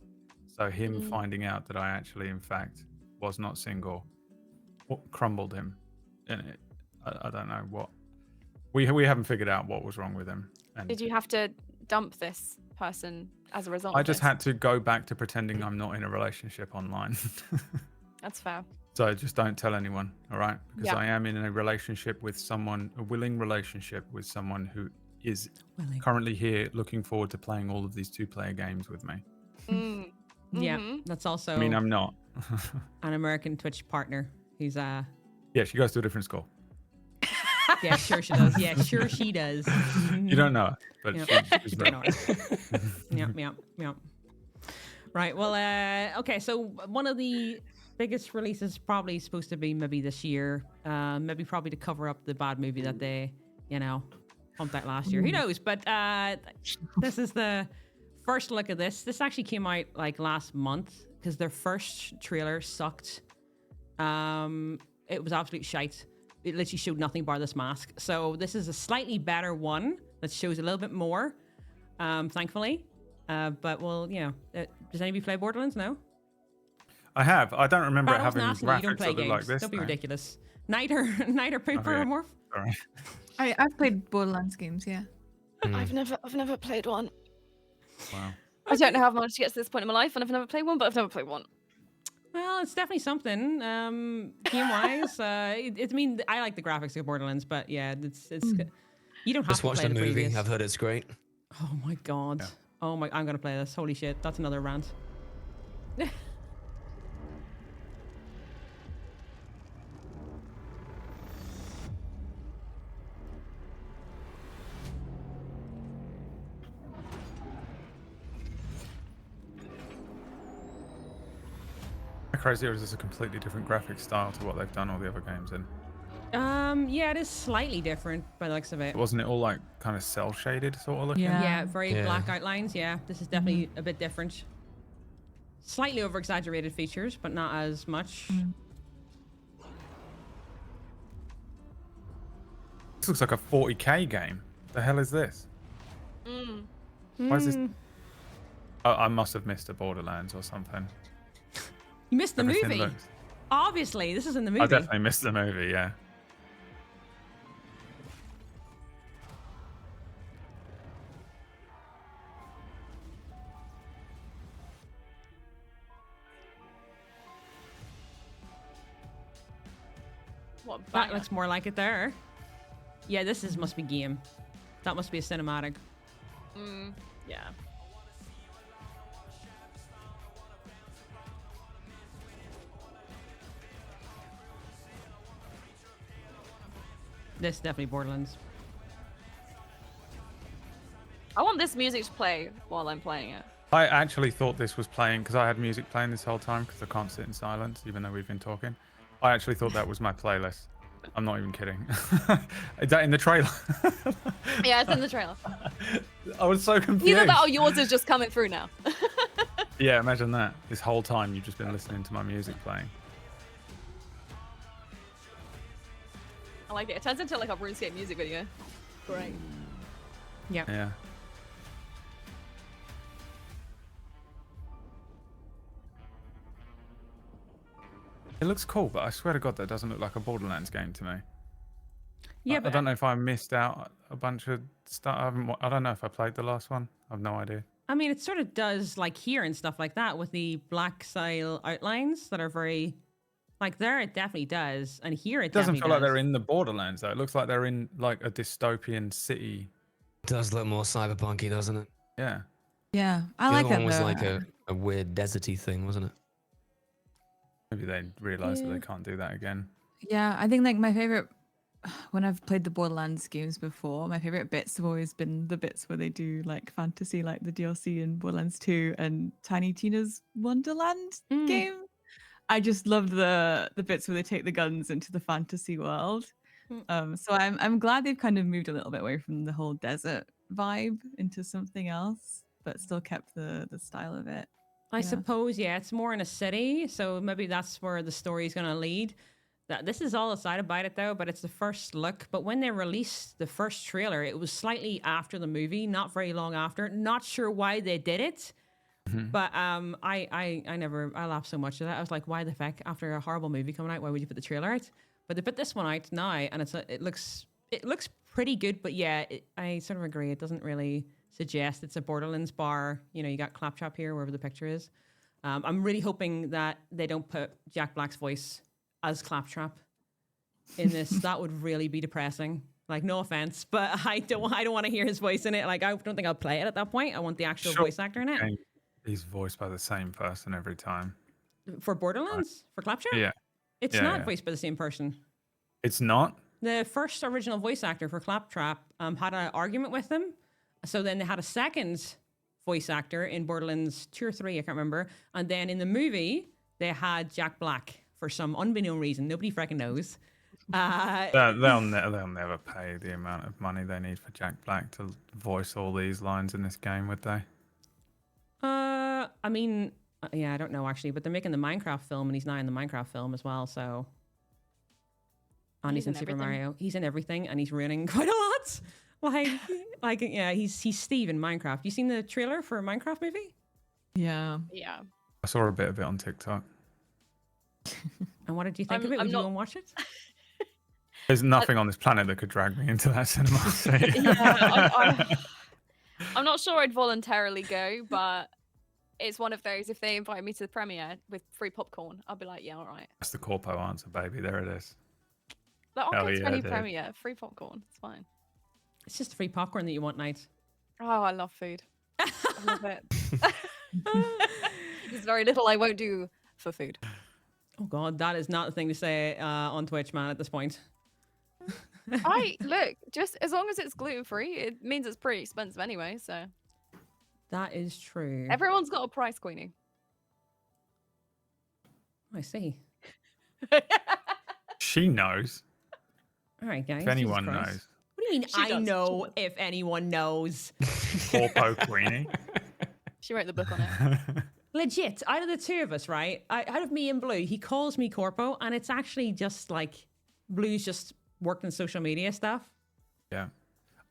So him finding out that I actually, in fact, was not single, crumbled him. And I don't know what. We haven't figured out what was wrong with him. And Did you have to dump this person as a result? I of just this? had to go back to pretending I'm not in a relationship online. That's fair. So just don't tell anyone, all right? Because Yeah. I am in a relationship with someone, a willing relationship with someone who is Willing. currently here looking forward to playing all of these 2-player games with me. Yeah, Mhm. that's also I mean, I'm not. an American Twitch partner who's Yeah, she goes to a different school. yeah, sure she does. Yeah, sure she does. You don't know her, but Yep. she's Don't real. know. Yep. Right. Well, okay. So one of the biggest releases probably supposed to be maybe this year. Maybe probably to cover up the bad movie that they, pumped out last year. Who knows? But this is the first look at this. This actually came out like last month because their first trailer sucked. It was absolute shite. It literally showed nothing bar this mask. So this is a slightly better one that shows a little bit more, thankfully. But well, does anybody play Borderlands? No. I have. I don't remember Brad, I wasn't having asking you. You don't graphics play that look games. like this. Don't be though. ridiculous. Neither Paper yeah. Morph. Sorry. I've played Borderlands games, yeah. I've never played one. Wow. I don't know how I've managed to get to this point in my life, and I've never played one, but I've never played one. Well, it's definitely something. Game-wise, I mean, I like the graphics of Borderlands, but yeah, it's you don't have Just to watched play the the movie. previous. I've heard it's great. Oh my god. Yeah. Oh my, I'm gonna play this. Holy shit, that's another rant. crazy, or is this a completely different graphic style to what they've done all the other games in? Yeah, it is slightly different by the looks of it. Wasn't it all like kind of cell shaded sort of looking? Yeah. Yeah, very Yeah. black outlines. Yeah, this is definitely a bit different. Slightly over exaggerated features, but not as much. This looks like a 40k game. The hell is this? Why is this? Oh, I must have missed a Borderlands or something. You missed the Everything movie. looks- Obviously, this is in the movie. I definitely missed the movie. Yeah. What That banger. looks more like it there. Yeah, this is must be game. That must be a cinematic. Yeah. This is definitely Borderlands. I want this music to play while I'm playing it. I actually thought this was playing because I had music playing this whole time because I can't sit in silence even though we've been talking. I actually thought that was my playlist. I'm not even kidding. Is that in the trailer? Yeah, it's in the trailer. I was so confused. Either that or yours is just coming through now. Yeah, imagine that. This whole time you've just been listening to my music playing. I like it. It turns into like a RuneScape music video. Great. Yeah. Yeah. It looks cool, but I swear to God, that doesn't look like a Borderlands game to me. Yeah, I but don't know if I missed out a bunch of stuff. I don't know if I played the last one. I've no idea. I mean, it sort of does like here and stuff like that with the black style outlines that are very, like there it definitely does, and here it It doesn't feel definitely like they're does. in the Borderlands though. It looks like they're in like a dystopian city. It does look more cyberpunky, doesn't it? Yeah. Yeah, I The like other that one was though. like a weird deserty thing, wasn't it? Maybe they realize that Yeah. they can't do that again. Yeah, I think like my favorite when I've played the Borderlands games before, my favorite bits have always been the bits where they do like fantasy, like the DLC in Borderlands 2 and Tiny Tina's Wonderland game. I just love the bits where they take the guns into the fantasy world. So I'm glad they've kind of moved a little bit away from the whole desert vibe into something else, but still kept the style of it. I Yeah. suppose, yeah, it's more in a city, so maybe that's where the story's going to lead. That this is all aside about it though, but it's the first look. But when they released the first trailer, it was slightly after the movie, not very long after. Not sure why they did it, but I laughed so much at that. I was like, why the fuck? After a horrible movie coming out, why would you put the trailer out? But they put this one out now, and it looks pretty good. But yeah, I sort of agree. It doesn't really suggest it's a Borderlands bar. You know, you got Claptrap here, wherever the picture is. I'm really hoping that they don't put Jack Black's voice as Claptrap in this. That would really be depressing. Like, no offense, but I don't want to hear his voice in it. Like, I don't think I'll play it at that point. I want the actual Sure. voice actor in it. And he's voiced by the same person every time. For Borderlands? For Claptrap? Yeah. It's Yeah, not yeah. voiced by the same person. It's not? The first original voice actor for Claptrap had an argument with him. So then they had a second voice actor in Borderlands 2 or 3, I can't remember. And then in the movie, they had Jack Black for some unbeknown reason. Nobody freaking knows. They'll never pay the amount of money they need for Jack Black to voice all these lines in this game, would they? I mean, yeah, I don't know actually, but they're making the Minecraft film, and he's now in the Minecraft film as well. So, and he's in Super everything. Mario. He's in everything, and he's ruining quite a lot. Like, yeah, he's Steve in Minecraft. You seen the trailer for a Minecraft movie? Yeah. Yeah. I saw a bit of it on TikTok. And what did you think of I'm it? Would you not- go and watch it? There's nothing on this planet that could drag me into that cinema seat. Yeah, I'm not sure I'd voluntarily go, but it's one of those. If they invite me to the premiere with free popcorn, I'll be like, yeah, all right. That's the Corpo answer, baby. There it is. Like, I'll Hell go to yeah, any dude. premiere, free popcorn. It's fine. It's just free popcorn that you want, Knight. Oh, I love food. I love it. There's very little I won't do for food. Oh God, that is not the thing to say on Twitch, man. At this point, Look, just as long as it's gluten free, it means it's pretty expensive anyway. So that is true. everyone's got a price, Queenie. I see. She knows. All right, guys. If Jesus anyone Christ. knows. What do you mean? She I does, she know does. if anyone knows. Corpo Queenie. She wrote the book on it. Legit, out of the two of us, right? Out of me and Blue, he calls me Corpo, and it's actually just like Blue's just worked in social media stuff. Yeah.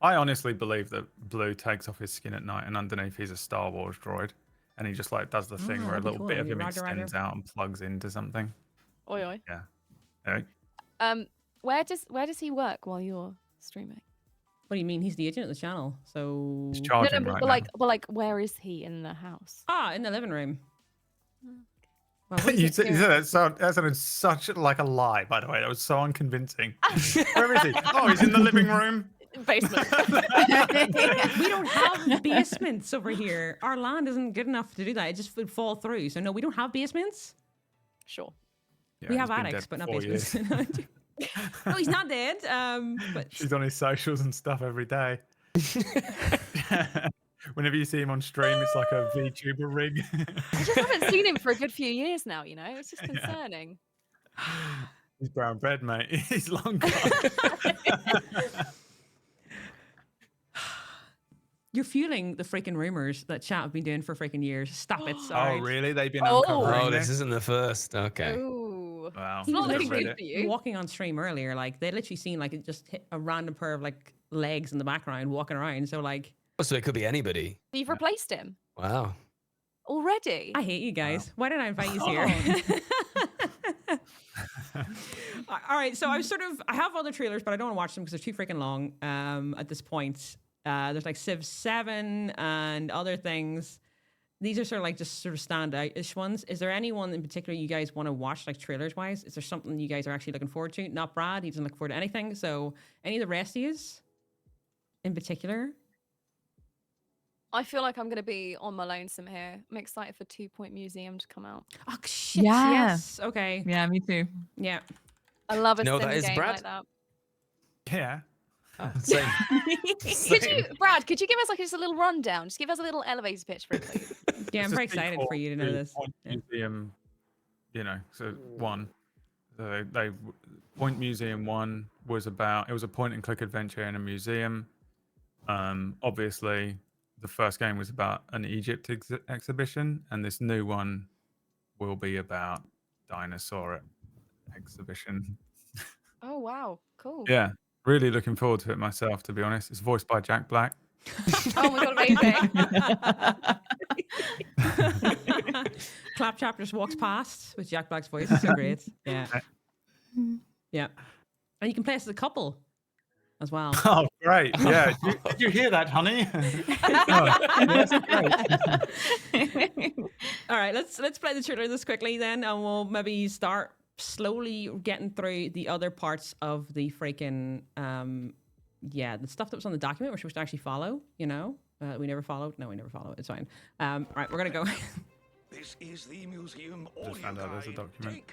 I honestly believe that Blue takes off his skin at night and underneath he's a Star Wars droid. And he just like does the thing Oh, where a that'd be little cool. bit of Maybe him Roger, Roger. extends out and plugs into something. Oi oi. Yeah. Anyway, Where does he work while you're streaming? What do you mean? He's the agent of the channel, so he's No, charging but, right but now. like, where is he in the house? in the living room. Well, what is You it? said that sounded such like a lie, by the way. That was so unconvincing. Where is he? Oh, he's in the living room. Basement. We don't have basements over here. Our land isn't good enough to do that. It just would fall through. So no, we don't have basements. Sure. Yeah, We he's have been attics, dead but for not 4 years. basements. No, he's not dead. But She's on his socials and stuff every day. Whenever you see him on stream, it's like a VTuber rig. I just haven't seen him for a good few years now, you know? It's just concerning. He's brown bread, mate. He's long gone. you're fueling the freaking rumors that chat have been doing for freaking years. Stop it. Sorry. Oh, really? They've been Oh. uncovering Oh, this this? isn't the first. Okay. Ooh. Wow. He not was looking literally good for you. walking on stream earlier. Like they literally seen like it just hit a random pair of like legs in the background walking around. So like Oh, so it could be anybody. You've replaced him Wow. already. I hate you guys. Why did I invite you here? All right, so I have other trailers, but I don't want to watch them because they're too freaking long. At this point, there's like Civ 7 and other things. These are sort of like just sort of standout-ish ones. Is there anyone in particular you guys want to watch, like trailers wise? Is there something you guys are actually looking forward to? Not Brad, he doesn't look forward to anything. So any of the rest of yous in particular? I feel like I'm going to be on my lonesome here. I'm excited for 2 Point Museum to come out. Oh shit! Yeah. Yes. Okay. Yeah, me too. Yeah. I love a You know sim what that is, game Brad? like that. Yeah. Oh, same. Could you, Brad? Could you give us like just a little rundown? Just give us a little elevator pitch for it, please. Yeah, I'm It's a very excited sequel for you to know this. Point Yeah. Museum, so one. So they Point Museum 1 was about, it was a point and click adventure in a museum. Obviously, the first game was about an Egypt exhibition, and this new one will be about dinosaur exhibition. Oh wow, cool. Yeah, really looking forward to it myself, to be honest. It's voiced by Jack Black. Oh my god, amazing. Claptrap just walks past with Jack Black's voice. It's so great. Yeah. Yeah. And you can play as a couple as well. Oh, great. Yeah. Did you hear that, honey? All right, let's play the trailer this quickly then, and we'll maybe start slowly getting through the other parts of the freaking the stuff that was on the document we're supposed to actually follow, you know? We never followed. No, we never follow it. It's fine. All right, we're gonna go. This is the museum Just found out there's a document.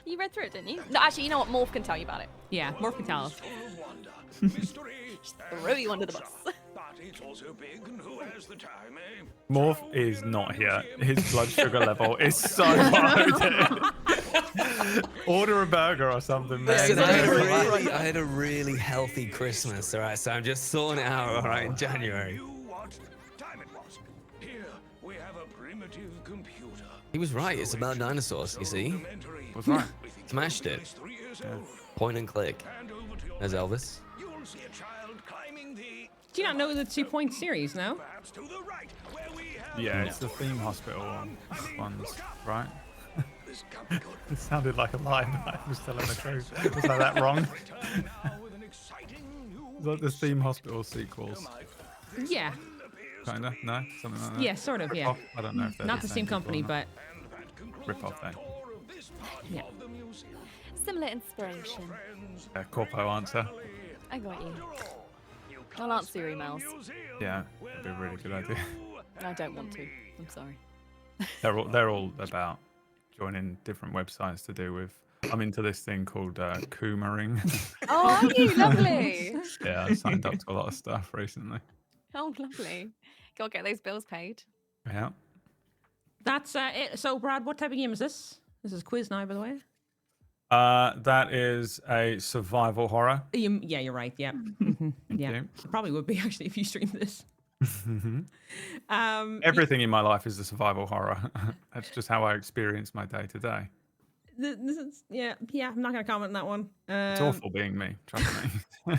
You read through it, didn't you? No, actually, you know what? Morph can tell you about it. Yeah, Morph can tell us. Throw you under the bus. But it's also big, and who has the time, eh? Morph is not here. His blood sugar level is so low. Dude. Order a burger or something, man. Listen, I had a really healthy Christmas, all right? So I'm just sorting it out, all right, in January. You what time it was. Here we have a primitive computer. He was right. It's about dinosaurs, you see? What's right? Smashed it. 3 years old. Point and click. And over to your There's Elvis. You'll see a child climbing the Do you not know the 2 Point series, no? perhaps to the right, where we have Yeah, it's the theme hospital ones, right? this company It sounded like a lie, but I was telling the truth. Was I that wrong? return now with an exciting new It's like the theme hospital sequels. Yeah. Kinda? No? Something like that? Yeah, sort of, yeah. Rip-off? I don't know if they're Not the same people or company, not. but Rip off then. yeah. Similar inspiration. Corpo answer. I got you. I'll answer your emails. Yeah, that'd be a really good idea. I don't want to. I'm sorry. They're all about joining different websites to do with. I'm into this thing called Coomering. Oh, are you? Lovely. Yeah, I signed up to a lot of stuff recently. Oh, lovely. Gotta get those bills paid. Yeah. That's it. So, Brad, what type of game is this? This is quiz now, by the way. That is a survival horror. Yeah, you're right. Yeah, Mhm. yeah. you. It probably would be actually if you streamed this. Everything in my life is a survival horror. That's just how I experience my day to day. This is yeah. I'm not gonna comment on that one. It's awful being me. Trust me.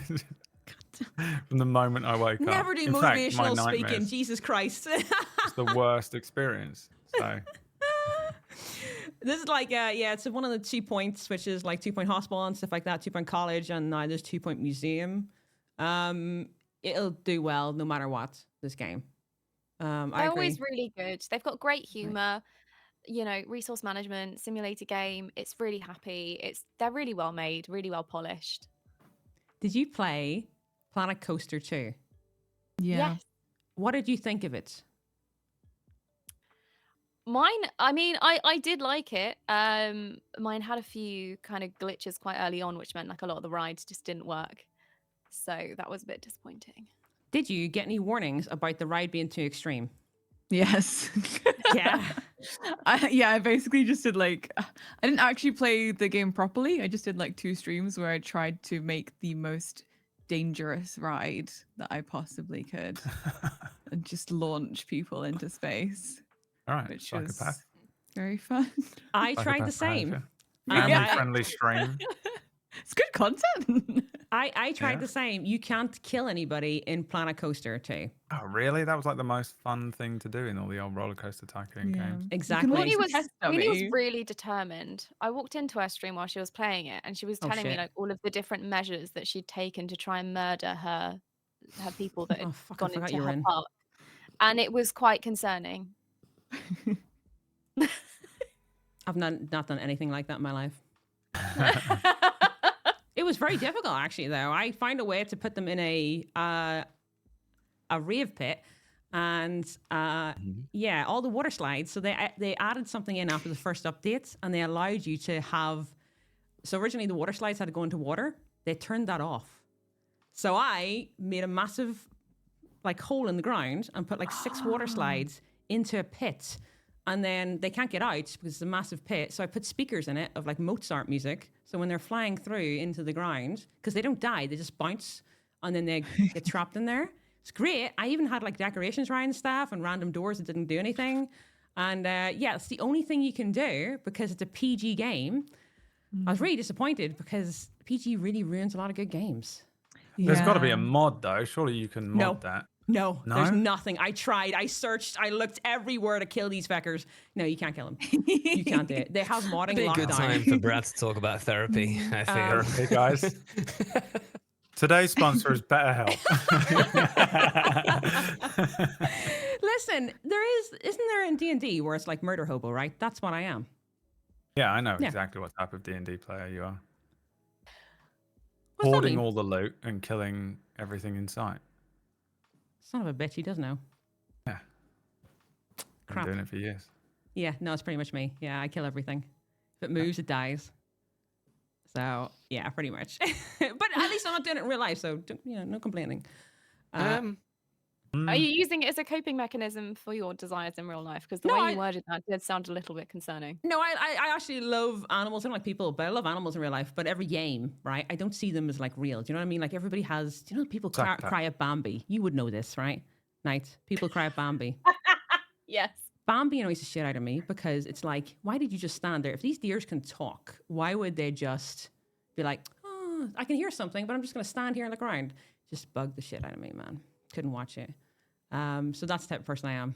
From the moment I wake up. Never do In fact, my motivational speaking. nightmares Jesus Christ. is the worst experience. So This is like, it's one of the 2 points, which is like 2 Point Hospital and stuff like that, 2 Point College, and now there's 2 Point Museum. It'll do well no matter what, this game. I They're agree. always really good. They've got great humor, resource management, simulator game. It's really happy. They're really well made, really well polished. Did you play Planet Coaster 2? Yeah. Yes. What did you think of it? Mine, I mean, I did like it. Mine had a few kind of glitches quite early on, which meant like a lot of the rides just didn't work. So that was a bit disappointing. Did you get any warnings about the ride being too extreme? Yes. Yeah. I basically just did I didn't actually play the game properly. I just did like 2 streams where I tried to make the most dangerous ride that I possibly could and just launch people into space, all right, which was psychopath. very fun. I tried the Psychopath same. behaviour. Yeah. Family-friendly stream. It's good content. I tried Yeah. the same. You can't kill anybody in Planet Coaster 2. Oh, really? That was like the most fun thing to do in all the old roller coaster tycoon games. Exactly. Winnie was, test Winnie was dummy. really determined. I walked into her stream while she was playing it, and she was Oh, telling me shit. like all of the different measures that she'd taken to try and murder her people that had Oh, fuck, I gone forgot into you were her in. park, and it was quite concerning. I've not done anything like that in my life. It was very difficult, actually, though. I found a way to put them in a rave pit, and yeah, all the water slides. So they added something in after the first update, and they allowed you to have. So originally the water slides had to go into water. They turned that off. So I made a massive hole in the ground and put 6 water slides into a pit. And then they can't get out because it's a massive pit. So I put speakers in it of Mozart music. So when they're flying through into the ground, because they don't die, they just bounce and then they get trapped in there. It's great. I even had decorations around and stuff and random doors that didn't do anything. And it's the only thing you can do because it's a PG game. I was really disappointed because PG really ruins a lot of good games. There's got to be Yeah. a mod though. Surely you can mod No. that. No, No? there's nothing. I tried. I searched. I looked everywhere to kill these feckers. No, you can't kill them. You can't do it. They have modding Be a locked good down. time for Brad to talk about therapy, I feel. Therapy, guys. Today's sponsor is BetterHelp. Listen, isn't there in D&D where it's like murder hobo, right? That's what I am. Yeah, I know Yeah. exactly what type of D&D player you are. What's that Hoarding mean? all the loot and killing everything in sight. Son of a bitch, he does know. Yeah. Been Crap. doing it for years. Yeah, no, it's pretty much me. Yeah, I kill everything. If it moves, it dies. So, yeah, pretty much. But at least I'm not doing it in real life, so, no complaining. Are you using it as a coping mechanism for your desires in real life? Because the No, way you worded that did sound a little bit concerning. No, I actually love animals. I don't like people, but I love animals in real life. But every game, right? I don't see them as real. Do you know what I mean? Everybody has. Do you know people cry at Bambi? You would know this, right? Night. People cry at Bambi. Yes. Bambi annoys the shit out of me because it's why did you just stand there? If these deers can talk, why would they just be oh, I can hear something, but I'm just gonna stand here and look around? Just bugged the shit out of me, man. Couldn't watch it. So that's the type of person I am.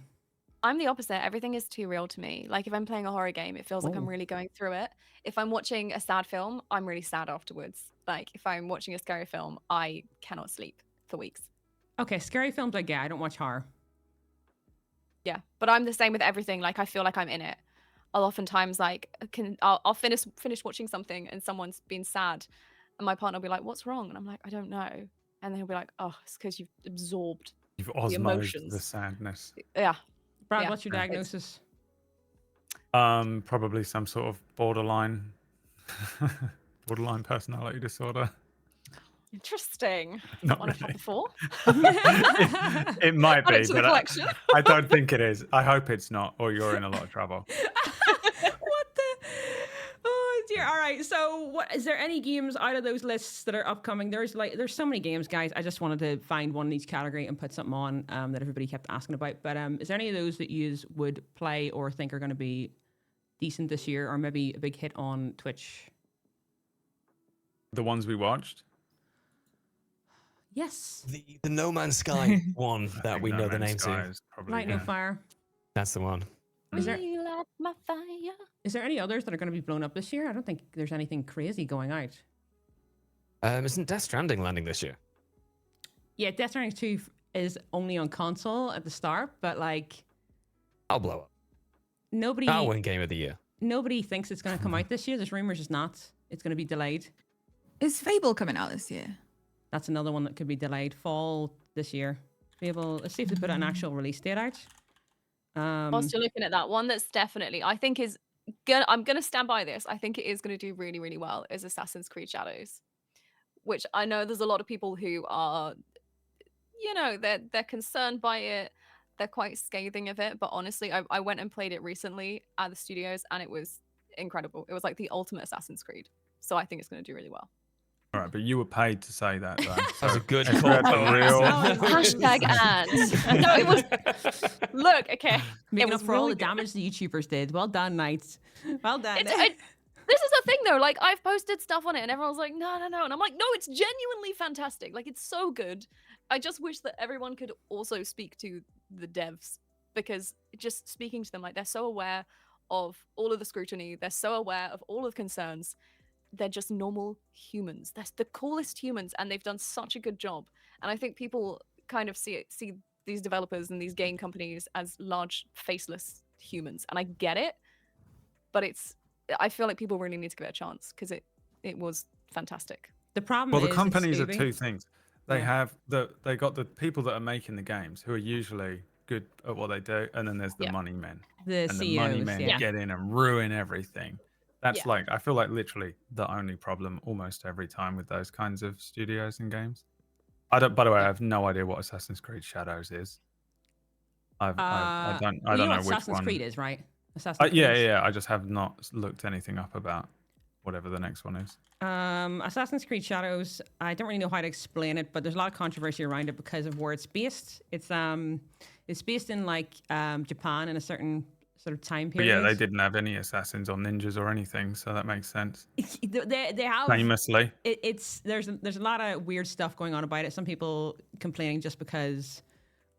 I'm the opposite. Everything is too real to me. If I'm playing a horror game, it feels like I'm Oh. really going through it. If I'm watching a sad film, I'm really sad afterwards. If I'm watching a scary film, I cannot sleep for weeks. Okay, scary films I get. I don't watch horror. Yeah, but I'm the same with everything. I feel like I'm in it. I'll oftentimes I'll finish watching something and someone's been sad, and my partner will be like, "What's wrong?" And I'm like, "I don't know." And then he'll be like, "Oh, it's because you've absorbed." You've osmosed emotions. the sadness. Yeah. Brad, Yeah. what's your diagnosis? Probably some sort of borderline personality disorder. Interesting. Not One I've had really. before. It might Add be, it to the but collection. I don't think it is. I hope it's not, or you're in a lot of trouble. What the? Oh dear. All right. So, what is there any games out of those lists that are upcoming? There's so many games, guys. I just wanted to find one in each category and put something on that everybody kept asking about. But is there any of those that you would play or think are going to be decent this year, or maybe a big hit on Twitch? The ones we watched. Yes. The No Man's Sky one I that think we No know the Man's name Sky to. is probably, Light No yeah. Fire. That's the one. Is there Relight my fire. is there any others that are going to be blown up this year? I don't think there's anything crazy going out. Isn't Death Stranding landing this year? Yeah, Death Stranding 2 is only on console at the start, but like I'll blow up. nobody I'll win Game of the Year. nobody thinks it's going to come out this year. There's rumors it's not. It's going to be delayed. Is Fable coming out this year? That's another one that could be delayed. Fall this year. Let's see if they put an actual release date out. Whilst you're looking at that one, that's definitely I'm gonna stand by this. I think it is gonna do really, really well. Is Assassin's Creed Shadows, which I know there's a lot of people who are, they're concerned by it. They're quite scathing of it, but honestly, I went and played it recently at the studios, and it was incredible. It was like the ultimate Assassin's Creed. So I think it's gonna do really well. All right, but you were paid to say that, though. That's a good if call. that's a real. Hashtag ads. No, it was. Look, okay. Making it up was for all really the good. damage the YouTubers did. Well done, Knights. Well done. This is the thing though, like I've posted stuff on it and everyone's like, no. And I'm like, no, it's genuinely fantastic. Like it's so good. I just wish that everyone could also speak to the devs, because just speaking to them, like they're so aware of all of the scrutiny. They're so aware of all of the concerns. They're just normal humans. They're the coolest humans, and they've done such a good job. And I think people kind of see these developers and these game companies as large faceless humans, and I get it, but I feel like people really need to give it a chance because it was fantastic. The problem Well, is the it's companies are Ubi. two things. They Yeah. have they got the people that are making the games who are usually good at what they do, and then there's the Yeah. money men. The And the money CEOs. men Yeah. get in and ruin everything. That's Yeah. like, I feel like literally the only problem almost every time with those kinds of studios and games. By the way, I have no idea what Assassin's Creed Shadows is. I don't You know what which Assassin's one. Creed is, right? Assassin's Yeah, Creed. yeah. I just have not looked anything up about whatever the next one is. Assassin's Creed Shadows. I don't really know how to explain it, but there's a lot of controversy around it because of where it's based. It's based in like Japan in a certain sort of time But period. yeah, they didn't have any assassins or ninjas or anything, so that makes sense. They have Famously. there's a lot of weird stuff going on about it. Some people complaining just because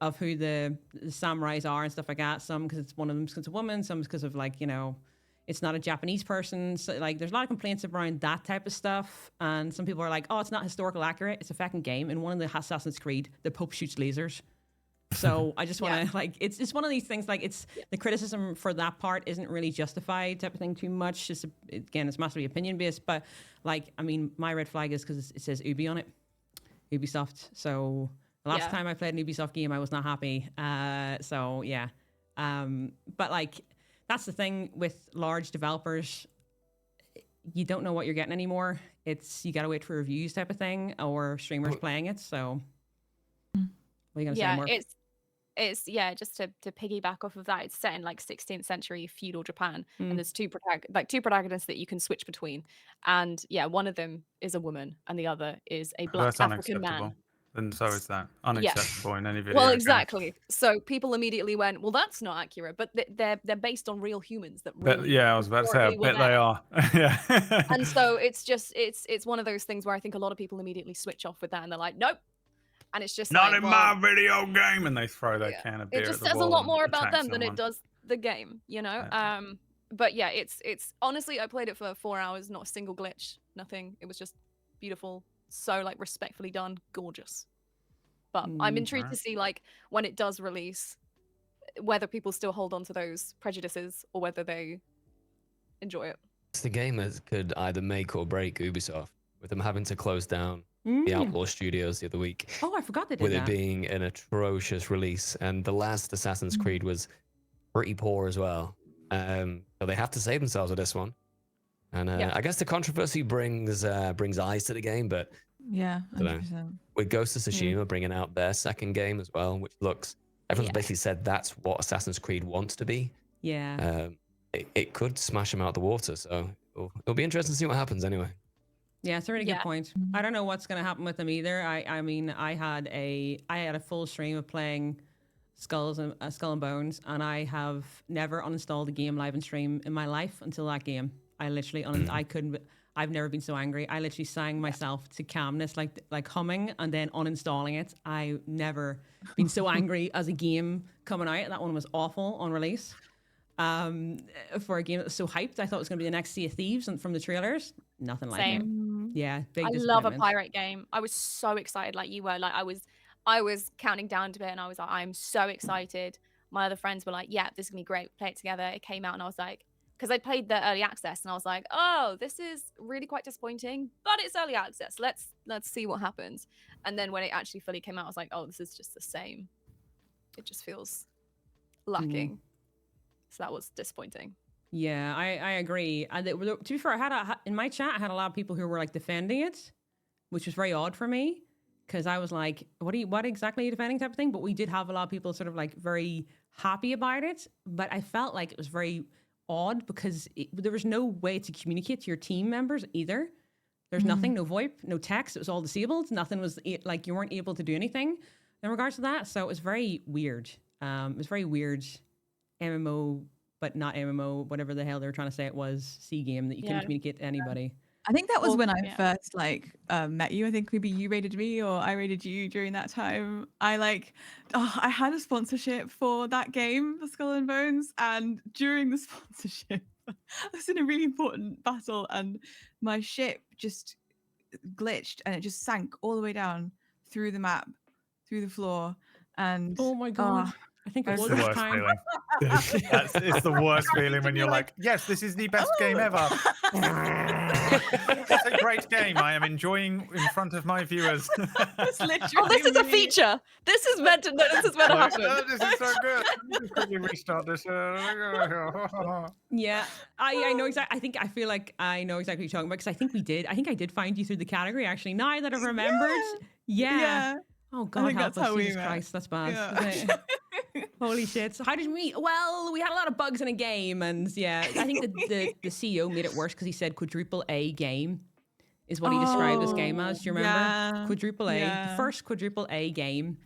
of who the samurais are and stuff like that. Some because it's one of them because it's a woman. Some because of like it's not a Japanese person. So like there's a lot of complaints around that type of stuff. And some people are like, oh, it's not historical accurate. It's a fucking game. In one of the Assassin's Creed, the Pope shoots lasers. So I just want to like it's one of these things like it's the criticism for that part isn't really justified type of thing too much. Again, it's massively opinion based, but like I mean, my red flag is because it says Ubi on it, Ubisoft. So the last time I played an Ubisoft game, I was not happy. So yeah, but like that's the thing with large developers. You don't know what you're getting anymore. You got to wait for reviews type of thing or streamers playing it. So what are you gonna say, Mark? It's just to piggyback off of that, it's set in like 16th century feudal Japan, and there's two protagonists that you can switch between, and one of them is a woman and the other is a black That's African man. unacceptable. Then so is that. Unacceptable in any video. Well, game. exactly. So people immediately went, well, that's not accurate, but they're based on real humans that really. Yeah, I was about to say, I historically were bet they there. are. Yeah. And so it's just it's one of those things where I think a lot of people immediately switch off with that, and they're like, nope. And it's just Not like, in well, my video game, and they throw their can of beer it just at the says a wall lot and more about attack them than someone. it does the game, you know. Yeah. But yeah, it's honestly, I played it for 4 hours, not a single glitch, nothing. It was just beautiful, so like respectfully done, gorgeous. But I'm intrigued to see like when it does release, whether people still hold on to those prejudices or whether they enjoy it. It's the game that could either make or break Ubisoft, with them having to close down the Outlaw Studios the other week. Oh, I forgot they did With that. it being an atrocious release, and the last Assassin's Creed was pretty poor as well. So they have to save themselves with this one. And I guess the controversy brings eyes to the game, but Yeah, Dunno. 100%. With Ghost of Tsushima bringing out their second game as well, which looks everyone's basically said that's what Assassin's Creed wants to be. Yeah. It could smash them out the water. So it'll be interesting to see what happens anyway. Yeah, it's a really Yeah. good point. I don't know what's going to happen with them either. I mean, I had a full stream of playing Skull and Bones, and I have never uninstalled a game live and stream in my life until that game. I literally I couldn't. I've never been so angry. I literally sang myself to calmness, like humming, and then uninstalling it. I never been so angry as a game coming out. That one was awful on release. For a game that was so hyped, I thought it was going to be the next Sea of Thieves, and from the trailers, nothing like it. Yeah, big I love a disappointment. pirate game. I was so excited, like you were. Like I was counting down to it, and I was like, I'm so excited. My other friends were like, yeah, this is gonna be great. Play it together. It came out, and I was like, because I played the early access, and I was like, oh, this is really quite disappointing, but it's early access. Let's see what happens. And then when it actually fully came out, I was like, oh, this is just the same. It just feels lacking. So that was disappointing. Yeah, I agree. And to be fair, in my chat, I had a lot of people who were like defending it, which was very odd for me, because I was like, what exactly are you defending type of thing? But we did have a lot of people sort of like very happy about it. But I felt like it was very odd because there was no way to communicate to your team members either. There's nothing, no VoIP, no text. It was all disabled. Nothing was like you weren't able to do anything in regards to that. So it was very weird. It was very weird MMO, but not MMO, whatever the hell they were trying to say it was, C game that you couldn't communicate to anybody. I think that was when I first met you. I think maybe you rated me or I rated you during that time. I had a sponsorship for that game, for Skull and Bones, and during the sponsorship, I was in a really important battle and my ship just glitched and it just sank all the way down through the map, through the floor. And oh my god. I think it It's was the this worst time. feeling. It's the worst feeling when you're like, yes, this is the best game ever. It's a great game. I am enjoying in front of my viewers. This is a feature. This is meant to happen. Oh, this is so good. Just quickly restart this. Yeah, I know exactly. I feel like I know exactly what you're talking about because I think I did find you through the category actually. Now that I've remembered, yeah. Oh God, help us, Jesus Christ, that's bad. Yeah. Holy shit! So how did we meet? Well, we had a lot of bugs in a game, and yeah, I think the CEO made it worse because he said quadruple A game is what he described this game as. Do you remember? Yeah. Quadruple A, the first quadruple A game.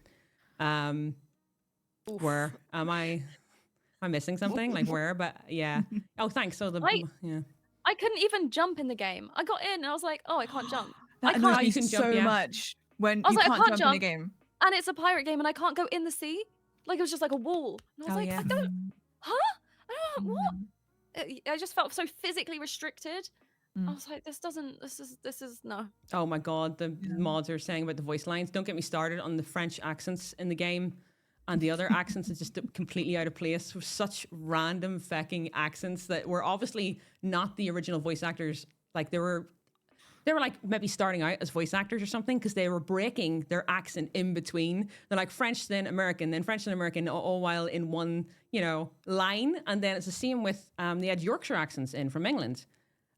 Where am I missing something? Like where? But yeah. Oh, thanks. So I couldn't even jump in the game. I got in and I was like, oh, I can't jump. That annoys me so much when you can't jump in a game. And it's a pirate game and I can't go in the sea. Like it was just like a wall. And I was I don't, huh? I don't know, what? I just felt so physically restricted. I was like, this is no. Oh my God, the mods are saying about the voice lines. Don't get me started on the French accents in the game. And the other accents are just completely out of place with such random fucking accents that were obviously not the original voice actors. Like they were like maybe starting out as voice actors or something because they were breaking their accent in between. They're like French, then American, then French, then American, all while in one, line. And then it's the same with, they had Yorkshire accents in from England.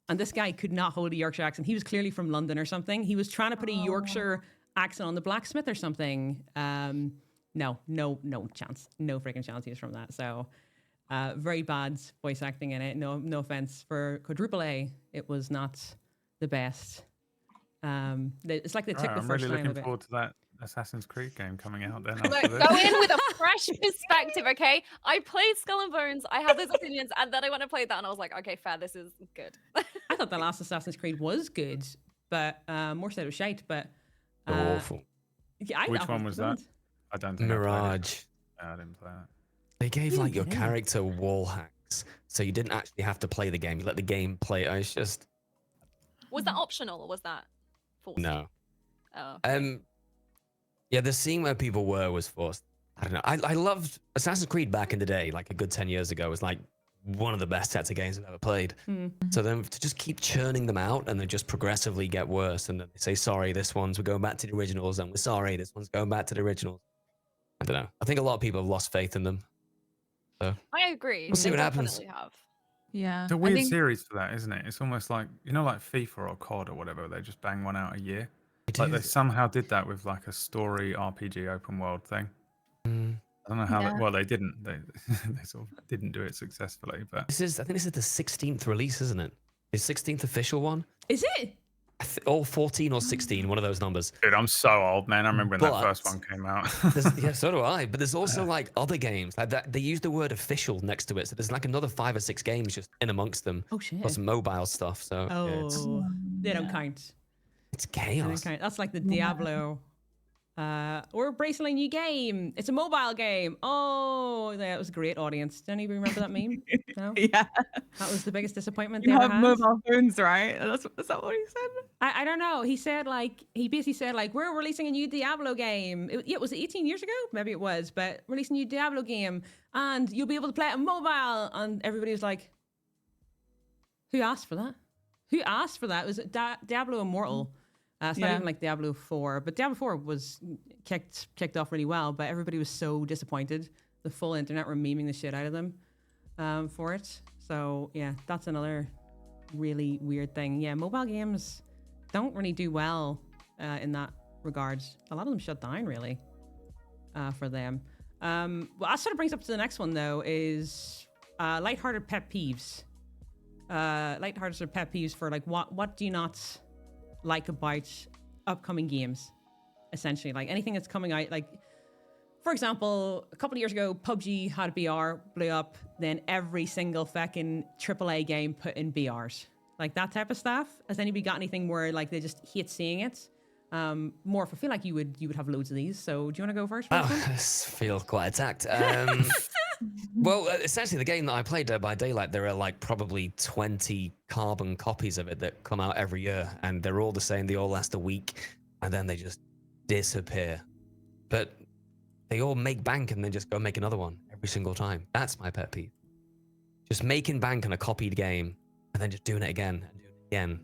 And this guy could not hold a Yorkshire accent. He was clearly from London or something. He was trying to put a Yorkshire accent on the blacksmith or something. No chance. No freaking chance he was from that. So very bad voice acting in it. No offense for quadruple A. It was not the best. It's like they took the I'm first really time looking of it. forward to that Assassin's Creed game coming out then. Look, After this. go in with a fresh perspective, okay? I played Skull and Bones. I have those opinions, and then I went to play that, and I was like, okay, fair, this is good. I thought the last Assassin's Creed was good, but more said it was shite. But Awful. yeah, Which one was that? I don't think Mirage. I didn't play that. They gave like your character wall hacks, so you didn't actually have to play the game. You let the game play it. It's just Was that optional, or was that forced? no. Oh. Yeah, the scene where people was forced. I don't know. I loved Assassin's Creed back in the day, like a good 10 years ago, was like one of the best sets of games I've ever played. So then to just keep churning them out and then just progressively get worse, and then they say, sorry, we're going back to the originals, and we're sorry, this one's going back to the originals. I don't know. I think a lot of people have lost faith in them. So I agree. We'll see They what happens. definitely have. Yeah. It's a weird series for that, isn't it? It's almost like, like FIFA or COD or whatever. They just bang one out a year. Like they somehow did that with like a story RPG open world thing. Mm. I don't know how. Yeah. Well, they didn't. They they sort of didn't do it successfully. But I think this is the 16th release, isn't it? The 16th official one. Is it? All 14 or 16, one of those numbers. dude, I'm so old, man. I remember when that first But- one came out. Yeah, so do I. But there's also like other games like that. They use the word official next to it, so there's like another 5 or 6 games just in amongst them. Oh shit. Plus mobile stuff. So yeah, Oh, they don't count. it's They don't chaos. count. That's like the Diablo. We're embracing a new game. It's a mobile game. Oh, that was a great audience. Don't even remember that meme? No? Yeah. That was the biggest disappointment You they ever have had. mobile phones, right? Is that what he said? I don't know. He said he basically said we're releasing a new Diablo game. It was 18 years ago, maybe it was, but releasing a new Diablo game, and you'll be able to play it on mobile. And everybody was like, "Who asked for that? Who asked for that?" It was Diablo Immortal. It's not Yeah. even like Diablo 4, but Diablo 4 was kicked off really well. But everybody was so disappointed. The full internet were memeing the shit out of them for it. So yeah, that's another really weird thing. Yeah, mobile games don't really do well in that regards. A lot of them shut down really for them. Well, that sort of brings up to the next one though is lighthearted pet peeves. Lighthearted sort of pet peeves for what do you not like about upcoming games? Essentially, like anything that's coming out, like for example, a couple of years ago, PUBG had BR, blew up. Then every single fucking AAA game put in BRs, like that type of stuff. Has anybody got anything where like they just hate seeing it? Morph, I feel like you would have loads of these. So do you want to go first? Oh, Morph? I feel quite attacked. Well, essentially, the game that I played, Dead by Daylight, there are like probably 20 carbon copies of it that come out every year, and they're all the same. They all last a week, and then they just disappear. But they all make bank and then just go make another one every single time. That's my pet peeve. Just making bank on a copied game, and then just doing it again, and doing it again,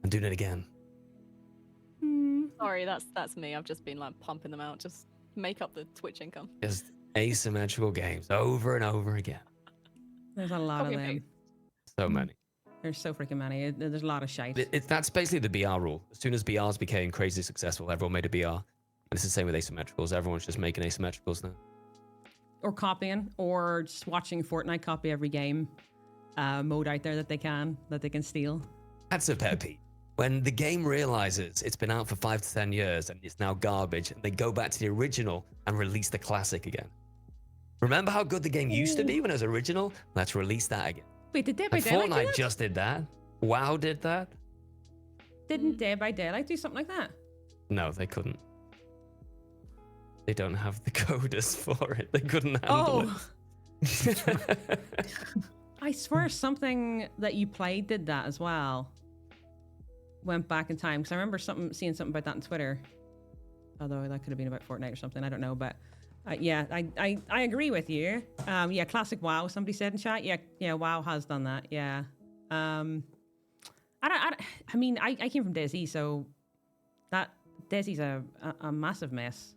and doing it again. Sorry, that's me. I've just been like pumping them out, just make up the Twitch income. Just asymmetrical games over and over again. There's a lot Copy of and them. paste. So many. There's so freaking many. There's a lot of shite. That's basically the BR rule. As soon as BRs became crazy successful, everyone made a BR. And it's the same with asymmetricals. Everyone's just making asymmetricals now. Or copying, or just watching Fortnite copy every game mode out there that they can steal. That's a pet peeve. When the game realizes it's been out for 5 to 10 years and it's now garbage, and they go back to the original and release the classic again. Remember how good the game used to be when it was original? Let's release that again. Wait, did Dead by Like Daylight do Fortnite that? just did that. WoW did that. Didn't Dead by Daylight do something like that? No, they couldn't. They don't have the coders for it. They couldn't handle it. I swear something that you played did that as well. Went back in time, because I remember seeing something about that on Twitter. Although that could have been about Fortnite or something, I don't know. But yeah, I agree with you. Yeah, classic WoW. Somebody said in chat. Yeah, WoW has done that. Yeah. I mean, I came from DayZ, so that DayZ's a massive mess.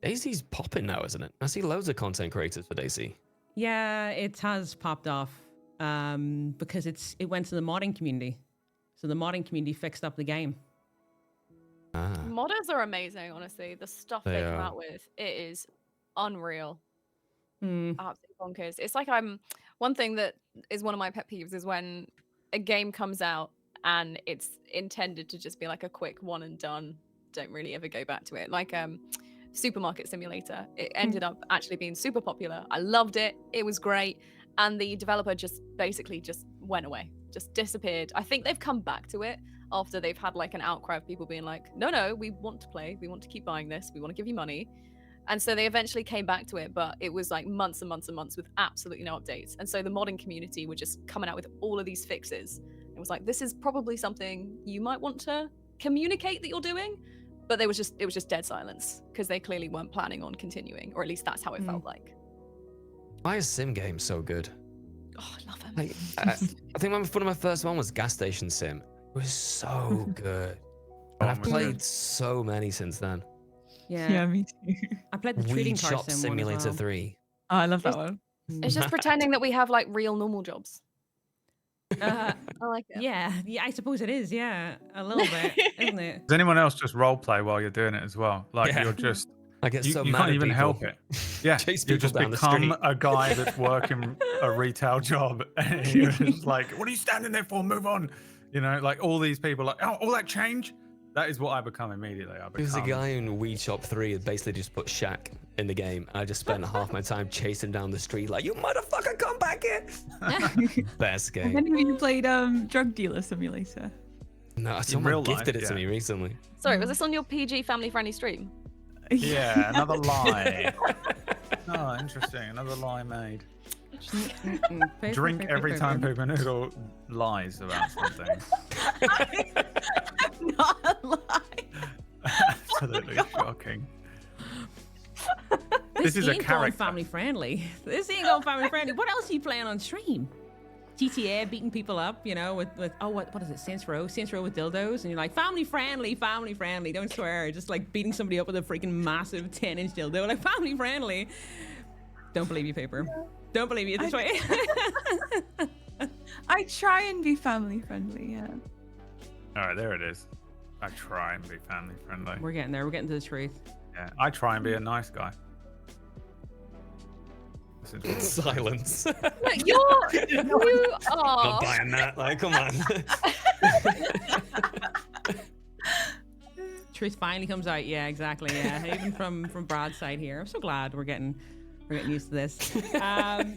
DayZ's popping now, isn't it? I see loads of content creators for DayZ. Yeah, it has popped off because it went to the modding community. So the modding community fixed up the game. Ah. Modders are amazing, honestly. The stuff They they come are. out with, it is unreal. Hmm. Absolutely bonkers. It's like one thing that is one of my pet peeves is when a game comes out and it's intended to just be like a quick one and done. Don't really ever go back to it. Like Supermarket Simulator. It ended up actually being super popular. I loved it. It was great. And the developer just basically just went away, just disappeared. I think they've come back to it after they've had like an outcry of people being like, no, we want to play. We want to keep buying this. We want to give you money. And so they eventually came back to it, but it was like months and months and months with absolutely no updates. And so the modding community were just coming out with all of these fixes. It was like, this is probably something you might want to communicate that you're doing. But it was just dead silence because they clearly weren't planning on continuing, or at least that's how it felt like. Why is Sim Game so good? Oh, I love him. Like, I think one of my first one was Gas Station Sim. It was so good. And I've played so many since then. Yeah, me too. I played the trading Weed card Shop sim one as Simulator well. 3. Oh, I love that one. It's just pretending that we have like real normal jobs. I like it. Yeah, I suppose it is. Yeah, a little bit, isn't it? Does anyone else just role play while you're doing it as well? Like Yeah. you're just I get you, so you mad can't at even people. help it. Yeah, Chase you people just down the become street. a guy that's working a retail job, and you're just like, "What are you standing there for? Move on!" You know, like all these people, like, "Oh, all that change." That is what I become immediately. There's a guy in Weed Shop 3 that basically just put Shaq in the game. I just spent half my time chasing him down the street like, you motherfucker, come back here. Best Have game. any of you played Drug Dealer Simulator? No, someone real gifted life, it to me recently. Sorry, was this on your PG family-friendly stream? Yeah, another lie. Oh, interesting. Another lie made. Drink every time Pooper Noodle lies about something. Not a lie. Absolutely shocking. This is a ain't going character. family friendly. This ain't going family friendly. What else are you playing on stream? GTA, beating people up, you know, with oh, what is it? Saints Row with dildos, and you're like, family friendly. Don't swear. Just like beating somebody up with a freaking massive 10-inch dildo, like family friendly. Don't believe you, Paper. Don't believe you this way. I try and be family friendly, yeah. All right, there it is. I try and be family friendly. We're getting there. We're getting to the truth. Yeah, I try and be a nice guy. Silence. Look, you Not are. buying that. Like, come on. Truth finally comes out. Yeah, exactly. Yeah, even from Brad's side here. I'm so glad we're getting used to this. Who else?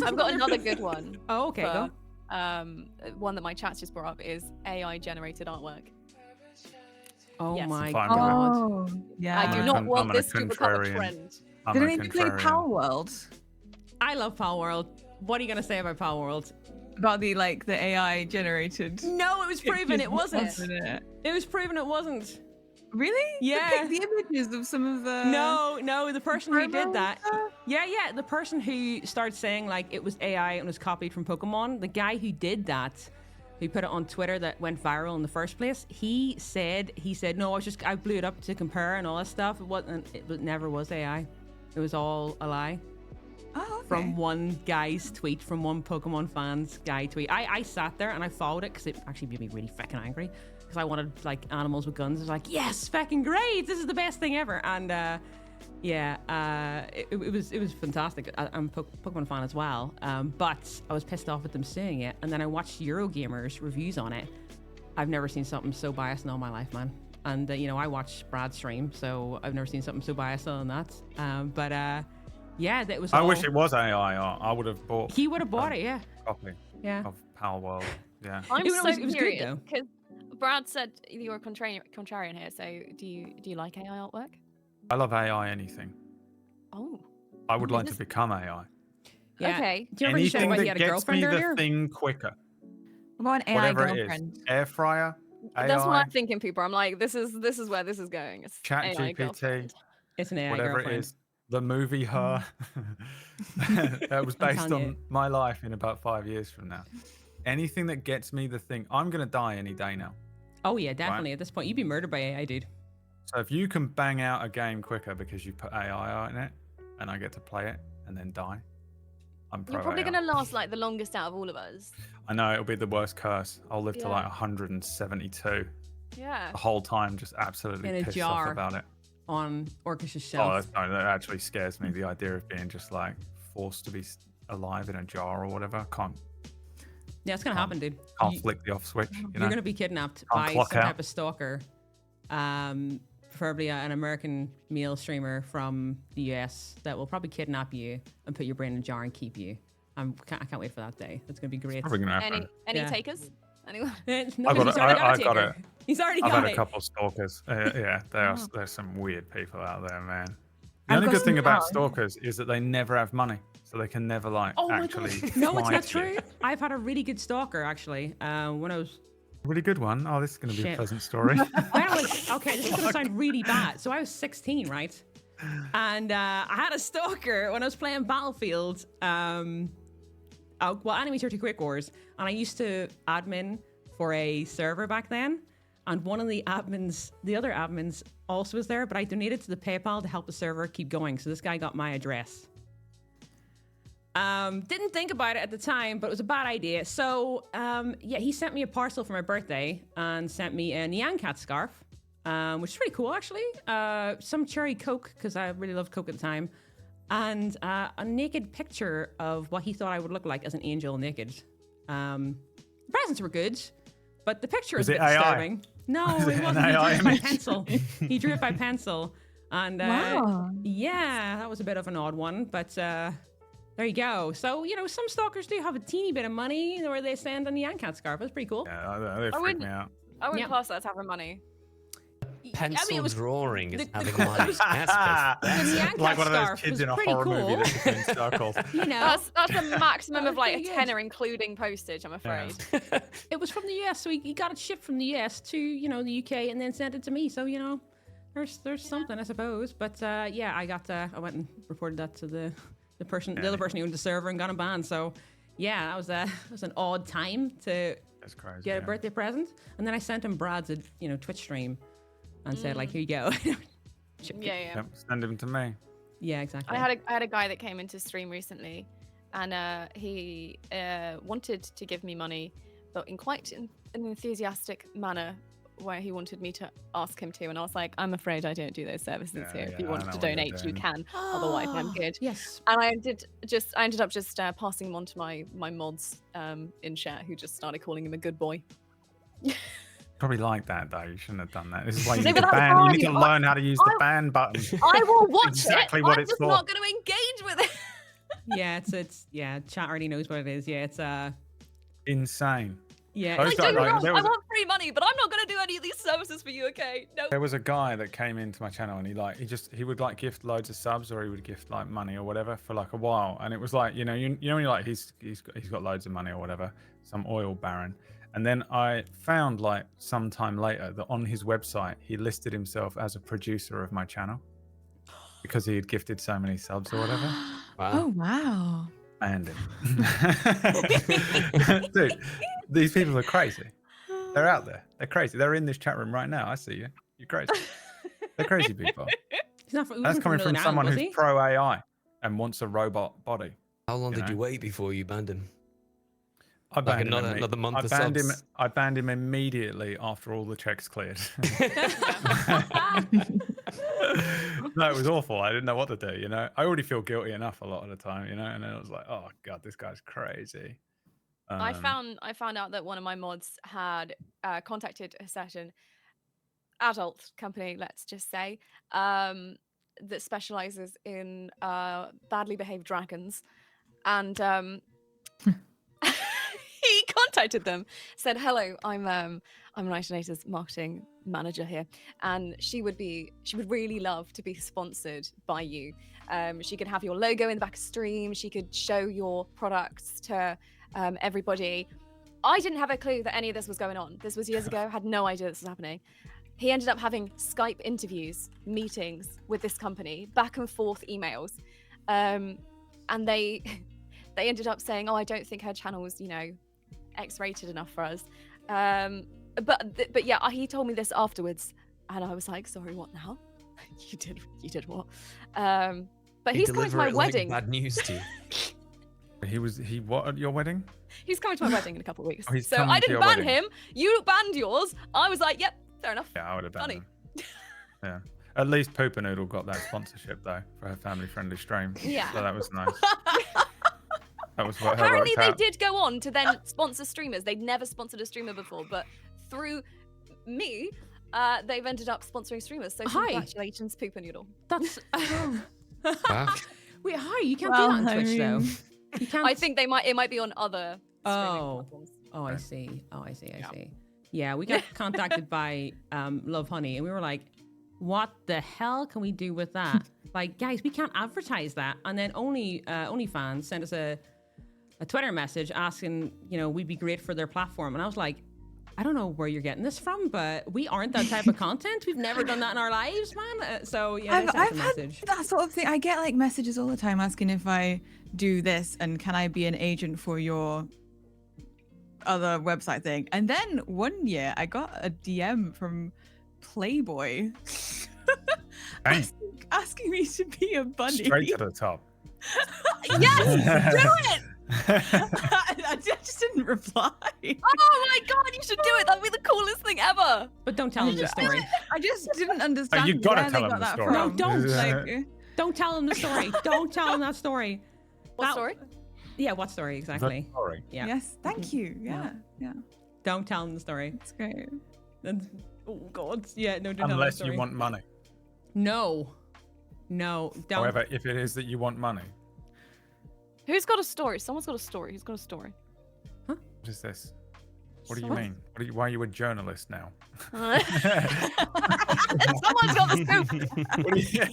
I've got another good one. Oh, okay. Go. One that my chat's just brought up is AI generated artwork. Oh Yes. my Fine. god. Oh, yeah. I do I'm not a- want I'm a this to become a contrarian. trend. I'm Did a any of you play contrarian. Power World? I love Power World. What are you gonna say about Power World? About the AI generated. No, it was proven it wasn't. Wasn't it? It was proven it wasn't. Really? Yeah. The images of some of the. No, the person who did promos that. stuff? Yeah, the person who started saying like it was AI and was copied from Pokemon, the guy who did that, who put it on Twitter that went viral in the first place, he said no, I blew it up to compare and all that stuff. It never was AI. It was all a lie. Oh, okay. From one guy's tweet, from one Pokemon fan's guy tweet. I sat there and I followed it because it actually made me really fucking angry because I wanted like animals with guns. I was like, yes, fucking great, this is the best thing ever. And it was fantastic. I'm a Pokemon fan as well, but I was pissed off at them suing it. And then I watched Eurogamer's reviews on it. I've never seen something so biased in all my life, man. And you know, I watch Brad's stream, so I've never seen something so biased on that. Yeah, that was. I wish it was AI art. I would have bought. He would have bought it, yeah. Copy. Yeah. Of Power World. Yeah. I'm Even though so it was good, curious though. because Brad said you're a contrarian here. So do you like AI artwork? I love AI anything. Oh. I would like This- to become AI. Yeah. Okay. Do you remember you said Anything about that you had a gets girlfriend me earlier? the thing quicker. About an AI Whatever it girlfriend. is. Air fryer. AI. That's what I'm thinking, people. I'm like, this is where this is going. It's Chat AI GPT. girlfriend. It's an AI Whatever girlfriend. it is. The movie Her. That was I'm based telling on you. my life in about 5 years from now. Anything that gets me the thing. I'm going to die any day now. Oh yeah, definitely. At this point, you'd be murdered by AI, dude. So if you can bang out a game quicker because you put AI art in it and I get to play it and then die, I'm pro You're probably AI. gonna last like the longest out of all of us. I know, it'll be the worst curse. I'll live to like Yeah. 172. Yeah. The whole time just absolutely In a pissed jar. off about it. On Orcus's Oh, shelf. that actually scares me. The idea of being just like forced to be alive in a jar or whatever. Can't Yeah, it's gonna happen, dude. flick the off switch. You You're know? gonna be kidnapped Can't by clock some out. type of stalker, preferably an American male streamer from the US that will probably kidnap you and put your brain in a jar and keep you. I can't wait for that day. That's gonna be great. Probably gonna happen. Any Yeah. takers? Anyone? No, I've got he's it. already I've a got taker. He's already I've got had it. a couple of stalkers. Yeah, there's some weird people out there, man. The I've only got good thing some- about stalkers is that they never have money, so they can never like Oh my actually. god! No, it's fly not to you. true. I've had a really good stalker actually. When I was Really good one. Oh, this is going to be a Shit. pleasant story. when I was okay, this is gonna sound really bad. So I was 16, right? And I had a stalker when I was playing Battlefield. Enemy 30 Quick Wars, and I used to admin for a server back then. And one of the other admins, also was there, but I donated to the PayPal to help the server keep going. So this guy got my address. Didn't think about it at the time, but it was a bad idea. So yeah, he sent me a parcel for my birthday and sent me a Nyan Cat scarf, which is pretty cool actually. Some cherry Coke, because I really loved Coke at the time, and a naked picture of what he thought I would look like as an angel naked. The presents were good, but the picture was a bit disturbing. No, it wasn't. He drew it by pencil. He drew it by pencil. And yeah, that was a bit of an odd one, but there you go. So, you know, some stalkers do have a teeny bit of money where they send a Nyan Cat scarf. That's pretty cool. Yeah, they freak me out. I wouldn't class that as having money. Pencil drawing is having the- money. That's The Nyan Like Cat one of those scarf kids was in a pretty horror cool. movie that's doing circles. You know, That's a maximum of like a pretty good. tenner, including postage, I'm afraid. it was from the US, so he got it shipped from the US to, you know, the UK and then sent it to me. So, you know, there's something, I suppose. But yeah, I went and reported that to the other person who owned the server and got him banned. So yeah, that was an odd time to That's crazy. get a birthday present. And then I sent him Brad's Twitch stream and said like, here you go. Yeah. Yep, send him to me. Yeah, exactly. I had a guy that came into stream recently, and he wanted to give me money, but in quite an enthusiastic manner, where he wanted me to ask him to, and I was like, I'm afraid I don't do those services here. If you I want know to what you're donate, you doing. can. Otherwise, I'm good. Yes. And I ended up just passing him on to my mods in chat, who just started calling him a good boy. Probably like that though. You shouldn't have done that. This is why you Yeah, need to but that's ban. You need to fine. learn how to use the ban button. I will watch Exactly it. what I'm it's just for. not going to engage with it. Yeah, it's chat already knows what it is. Yeah, it's Insane. yeah. Those Like, guys, don't get me wrong, there I was a- want free money, but I'm not going to do any of these services for you, okay? No. There was a guy that came into my channel and he would like gift loads of subs, or he would gift like money or whatever for like a while, and it was like you know when you're like he's got loads of money or whatever, some oil baron. And then I found like sometime later that on his website he listed himself as a producer of my channel because he had gifted so many subs or whatever. Oh wow. Banned him. Dude, these people are crazy. They're out there. They're crazy. They're in this chat room right now. I see you. You're crazy. They're crazy people. He's not, That's coming from Northern someone Ireland, who's was he? pro AI and wants a robot body. How long did know? you wait before you banned him? I banned him another month I of banned him. subs. I banned him immediately after all the checks cleared. No, it was awful. I didn't know what to do. You know, I already feel guilty enough a lot of the time. You know, and then I was like, oh god, this guy's crazy. I found out that one of my mods had contacted a certain adult company, let's just say, that specializes in badly behaved dragons, and he contacted them, said, "Hello, I'm Nightinator's marketing manager here, and she would really love to be sponsored by you. She could have your logo in the back of stream. She could show your products to everybody." I didn't have a clue that any of this was going on. This was years ago. Had no idea this was happening. He ended up having Skype interviews, meetings with this company, back and forth emails, and they ended up saying, "Oh, I don't think her channel was, X-rated enough for us." But yeah, he told me this afterwards, and I was like, "Sorry, what now? You did what?" But he's coming to my wedding. Bad news to you. He what at your wedding? He's coming to my wedding in a couple of weeks. Oh, he's So coming I to didn't your ban wedding. him. You banned yours. I was like, "Yep, fair enough." Yeah, I would have banned Funny. him. Yeah. At least Pooper Noodle got that sponsorship though for her family-friendly stream. Yeah. So that was nice. That was what her Apparently, worked they out. did go on to then sponsor streamers. They'd never sponsored a streamer before, but through me, they've ended up sponsoring streamers. So Hi. congratulations, Pooper Noodle. That's Wow. wait, hi. You can't Well, do that on I Twitch though. mean- You can't. I think it might be on other streaming Oh. platforms. Oh, I Right. see. I Yeah. see. Yeah, we got contacted by Love Honey, and we were like, "What the hell can we do with that? Like, guys, we can't advertise that." And then OnlyFans sent us a Twitter message asking, we'd be great for their platform, and I was like, I don't know where you're getting this from, but we aren't that type of content. We've never done that in our lives, man. So yeah, they sent us I've a had message. that sort of thing. I get like messages all the time asking if I do this and can I be an agent for your other website thing. And then one year I got a DM from Playboy Dang. asking me to be a bunny. Straight to the top. Yes, do it! I just didn't reply. Oh my god, you should do it. That'd be the coolest thing ever. But don't tell him the story. I just didn't understand you gotta where tell they him got the that story. No, from. don't. Like, Don't tell him the story. Don't tell him that story. What That- story? Yeah, what story exactly? Sorry. Yeah. Yes, thank you. Yeah, yeah, Don't tell him the story. it's great. That's, oh God. Yeah, no, don't tell him the Unless story. you want money. No. No, don't. However, if it is that you want money, Who's got a story? Someone's got a story. Who's got a story? what is this? What do you What? mean? Why are you a journalist now? Someone's got the scoop. What do you-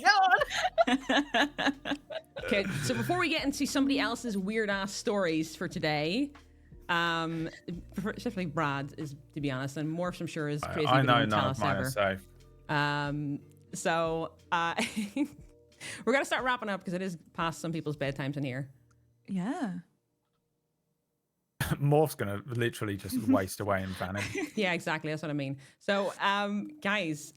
Okay, so before we get into somebody else's weird ass stories for today, specifically Brad is, to be honest, and Morphs I'm sure is crazy. I but he know won't tell none of us mine are ever. safe. So we're gonna start wrapping up because it is past some people's bedtimes in here. Yeah. Morph's gonna literally just waste away and vanish. Yeah, exactly. That's what I mean. So, guys,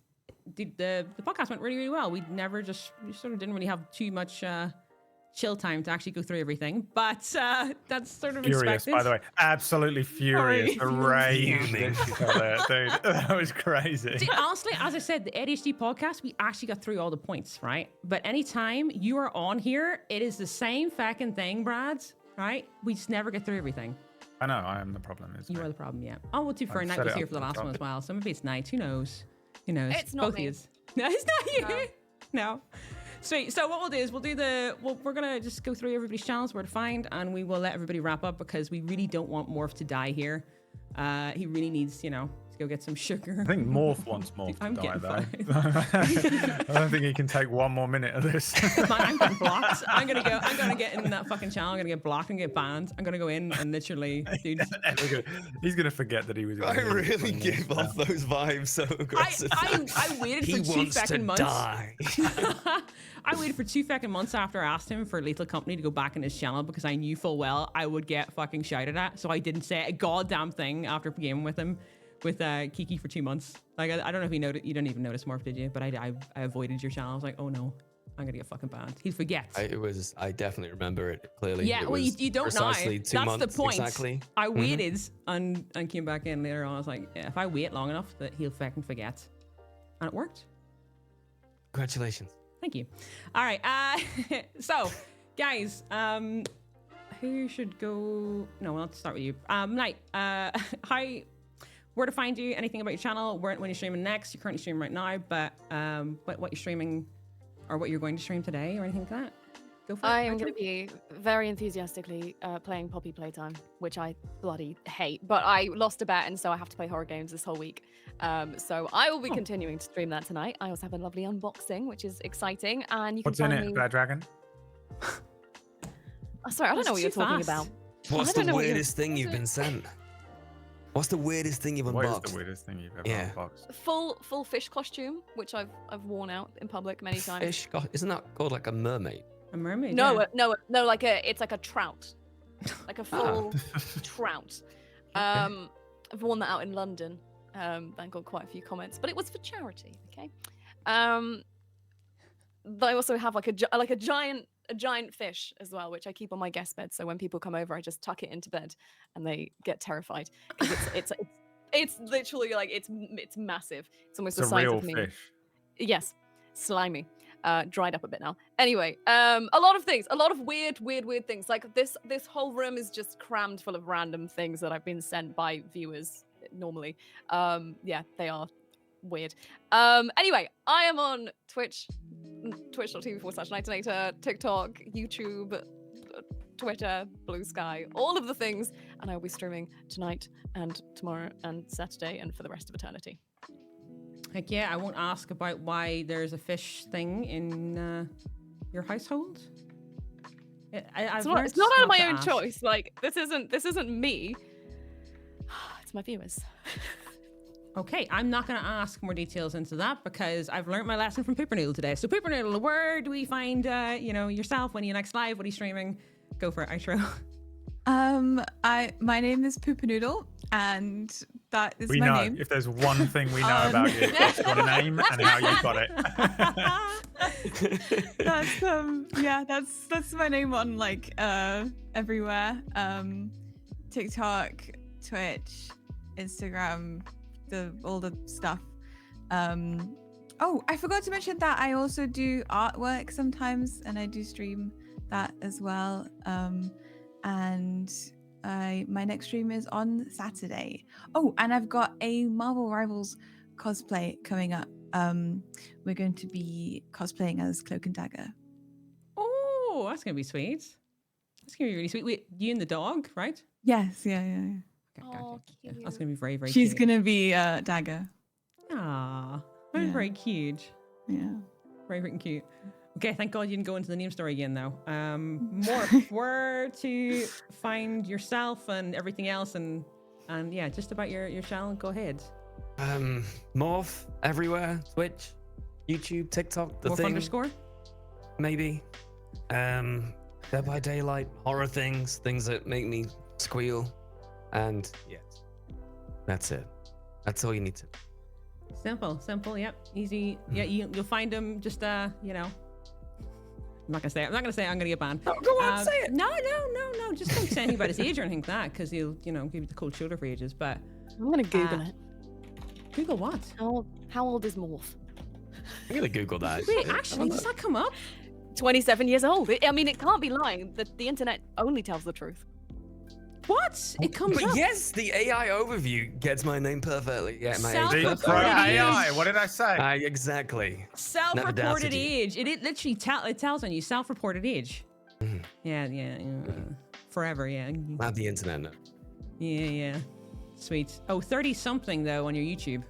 the podcast went really, really well. We sort of didn't really have too much chill time to actually go through everything, but that's sort of Furious, expected. by the way. Absolutely furious. The rage Fuming. that she got there, dude. That was crazy. Dude, honestly, as I said, the ADHD podcast, we actually got through all the points, right? But anytime you are on here, it is the same fucking thing, Brad, right? We just never get through everything. I know, I am the problem. Isn't You it? are the problem, yeah. Oh, well, too fair. I've Knight set was it here up for the for last the one as well. So maybe it's Knight. Who knows? Who knows? It's not Both me. of yous. No, it's not you. No. No. Sweet. So what we'll do is we're gonna just go through everybody's channels, where to find, and we will let everybody wrap up because we really don't want Morph to die here. He really needs, to go get some sugar. I think Morph wants Morph I'm to die, getting though. I don't think he can take one more minute of this. Man, I'm getting blocked. I'm gonna get in that fucking channel. I'm gonna get blocked and get banned. I'm gonna go in and literally, dude. He's gonna forget that he was. I really give off those vibes so aggressively. I waited He for 2 wants to fucking months. die. I waited for 2 fucking months after I asked him for Lethal Company to go back in his channel because I knew full well I would get fucking shouted at. So I didn't say a goddamn thing after gaming with him, with Kiki for 2 months. Like I don't know if you noticed. You didn't even notice, Morph, did you? But I avoided your channel. I was like, oh no, I'm gonna get fucking banned. He'd forget. I definitely remember it clearly. Yeah, It well, you was don't know. precisely 2 That's months, the point. Exactly. I waited and came back in later on. I was like, yeah, if I wait long enough, that he'll fucking forget. And it worked. Congratulations. Thank you. All right. So, guys, who should go? No, I'll start with you. Knight, where to find you? Anything about your channel? When you're streaming next? You're currently streaming right now, but what you're streaming, or what you're going to stream today, or anything like that? Go for it. I am going to be very enthusiastically playing Poppy Playtime, which I bloody hate. But I lost a bet, and so I have to play horror games this whole week. So I will be continuing to stream that tonight. I also have a lovely unboxing, which is exciting. And you can What's in find it, me. Bad Dragon? Oh, sorry, I don't know what you're too talking fast. about. What's I don't the know what you're- weirdest thing you've been sent? What's the weirdest thing you've What is unboxed? the weirdest thing you've ever Yeah. unboxed? Full fish costume, which I've worn out in public many times. Fish? God, isn't that called like a mermaid? A mermaid. No, yeah. no, it's like a trout, like a full trout. I've worn that out in London. That got quite a few comments, but it was for charity. Okay. But I also have like a giant fish as well, which I keep on my guest bed. So when people come over, I just tuck it into bed, and they get terrified because it's literally like it's massive. It's almost It's the a size real of me. fish. Yes, slimy. Dried up a bit now. Anyway, a lot of things, a lot of weird things. Like this whole room is just crammed full of random things that I've been sent by viewers normally. Yeah, they are weird. Anyway, I am on Twitch, twitch.tv/Nightinator, TikTok, YouTube, Twitter, Blue Sky, all of the things, and I will be streaming tonight and tomorrow and Saturday and for the rest of eternity. Heck yeah, I won't ask about why there's a fish thing in your household. It's not out of my own choice. Like this isn't me. It's my viewers. Okay, I'm not going to ask more details into that because I've learned my lesson from Pooper Noodle today. So Pooper Noodle, where do we find yourself when you next live? What are you streaming? Go for it, outro. My name is Poopanoodle, and that is We my know. name. If there's one thing we know about you, it's your name and how you got it. That's yeah, that's my name on like everywhere. TikTok, Twitch, Instagram, all the stuff. Oh, I forgot to mention that I also do artwork sometimes, and I do stream that as well. And my next stream is on Saturday. Oh, and I've got a Marvel Rivals cosplay coming up. We're going to be cosplaying as Cloak and Dagger. Oh, that's gonna be sweet. That's gonna be really sweet. Wait, you and the dog, right? Yes, yeah. Okay, Oh, gotcha. That's gonna be very, very She's cute. gonna be Dagger. Ah, very, Yeah. very cute. Yeah. Very freaking cute. Okay, thank God you didn't go into the name story again, though. Morph, where to find yourself and everything else, and yeah, just about your channel. Go ahead. Morph everywhere. Twitch, YouTube, TikTok. The Morph thing. underscore. Maybe. Dead by Daylight, horror things that make me squeal, and yes, that's it. That's all you need to. Simple. Yep, easy. Yeah, you'll find them. Just you know. I'm not gonna say. I'm gonna get banned. No, go on, say it. No. Just don't say anything about his age or anything like that, because he'll, give you the cold shoulder for ages. But I'm gonna Google it. Google what? How old is Morph? I'm gonna Google that. Wait, actually, does that come up? 27 years old. I mean, it can't be lying. The internet only tells the truth. What? It comes But up. yes, the AI overview gets my name perfectly. Yeah, my age Self-reported The perfectly. pro age. AI. What did I say? Exactly. Self-reported audacity. age. It literally it tells on you. Self-reported age. Mhm. Yeah. Forever. Yeah. I have the internet now. Yeah. Sweet. Oh, 30 something though on your YouTube.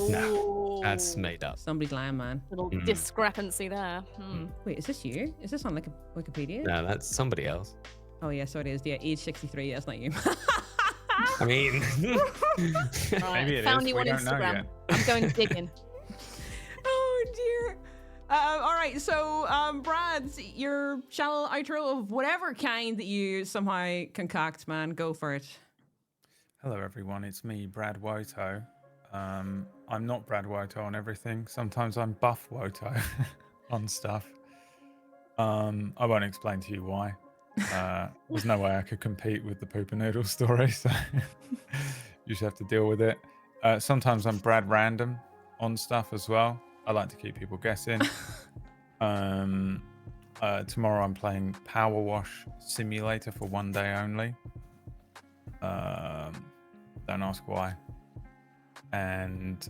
No, that's made up. Somebody's lying, man. Little Mm. discrepancy there. Wait, is this you? Is this on like a Wikipedia? No, that's somebody else. Oh yeah, so it is. Yeah, age 63. That's not you. I mean, Right, Maybe it found is. you We on don't know Instagram. yet. I'm going digging. Oh dear. All right, so Brad, your channel outro of whatever kind that you somehow concoct, man, go for it. Hello, everyone. It's me, Brad Woto. I'm not Brad Woto on everything. Sometimes I'm Buff Woto on stuff. I won't explain to you why. There's no way I could compete with the Pooper Noodle story, so you just have to deal with it. Sometimes I'm Brad Random on stuff as well. I like to keep people guessing. Tomorrow I'm playing Power Wash Simulator for one day only. Don't ask why. And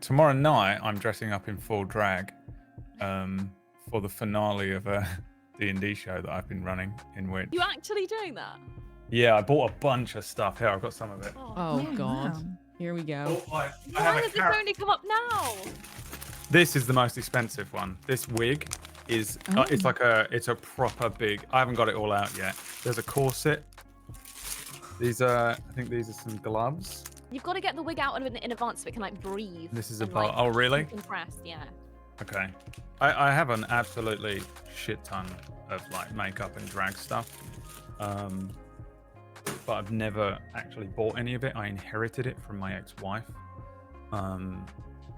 tomorrow night I'm dressing up in full drag for the finale of a D&D show that I've been running, in which You actually doing that? I bought a bunch of stuff. Here, I've got some of it. Oh Yeah, God. wow. Here we go. I Why have a has this carrot. only come up now? This is the most expensive one. This wig is it's a proper big. I haven't got it all out yet. There's a corset. These are, I think these are some gloves. You've got to get the wig out in advance so it can like breathe. This is a and, bar. like, Oh, really? compress, yeah. Okay. I have an absolutely shit ton of like makeup and drag stuff. But I've never actually bought any of it. I inherited it from my ex-wife.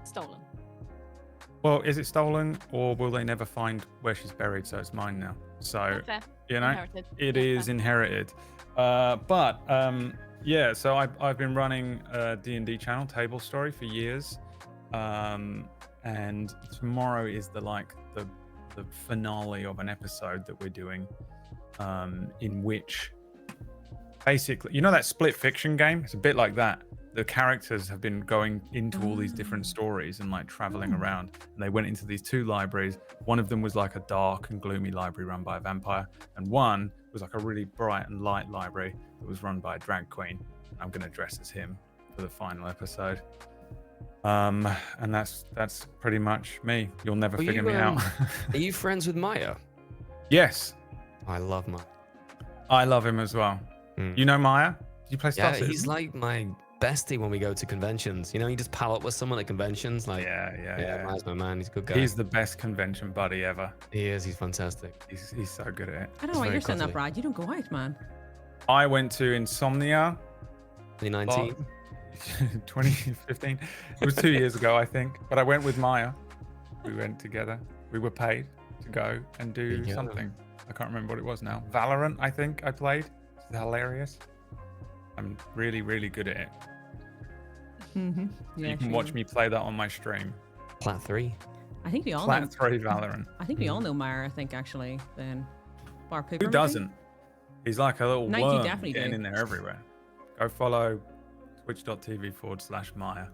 Stolen. Well, is it stolen, or will they never find where she's buried? So it's mine now. So Fair. you know, Inherited. it Yeah, is fair. inherited. Yeah. So I've been running a D&D channel, Table Story, for years. And tomorrow is the finale of an episode that we're doing, in which basically, you know, that split fiction game? It's a bit like that. The characters have been going into all these different stories and like traveling around. And they went into these two libraries. One of them was like a dark and gloomy library run by a vampire, and one was like a really bright and light library that was run by a drag queen. I'm gonna dress as him for the final episode. And that's pretty much me. You'll never Are figure you, me out. Are you friends with Maya? Yes, I love Maya. I love him as well. You know Maya? Did you play Star Yeah, Citizen? he's like my bestie when we go to conventions. You know, you just pal up with someone at conventions. Like, yeah. Maya's my man. He's a good guy. He's the best convention buddy ever. He is. He's fantastic. He's so good at it. I don't know It's why very you're saying that, cuddly. Brad. You don't go out, man. I went to Insomnia 2019. 2015. It was 2 years ago, I think. But I went with Maya. We went together. we were paid to go and do Yeah. something. I can't remember what it was now. Valorant, I think I played. It's hilarious. I'm really, really good at it. Mm-hmm. You can watch me play that on my stream. Plat 3. I think we all know. Plat 3 Valorant. I think we all know Meyer. I think actually. Then, Bar Pooper, Who maybe? doesn't? He's like a little No, you worm definitely getting do. in there everywhere. Go follow twitch.tv/Maya.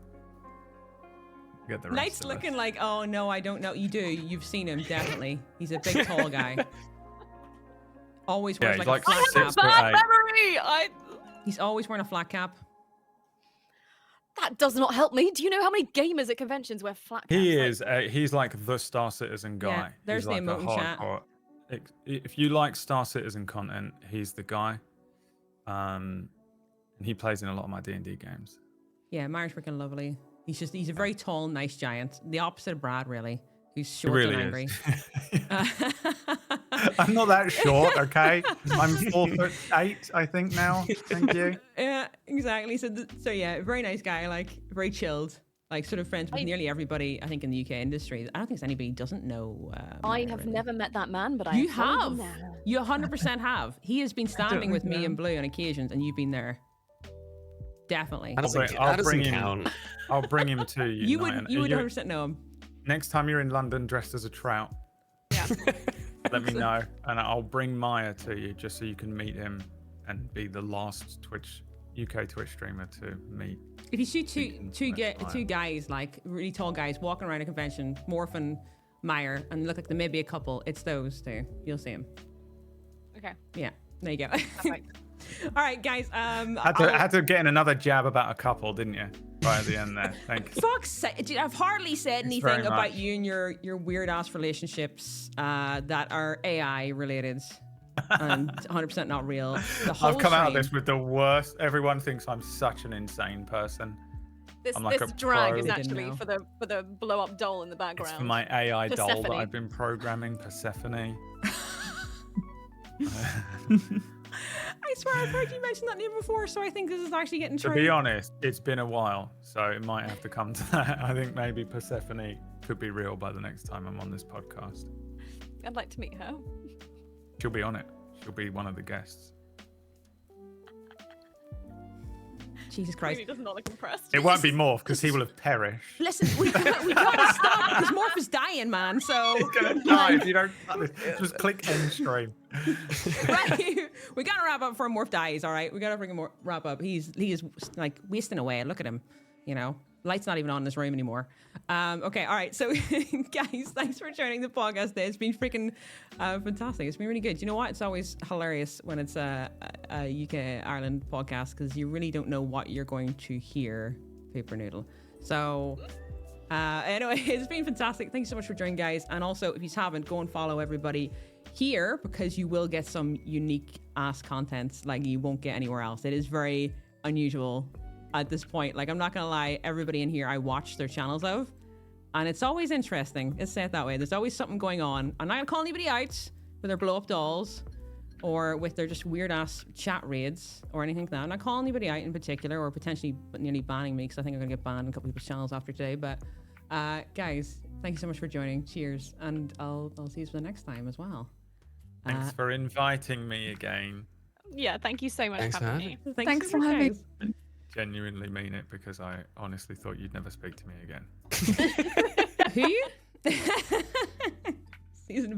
Get the rest Knight's of looking us. like, oh no, I don't know. You do. You've seen him definitely. He's a big, tall guy. Always wears he's like, like a flat 6'8". cap. memory. He's always wearing a flat cap. That does not help me. Do you know how many gamers at conventions wear flat caps? He Like, is. He's like the Star Citizen guy. Yeah, there's he's the like a emote chat. hardcore- If you like Star Citizen content, he's the guy. And he plays in a lot of my D&D games. Yeah, Meyer's freaking lovely. He's a very tall, nice giant. The opposite of Brad, really. Who's He short really and angry. is. I'm not that short, okay? I'm 4'8", I think now. Thank you. Yeah, exactly. So, so yeah, very nice guy, like very chilled, like sort of friends with nearly everybody. I think in the UK industry. I don't think there's anybody who doesn't know. I Meyer, have really. never met that man, but I You follow him have. now. You 100% have. He has been standing with me know. in Blue on occasions, and you've been there. Definitely. That doesn't, I'll that doesn't bring him- count. I'll bring him to you. You Nyan. would. You would 100% know him. Next time you're in London dressed as a trout, Yeah. let me know, and I'll bring Maya to you just so you can meet him and be the last UK Twitch streamer to meet. If you see Speaking of two guys, like really tall guys, walking around a convention, Morph and Meyer, and look like they may be a couple, it's those two. You'll see them. Okay. Yeah. There you go. Perfect. All right, guys. Had to get in another jab about a couple, didn't you? Right at the end there. Thank you. Fuck's sake, dude, I've hardly said Thanks very anything about much. you and your weird ass relationships that are AI related and 100% not real. The whole I've come out of stream- this with the worst. Everyone thinks I'm such an insane person. This I'm like this a drag pro. is Didn't actually know. for the blow up doll in the It's background. for my AI doll that Persephone. I've been programming, Persephone. I swear I've heard you mention that name before, so I think this is actually getting To true. be honest, it's been a while, so it might have to come to that. I think maybe Persephone could be real by the next time I'm on this podcast. I'd like to meet her. She'll be on it. She'll be one of the guests. Jesus Christ. Really does not look impressed. It won't be Morph because he will have perished. Listen, we gotta stop because Morph is dying, man. So He's gonna die if you don't cut this. Just click end stream. right, we gotta wrap up before Morph dies. All right, we gotta freaking wrap up. He is like wasting away. Look at him. You know, light's not even on in this room anymore. Okay, all right. So guys, thanks for joining the podcast today. It's been freaking fantastic. It's been really good. You know what? It's always hilarious when it's a UK Ireland podcast because you really don't know what you're going to hear. Paper Noodle. So anyway, it's been fantastic. Thanks so much for joining, guys. And also, if you haven't, go and follow everybody here because you will get some unique ass content like you won't get anywhere else. It is very unusual at this point. Like, I'm not gonna lie, everybody in here I watch their channels of, and it's always interesting. Let's say it that way. There's always something going on. I'm not gonna call anybody out with their blow up dolls or with their just weird ass chat raids or anything like that. I'm not calling anybody out in particular or potentially nearly banning me because I think I'm gonna get banned on a couple people's channels after today. But guys, thank you so much for joining. Cheers, and I'll see you for the next time as well. Thanks for inviting me again. Yeah, thank you so much Thanks for for having having me. Thanks so for much, having guys. Genuinely mean it because I honestly thought you'd never speak to me again. Who? Season